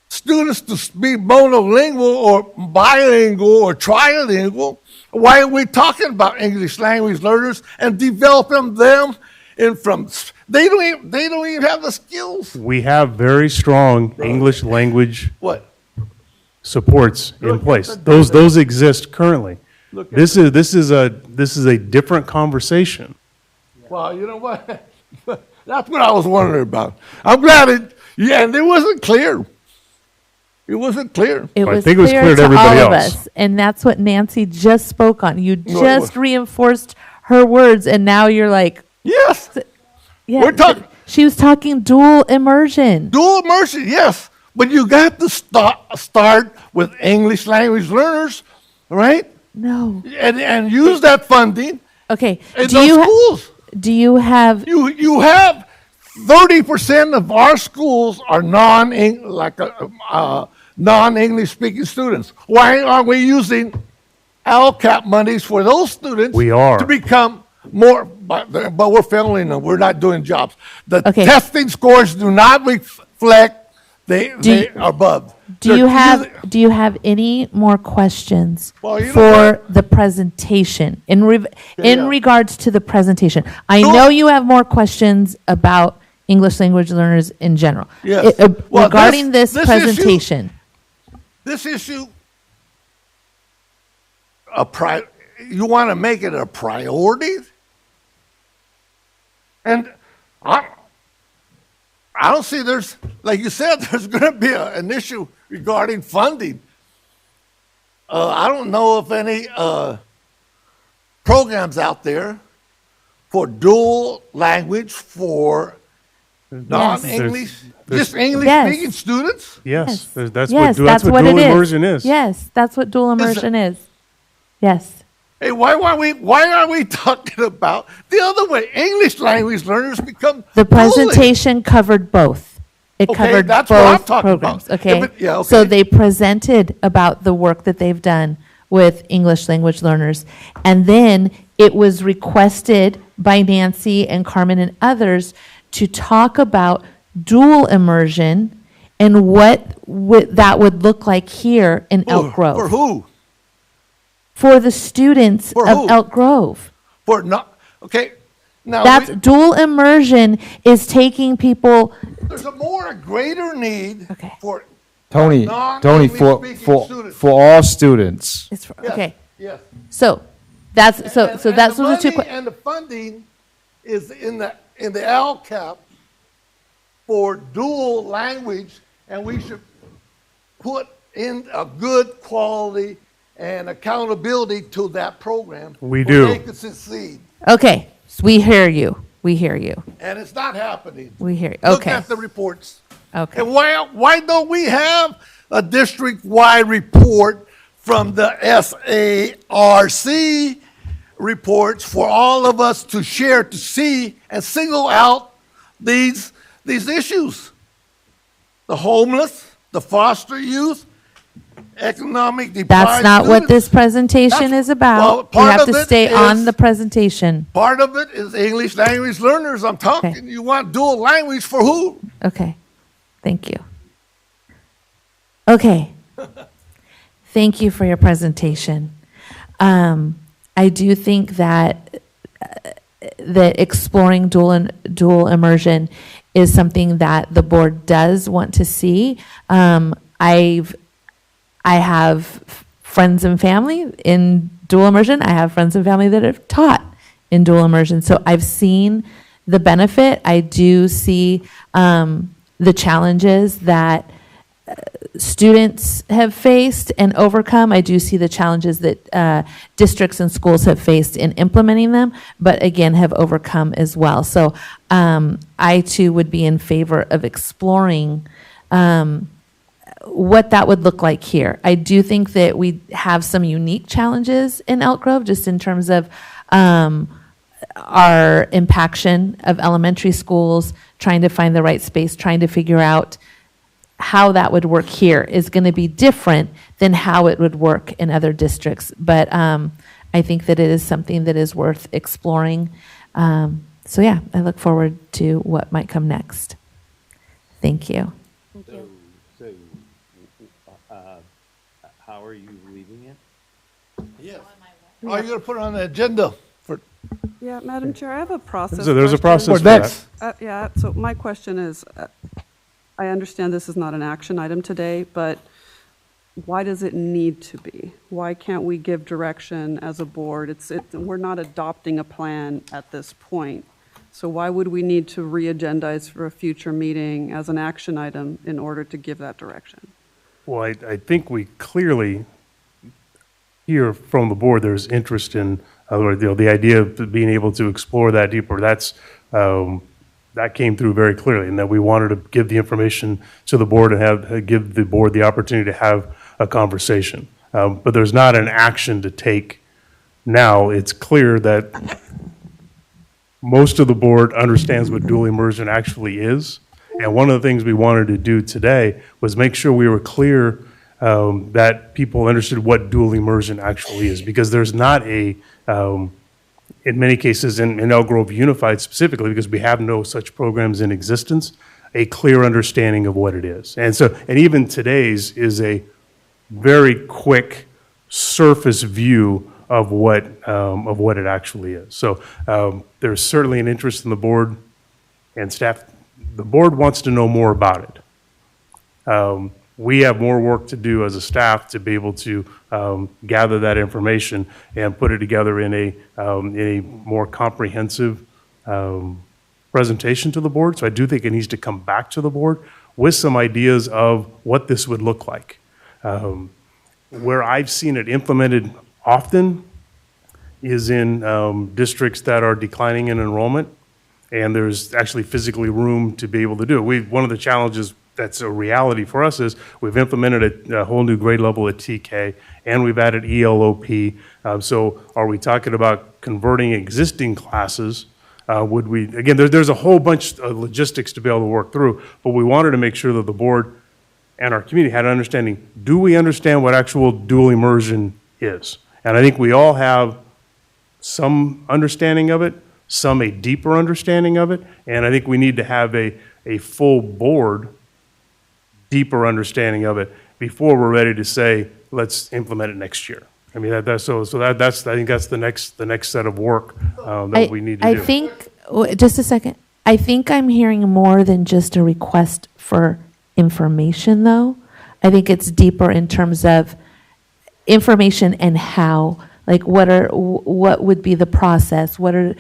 students to be monolingual or bilingual or trilingual, why are we talking about English language learners and developing them they don't even have the skills. We have very strong English language supports in place. Those exist currently. This is a different conversation. Well, you know what? That's what I was wondering about. I'm glad and it wasn't clear. It wasn't clear. It was clear to everybody all of else. us, and that's what Nancy just spoke on. You just reinforced her words, and now you're like, yes. Yeah, we're talking. She was talking dual immersion. Dual immersion, yes. But you got to start with English language learners, right? No. And use that funding. Okay. In those schools. Do you have? You have 30% of our schools are non-English speaking students. Why aren't we using LCAP monies for those students? We are to become more, but we're failing them. We're not doing jobs. The testing scores do not reflect they are above. Do you have any more questions for the presentation in regards to the presentation? I know you have more questions about English language learners in general. Yes. Regarding this presentation. This issue, you want to make it a priority? And I don't see there's, like you said, there's going to be an issue regarding funding. I don't know of any programs out there for dual language for non-English, just English-speaking students? Yes, that's Yes, what what dual it immersion is. Yes, that's what dual immersion is. Yes. Hey, why are we talking about the other way? English language learners become The dual. presentation covered both. It Okay, covered that's what I'm both talking programs. about. Okay? If it- yeah, So okay. they presented about the work that they've done with English language learners. And then it was requested by Nancy and Carmen and others to talk about dual immersion and what that would look like here in Elk Grove. For who? For the students For of who? Elk Grove. For not, okay, now. That's dual immersion is taking people. There's a greater need for Tony, non-English-speaking students. for all students. It's for, Yes, okay. yes. So that's so And that's the what the two. money and the funding is in the LCAP for dual language, and we should put in a good quality and accountability to that program. We for do. They could succeed, Okay, so we hear you. We hear you. and it's not happening. We hear you. Look Okay. at the reports. Okay. And why don't we have a district-wide report from the SARC reports for all of us to share, to see, and single out these issues? The homeless, the foster youth, economic deprived That's not what students. this presentation is about. well, You part have of to it stay on is- the presentation. Part of it is English language learners. I'm talking. You want dual language for who? Okay. Thank you. Okay. Thank you for your presentation. I do think that exploring dual immersion is something that the board does want to see. I have friends and family in dual immersion. I have friends and family that have taught in dual immersion. So I've seen the benefit. I do see the challenges that students have faced and overcome. I do see the challenges that districts and schools have faced in implementing them, but again, have overcome as well. So I too would be in favor of exploring what that would look like here. I do think that we have some unique challenges in Elk Grove, just in terms of our impaction of elementary schools, trying to find the right space, trying to figure out how that would work here is going to be different than how it would work in other districts. But I think that it is something that is worth exploring. So yeah, I look forward to what might come next. Thank you. So, how are you leaving it? Yes. Are you going to put it on the agenda for? Yeah, Madam Chair, I have a process. So there's a question. process for next. Yeah, so my question is, I understand this is not an action item today, but why does it need to be? Why can't we give direction as a board? We're not adopting a plan at this point. So why would we need to re-agendize for a future meeting as an action item in order to give that direction? Well, I think we clearly hear from the board there's interest in the idea of being able to explore that deeper. That came through very clearly, and that we wanted to give the information to the board and give the board the opportunity to have a conversation. But there's not an action to take now. It's clear that most of the board understands what dual immersion actually is. And one of the things we wanted to do today was make sure we were clear that people understood what dual immersion actually is, because there's not in many cases in Elk Grove Unified specifically, because we have no such programs in existence, a clear understanding of what it is. And even today's is a very quick surface view of what it actually is. So there's certainly an interest in the board and staff. The board wants to know more about it. We have more work to do as a staff to be able to gather that information and put it together in a more comprehensive presentation to the board. So I do think it needs to come back to the board with some ideas of what this would look like. Where I've seen it implemented often is in districts that are declining in enrollment, and there's actually physically room to be able to do it. One of the challenges that's a reality for us is we've implemented a whole new grade level at TK, and we've added ELOP. So are we talking about converting existing classes? Would we, again, there's a whole bunch of logistics to be able to work through, but we wanted to make sure that the board and our community had an understanding, do we understand what actual dual immersion is? And I think we all have some understanding of it, some a deeper understanding of it, and I think we need to have a full board deeper understanding of it before we're ready to say, let's implement it next year. I mean, I think that's the next set of work that we need to do. I think, just a second, I think I'm hearing more than just a request for information, though. I think it's deeper in terms of information and how, like what would be the process, what are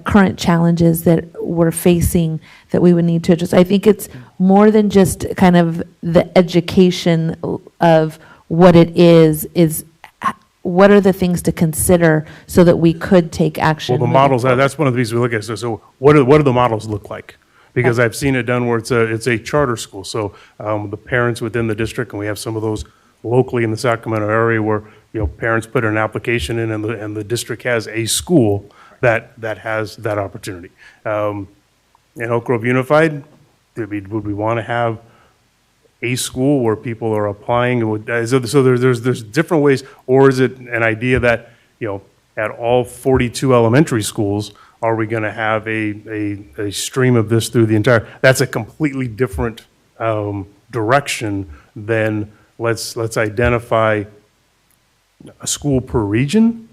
current challenges that we're facing that we would need to address. I think it's more than just kind of the education of what it is what are the things to consider so that we could take action. Well, the models, that's one of the things we look at. So what do the models look like? Because I've seen it done where it's a charter school. So the parents within the district, and we have some of those locally in the Sacramento area where parents put an application in, and the district has a school that has that opportunity. In Oak Grove Unified, would we want to have a school where people are applying? So there's different ways, or is it an idea that at all 42 elementary schools, are we going to have a stream of this through the entire? That's a completely different direction than let's identify a school per region.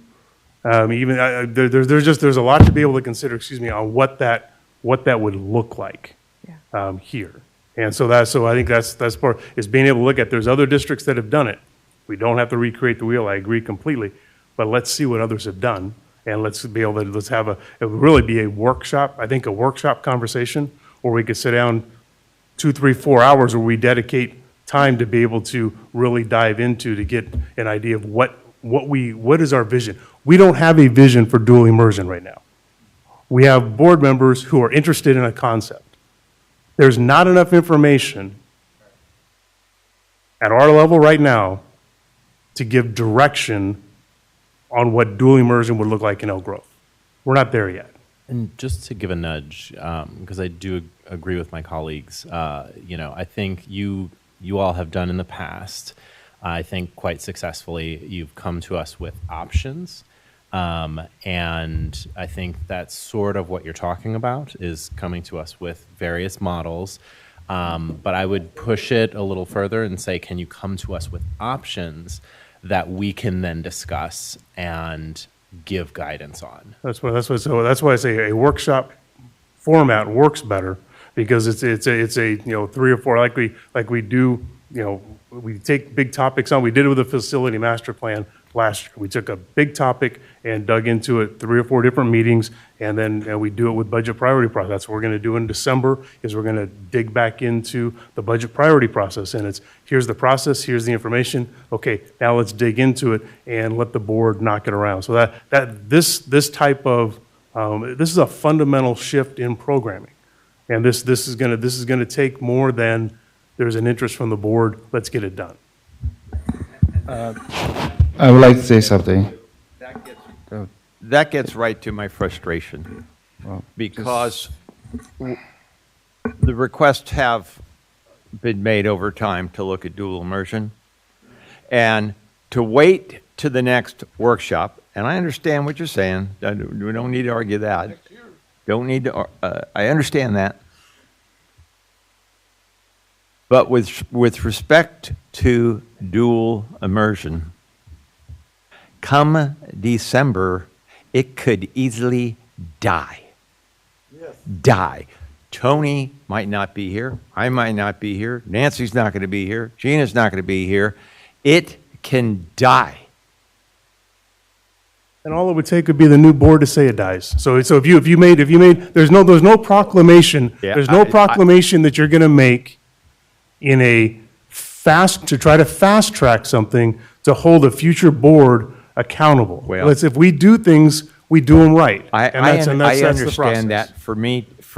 There's a lot to be able to consider. On what that would look like here. And so I think that's part is being able to look at. There's other districts that have done it. We don't have to recreate the wheel. I agree completely, but let's see what others have done. And let's have it would really be a workshop, I think a workshop conversation, or we could sit down 2, 3, 4 hours where we dedicate time to be able to really dive into to get an idea of what is our vision. We don't have a vision for dual immersion right now. We have board members who are interested in a concept. There's not enough information at our level right now to give direction on what dual immersion would look like in Elk Grove. We're not there yet. And just to give a nudge, because I do agree with my colleagues, I think you all have done in the past, I think quite successfully, you've come to us with options. And I think that's sort of what you're talking about, is coming to us with various models. But I would push it a little further and say, can you come to us with options that we can then discuss and give guidance on? That's why I say a workshop format works better, because it's a 3 or 4 like we do. We take big topics on. We did it with the facility master plan last year. We took a big topic and dug into it 3 or 4 different meetings, and then we do it with budget priority process. That's what we're going to do in December, is we're going to dig back into the budget priority process. And it's, here's the process, here's the information. Okay, now let's dig into it and let the board knock it around. So this type of, this is a fundamental shift in programming. And this is going to take more than there's an interest from the board, let's get it done. I would like to say something. That gets right to my frustration, because the requests have been made over time to look at dual immersion, and to wait to the next workshop. And I understand what you're saying. We don't need to argue that. Don't need to. I understand that. But with respect to dual immersion, come December, it could easily die. Yes. Die. Tony might not be here. I might not be here. Nancy's not going to be here. Gina's not going to be here. It can die. And all it would take would be the new board to say it dies. So if you made, there's no proclamation, Yeah, there's no proclamation that you're going to make in to try to fast track something to hold a future board accountable. Well- If we do things, we do them right. I That's the process. understand that. For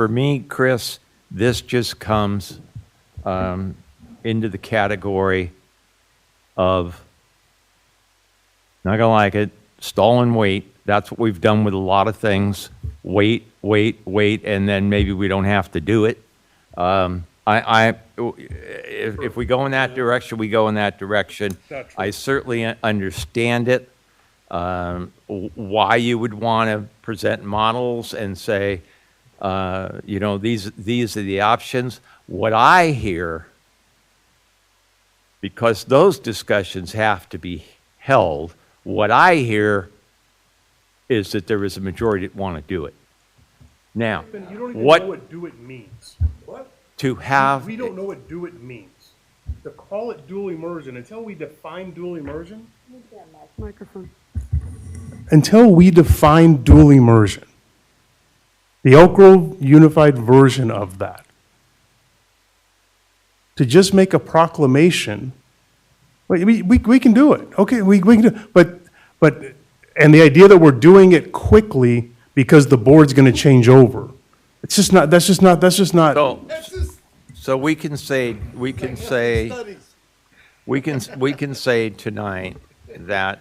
me, Chris, this just comes into the category of, not gonna like it, stall and wait. That's what we've done with a lot of things. Wait, and then maybe we don't have to do it. If we go in that direction, we go in that direction. I certainly understand it. Why you would want to present models and say, these are the options. What I hear, because those discussions have to be held, what I hear is that there is a majority that want to do it. Now, You don't even what know what do it means. What? to have, We don't know what do it means. To call it dual immersion, until we define dual immersion, Microphone. until we define dual immersion, the Elk Grove unified version of that, to just make a proclamation, we can do it. Okay, we can do it. But, and the idea that we're doing it quickly because the board's going to change over, that's just not. so we can say tonight that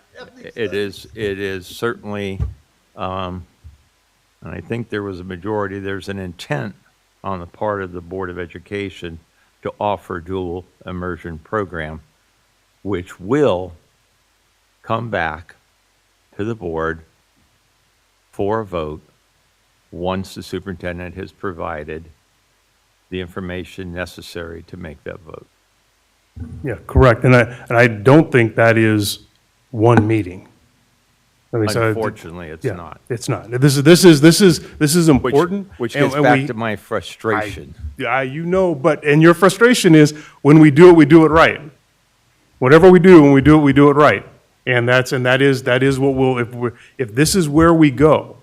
it is certainly, and I think there was a majority, there's an intent on the part of the Board of Education to offer dual immersion program, which will come back to the board for a vote once the superintendent has provided the information necessary to make that vote. Yeah, correct. And I don't think that is one meeting. Unfortunately, it's yeah, not. It's not. This is important. Which gets back to my frustration. And your frustration is when we do it right. Whatever we do, when we do it right. And that is what if this is where we go,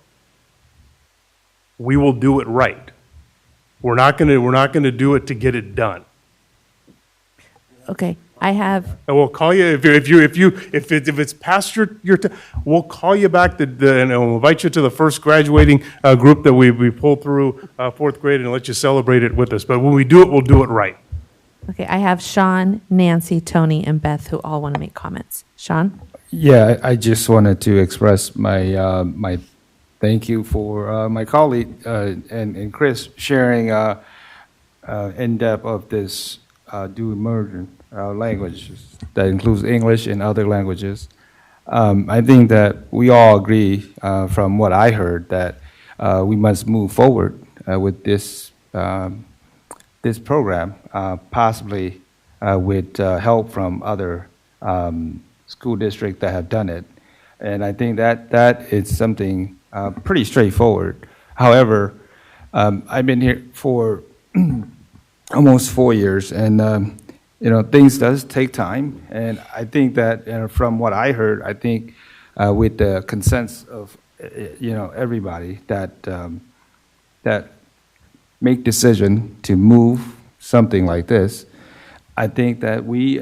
we will do it right. We're not gonna do it to get it done. Okay, I have. And we'll call you if it's past your time. We'll call you back and we'll invite you to the first graduating group that we pull through fourth grade and let you celebrate it with us. But when we do it, we'll do it right. Okay, I have Sean, Nancy, Tony, and Beth who all want to make comments. Sean? Yeah, I just wanted to express my my thank you for my colleague and Chris sharing in depth of this dual immersion languages that includes English and other languages. I think that we all agree from what I heard that we must move forward with this this program, possibly with help from other school districts that have done it. And I think that is something pretty straightforward. However, I've been here for almost 4 years, and things does take time. And I think that from what I heard, I think with the consensus of everybody that that make decision to move something like this, I think that we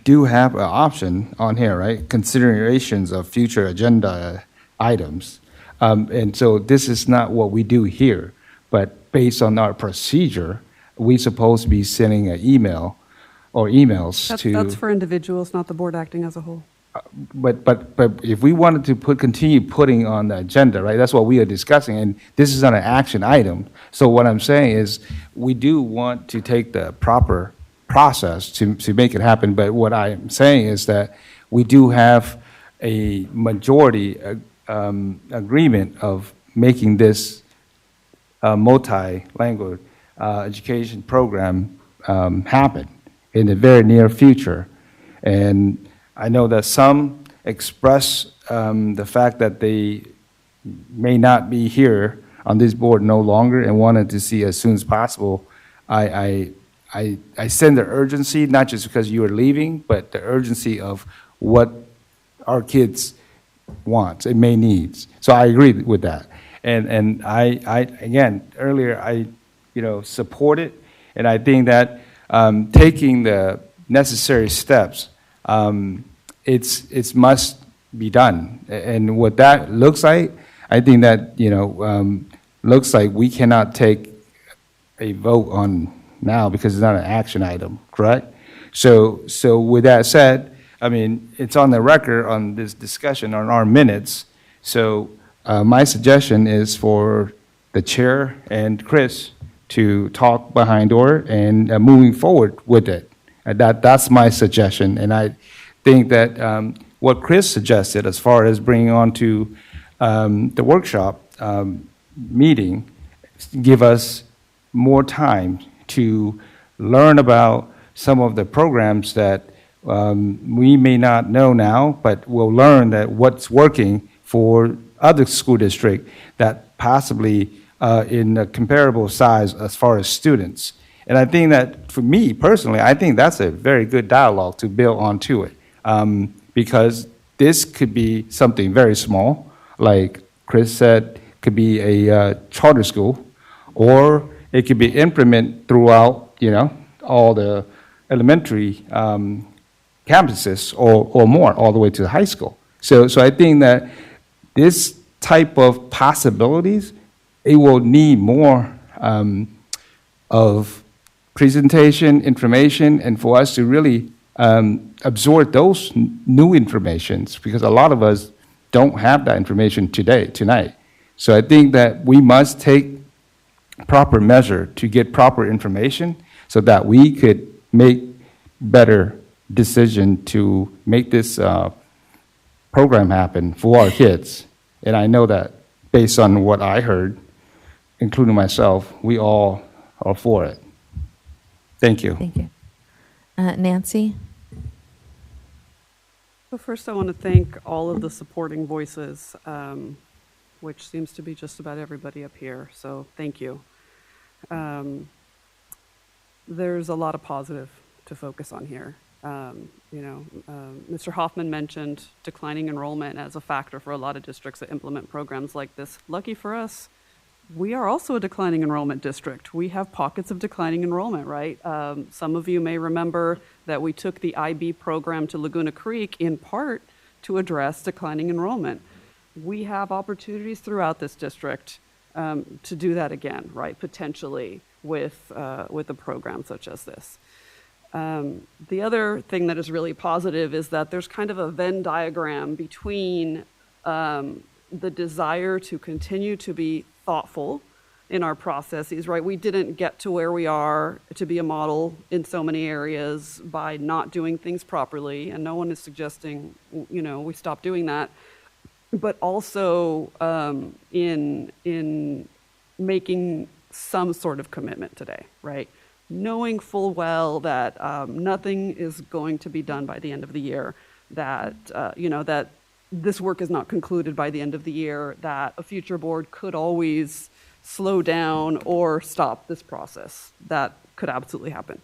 do have an option on here, right? Considerations of future agenda items. And so this is not what we do here, but based on our procedure, we're supposed to be sending an email or emails to. That's for individuals, not the board acting as a whole. But if we wanted to continue putting on the agenda, right, that's what we are discussing, and this is not an action item. So what I'm saying is we do want to take the proper process to make it happen, but what I'm saying is that we do have a majority agreement of making this multi-language education program happen in the very near future. And I know that some express the fact that they may not be here on this board no longer and wanted to see as soon as possible. I send the urgency, not just because you are leaving, but the urgency of what our kids wants, it may needs. So I agree with that. And I again, earlier, I, support it, and I think that taking the necessary steps, it's must be done. And what that looks like, I think that, looks like we cannot take a vote on now because it's not an action item, correct? So with that said, I mean, it's on the record on this discussion, on our minutes. So my suggestion is for the chair and Chris to talk behind door and moving forward with it. That's my suggestion. And I think that what Chris suggested as far as bringing on to the workshop meeting, give us more time to learn about some of the programs that we may not know now, but we'll learn that what's working for other school districts that possibly in a comparable size as far as students. And I think that for me personally, I think that's a very good dialogue to build onto it, because this could be something very small, like Chris said, could be a charter school, or it could be implemented throughout, all the elementary campuses or more, all the way to the high school. So I think that this type of possibilities, it will need more of presentation, information, and for us to really absorb those new informations, because a lot of us don't have that information tonight. So I think that we must take proper measure to get proper information so that we could make better decision to make this program happen for our kids. And I know that based on what I heard, including myself, we all are for it. Thank you. Thank you. Nancy? So first I want to thank all of the supporting voices, which seems to be just about everybody up here, so thank you. There's a lot of positive to focus on here. Mr. Hoffman mentioned declining enrollment as a factor for a lot of districts that implement programs like this. Lucky for us, we are also a declining enrollment district. We have pockets of declining enrollment, right? Some of you may remember that we took the IB program to Laguna Creek in part to address declining enrollment. We have opportunities throughout this district to do that again, right? Potentially with a program such as this. The other thing that is really positive is that there's kind of a Venn diagram between the desire to continue to be thoughtful in our processes, right? We didn't get to where we are to be a model in so many areas by not doing things properly, and no one is suggesting, we stop doing that, but also in making some sort of commitment today, right? Knowing full well that nothing is going to be done by the end of the year, that that this work is not concluded by the end of the year, that a future board could always slow down or stop this process. That could absolutely happen.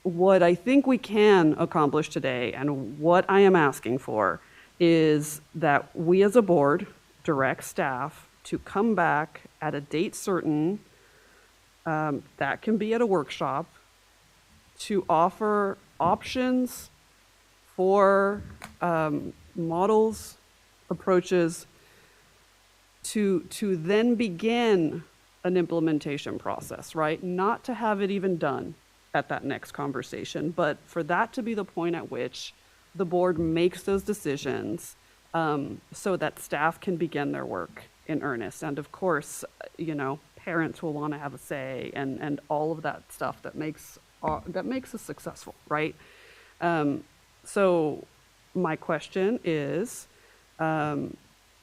What I think we can accomplish today, and what I am asking for, is that we as a board direct staff to come back at a date certain, that can be at a workshop, to offer options for models, approaches, to then begin an implementation process, right? Not to have it even done at that next conversation, but for that to be the point at which the board makes those decisions, so that staff can begin their work in earnest. And of course, parents will want to have a say, and all of that stuff that makes us successful, right? So my question is, the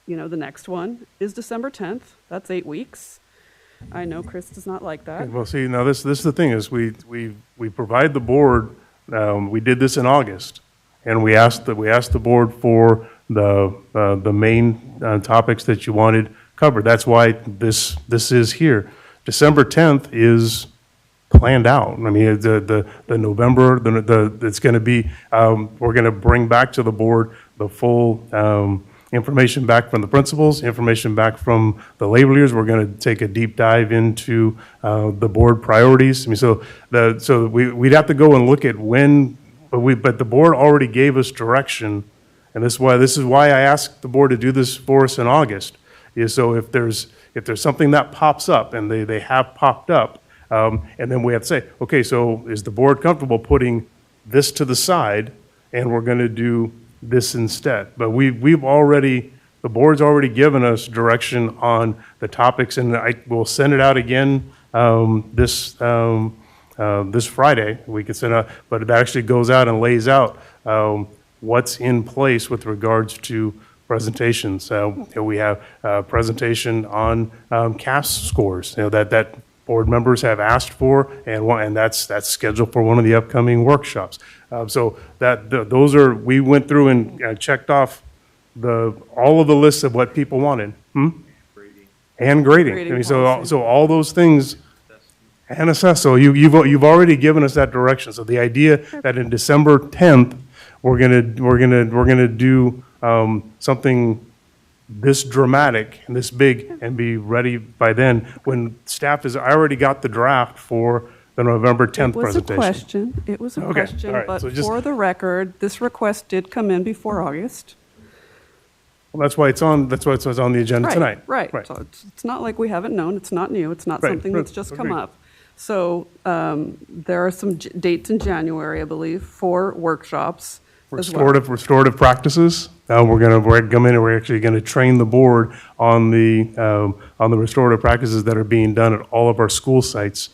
next one is December 10th. That's 8 weeks. I know Chris does not like that. Well, see, now this is the thing is we provide the board. We did this in August, and we asked the board for the main topics that you wanted covered. That's why this is here. December 10th is planned out. I mean, the November, it's going to be, we're going to bring back to the board the full information back from the principals, information back from the labelers. We're going to take a deep dive into the board priorities. I mean, so we'd have to go and look at when, but the board already gave us direction, and this is why I asked the board to do this for us in August. Is so if there's something that pops up, and they have popped up, and then we have to say, okay, so is the board comfortable putting this to the side, and we're going to do this instead? But the board's already given us direction on the topics, and I will send it out again this Friday. We can send out, but it actually goes out and lays out what's in place with regards to presentations. We have a presentation on CAS scores, that board members have asked for, and that's scheduled for one of the upcoming workshops. So those are, we went through and checked off all of the lists of what people wanted. And grading. I mean, so all those things, and assess. So you've already given us that direction. So the idea that in December 10th we're gonna do something this dramatic and this big and be ready by then, when staff I already got the draft for the November 10th presentation. It was a Okay, question, all right, but so just- for the record, this request did come in before August. Well, that's why it's on the agenda tonight. Right. So it's not like we haven't known. It's not new. It's not Right, something that's just come agreed. up. So there are some dates in January, I believe, for workshops as well. Restorative practices. We're going to come in and we're actually going to train the board on the restorative practices that are being done at all of our school sites.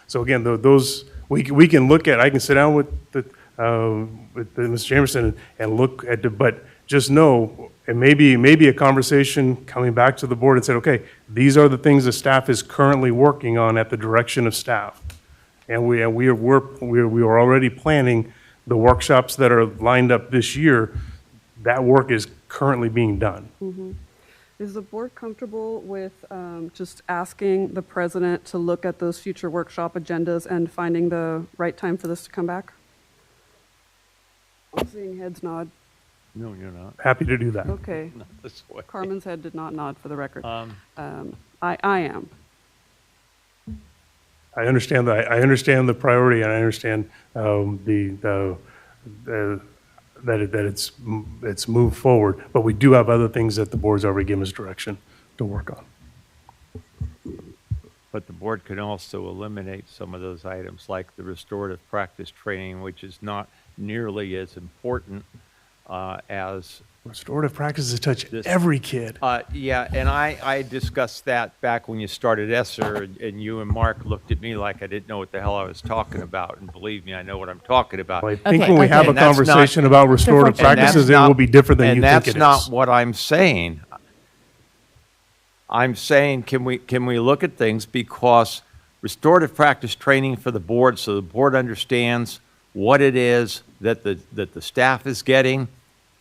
So again, those we can look at. I can sit down with Mr. Jamerson and look at but just know, it may be a conversation coming back to the board and said, okay, these are the things the staff is currently working on at the direction of staff, and we are already planning the workshops that are lined up this year. That work is currently being done. Is the board comfortable with just asking the president to look at those future workshop agendas and finding the right time for this to come back? I'm seeing heads nod. No, you're not. Happy to do that. Okay. Not this way. Carmen's head did not nod, for the record. I am. I understand that. I understand the priority, and I understand that it's moved forward. But we do have other things that the board's already given us direction to work on. But the board can also eliminate some of those items, like the restorative practice training, which is not nearly as important as restorative practices touch every kid. Yeah, and I discussed that back when you started ESSER, and you and Mark looked at me like I didn't know what the hell I was talking about. And believe me, I know what I'm talking about. Well, I think when we have a conversation about restorative practices, it will be different than you think it is. And that's not what I'm saying. I'm saying, can we look at things, because restorative practice training for the board, so the board understands what it is that the staff is getting.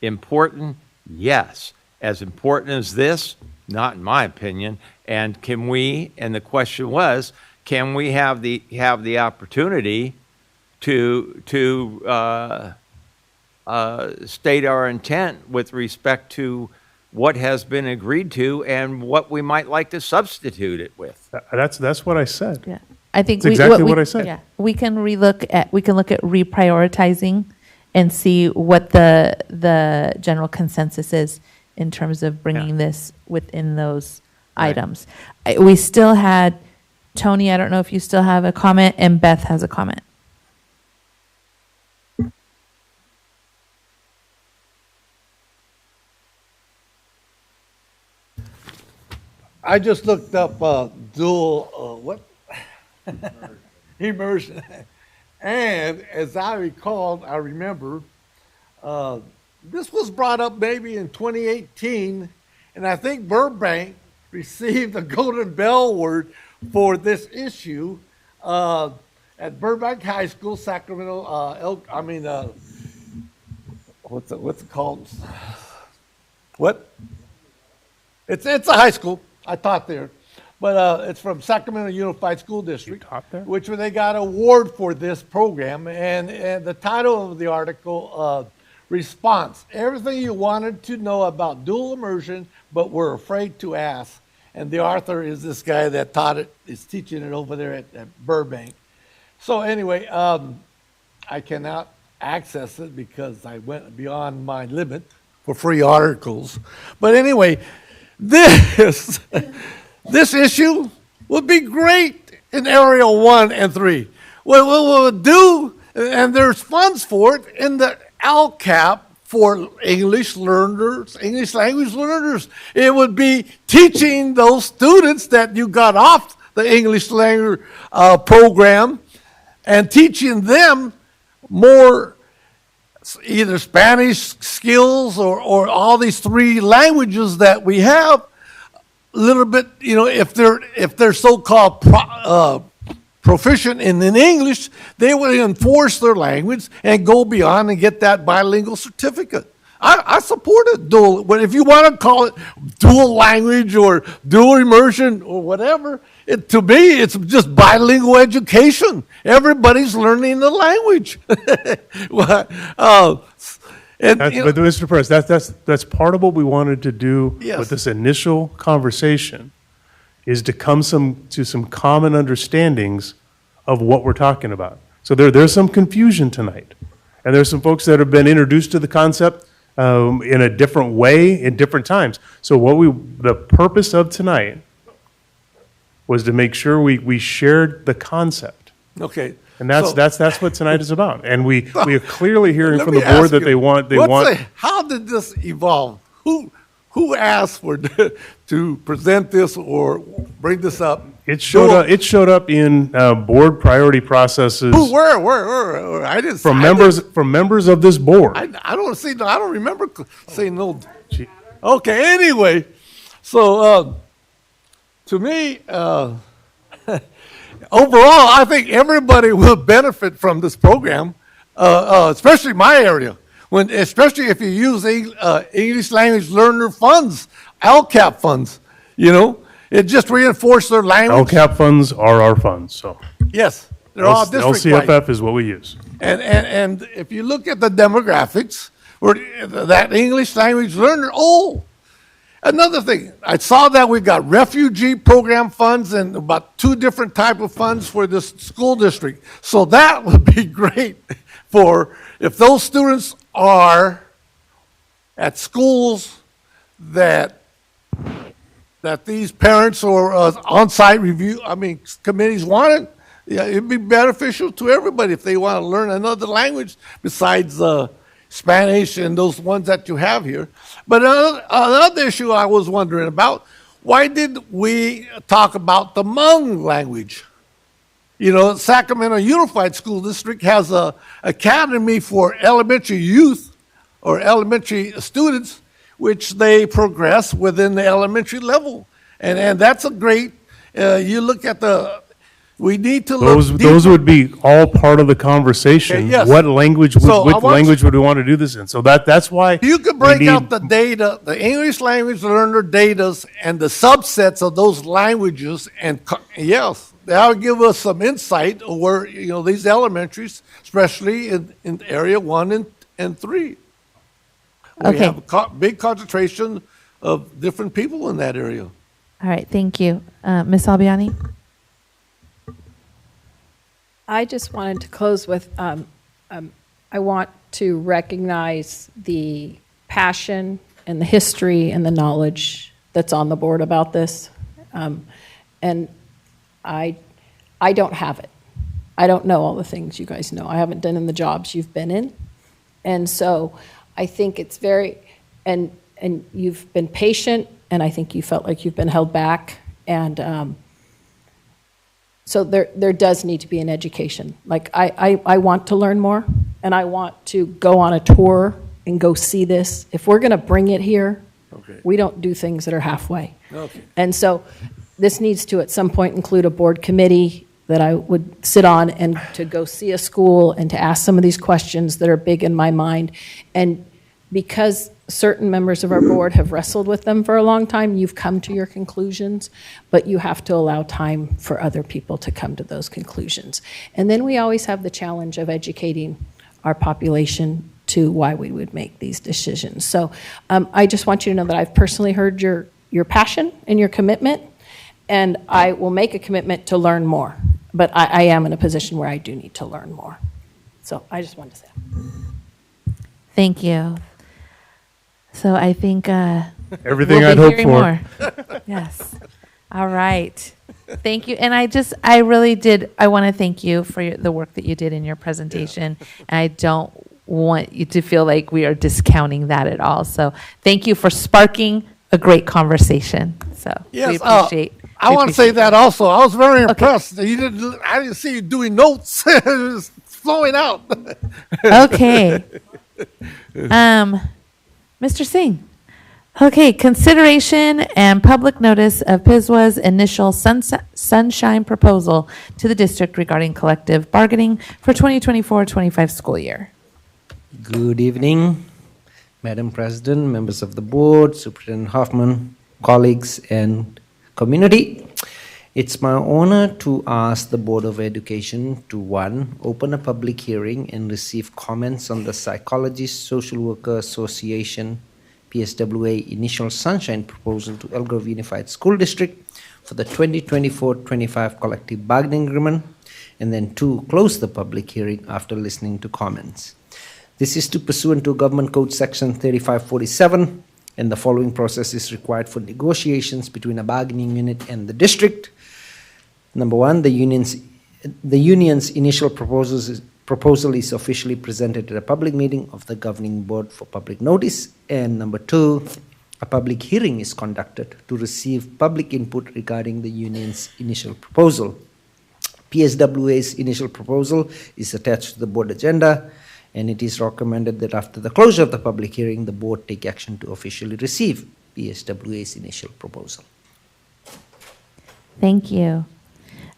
Important? Yes. As important as this? Not in my opinion. And can we, and the question was, can we have the opportunity to state our intent with respect to what has been agreed to and what we might like to substitute it with? That's what I said. Yeah. I think that's exactly what I said. Yeah, we can look at reprioritizing and see what the general consensus is in terms of bringing this within those items. We still had Tony. I don't know if you still have a comment, and Beth has a comment. I just looked up dual immersion. And as I remember, this was brought up maybe in 2018, and I think Burbank received a Golden Bell Award for this issue at Burbank High School, Sacramento. What's it called? What? It's a high school. I taught there. But it's from Sacramento Unified School District, which they got an award for this program. And the title of the article, response. Everything you wanted to know about dual immersion, but were afraid to ask. And the author is this guy that taught it, is teaching it over there at Burbank. So anyway, I cannot access it because I went beyond my limit for free articles. But anyway, this issue would be great in Area 1 and 3. What we'll do, and there's funds for it in the LCAP for English learners, English language learners. It would be teaching those students that you got off the English language program and teaching them more either Spanish skills or all these 3 languages that we have. A little bit, if they're so-called proficient in English, they would enforce their language and go beyond and get that bilingual certificate. I support it, dual. But if you want to call it dual language or dual immersion or whatever, to me, it's just bilingual education. Everybody's learning the language. But Mr. Perez, that's part of what we wanted to do Yes. with this initial conversation, is to come to some common understandings of what we're talking about. So there's some confusion tonight, and there's some folks that have been introduced to the concept in a different way in different times. So the purpose of tonight was to make sure we shared the concept. Okay. And that's what tonight is about. And we are clearly hearing from the board that they want. How did this evolve? Who asked for to present this or bring this up? It showed up in board priority processes. Where? I didn't. From members of this board. I don't remember saying no. Okay. Anyway, so to me, overall, I think everybody will benefit from this program, especially my area. Especially if you use English language learner funds, LCAP funds, it just reinforces their language. LCAP funds are our funds, so. Yes, they're all district-wide. LCFF is what we use. And if you look at the demographics, that English language learner, another thing, I saw that we've got refugee program funds and about 2 different type of funds for this school district. So that would be great for if those students are at schools that these parents or on-site committees want it. Yeah, it'd be beneficial to everybody if they want to learn another language besides Spanish and those ones that you have here. But another issue I was wondering about, why did we talk about the Hmong language? Sacramento Unified School District has a academy for elementary youth or elementary students, which they progress within the elementary level. And that's a great, you look at we need to look Those would be all part of the conversation. Okay, yes. What language, which language would we want to do this in? So that's why. You could break out the data, the English language learner data and the subsets of those languages, and yes, that'll give us some insight of where, these elementaries, especially in area 1 and 3. We have a big concentration of different people in that area. All right, thank you. Ms. Albiani? I just wanted to close with, I want to recognize the passion and the history and the knowledge that's on the board about this. And I don't have it. I don't know all the things you guys know. I haven't done in the jobs you've been in. And so I think it's and you've been patient, and I think you felt like you've been held back. And so there does need to be an education. Like I want to learn more, and I want to go on a tour and go see this. If we're going to bring it here, we don't do things that are halfway. Okay. And so this needs to, at some point, include a board committee that I would sit on and to go see a school and to ask some of these questions that are big in my mind. And because certain members of our board have wrestled with them for a long time, you've come to your conclusions, but you have to allow time for other people to come to those conclusions. And then we always have the challenge of educating our population to why we would make these decisions. So I just want you to know that I've personally heard your passion and your commitment, and I will make a commitment to learn more. But I am in a position where I do need to learn more. So I just wanted to say that. Thank you. So I think everything we'll I'd be hoped hearing for. More. Yes. All right. Thank you. And I really did, I want to thank you for the work that you did in your presentation. And I don't want you to feel like we are discounting that at all. So thank you for sparking a great conversation. So we appreciate. I want to say that also. I was very impressed. I didn't see you doing notes. It was flowing out. Okay. Mr. Singh. Okay, consideration and public notice of PSWA's initial sunshine proposal to the district regarding collective bargaining for 2024-25 school year. Good evening, Madam President, members of the board, Superintendent Hoffman, colleagues, and community. It's my honor to ask the Board of Education to 1, open a public hearing and receive comments on the Psychologist Social Worker Association PSWA initial sunshine proposal to Elk Grove Unified School District for the 2024-25 collective bargaining agreement, and then 2, close the public hearing after listening to comments. This is pursuant to Government Code Section 3547, and the following process is required for negotiations between a bargaining unit and the district. Number 1, the union's initial proposal is officially presented at a public meeting of the governing board for public notice. And number 2, a public hearing is conducted to receive public input regarding the union's initial proposal. PSWA's initial proposal is attached to the board agenda, and it is recommended that after the closure of the public hearing, the board take action to officially receive PSWA's initial proposal. Thank you.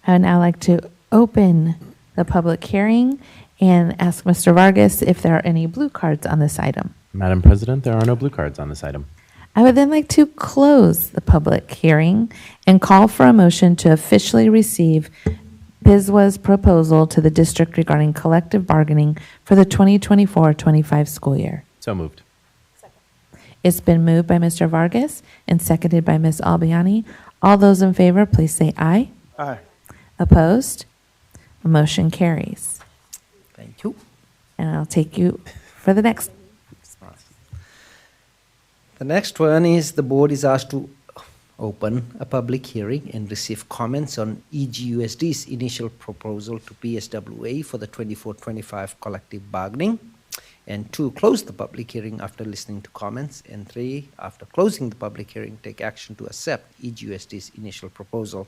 I would now like to open the public hearing and ask Mr. Vargas if there are any blue cards on this item. Madam President, there are no blue cards on this item. I would then like to close the public hearing and call for a motion to officially receive PSWA's proposal to the district regarding collective bargaining for the 2024-25 school year. So moved. It's been moved by Mr. Vargas and seconded by Ms. Albiani. All those in favor, please say aye. Aye. Opposed? Motion carries. Thank you. And I'll take you for the next. The next one is the board is asked to open a public hearing and receive comments on EGUSD's initial proposal to PSWA for the 24-25 collective bargaining, and 2, close the public hearing after listening to comments, and 3, after closing the public hearing, take action to accept EGUSD's initial proposal.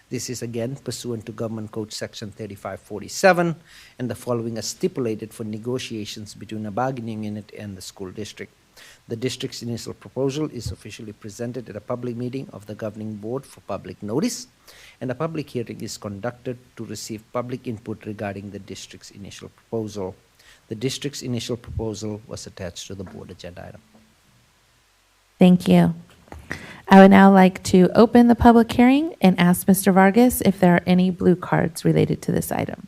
This is again pursuant to Government Code Section 3547, and the following are stipulated for negotiations between a bargaining unit and the school district. The district's initial proposal is officially presented at a public meeting of the governing board for public notice, and a public hearing is conducted to receive public input regarding the district's initial proposal. The district's initial proposal was attached to the board agenda item. Thank you. I would now like to open the public hearing and ask Mr. Vargas if there are any blue cards related to this item.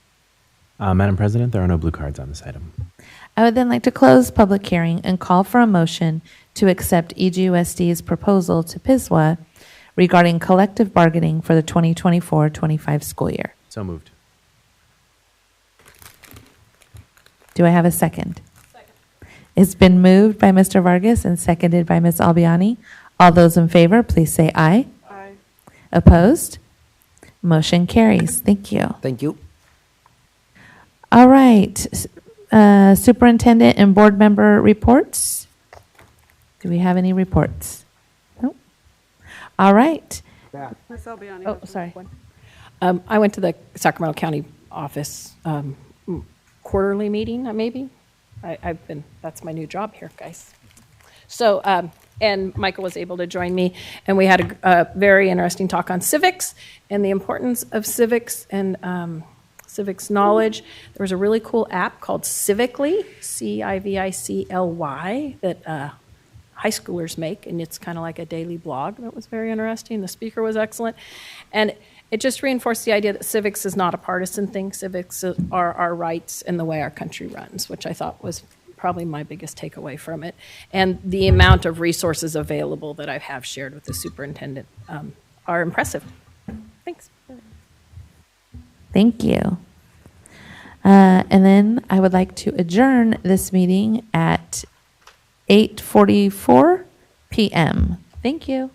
Madam President, there are no blue cards on this item. I would then like to close public hearing and call for a motion to accept EGUSD's proposal to PSWA regarding collective bargaining for the 2024-25 school year. So moved. Do I have a second? Second. It's been moved by Mr. Vargas and seconded by Ms. Albiani. All those in favor, please say aye. Aye. Opposed? Motion carries. Thank you. Thank you. All right. Superintendent and board member reports. Do we have any reports? No. All right. Ms. Albiani Oh, has one. sorry. I went to the Sacramento County office quarterly meeting, maybe. That's my new job here, guys. So, and Michael was able to join me, and we had a very interesting talk on civics and the importance of civics and civics knowledge. There was a really cool app called Civically, Civicly, that high schoolers make, and it's kind of like a daily blog. That was very interesting. The speaker was excellent. And it just reinforced the idea that civics is not a partisan thing. Civics are our rights and the way our country runs, which I thought was probably my biggest takeaway from it. And the amount of resources available that I have shared with the superintendent are impressive. Thanks. Thank you. And then I would like to adjourn this meeting at 8:44 p.m. Thank you.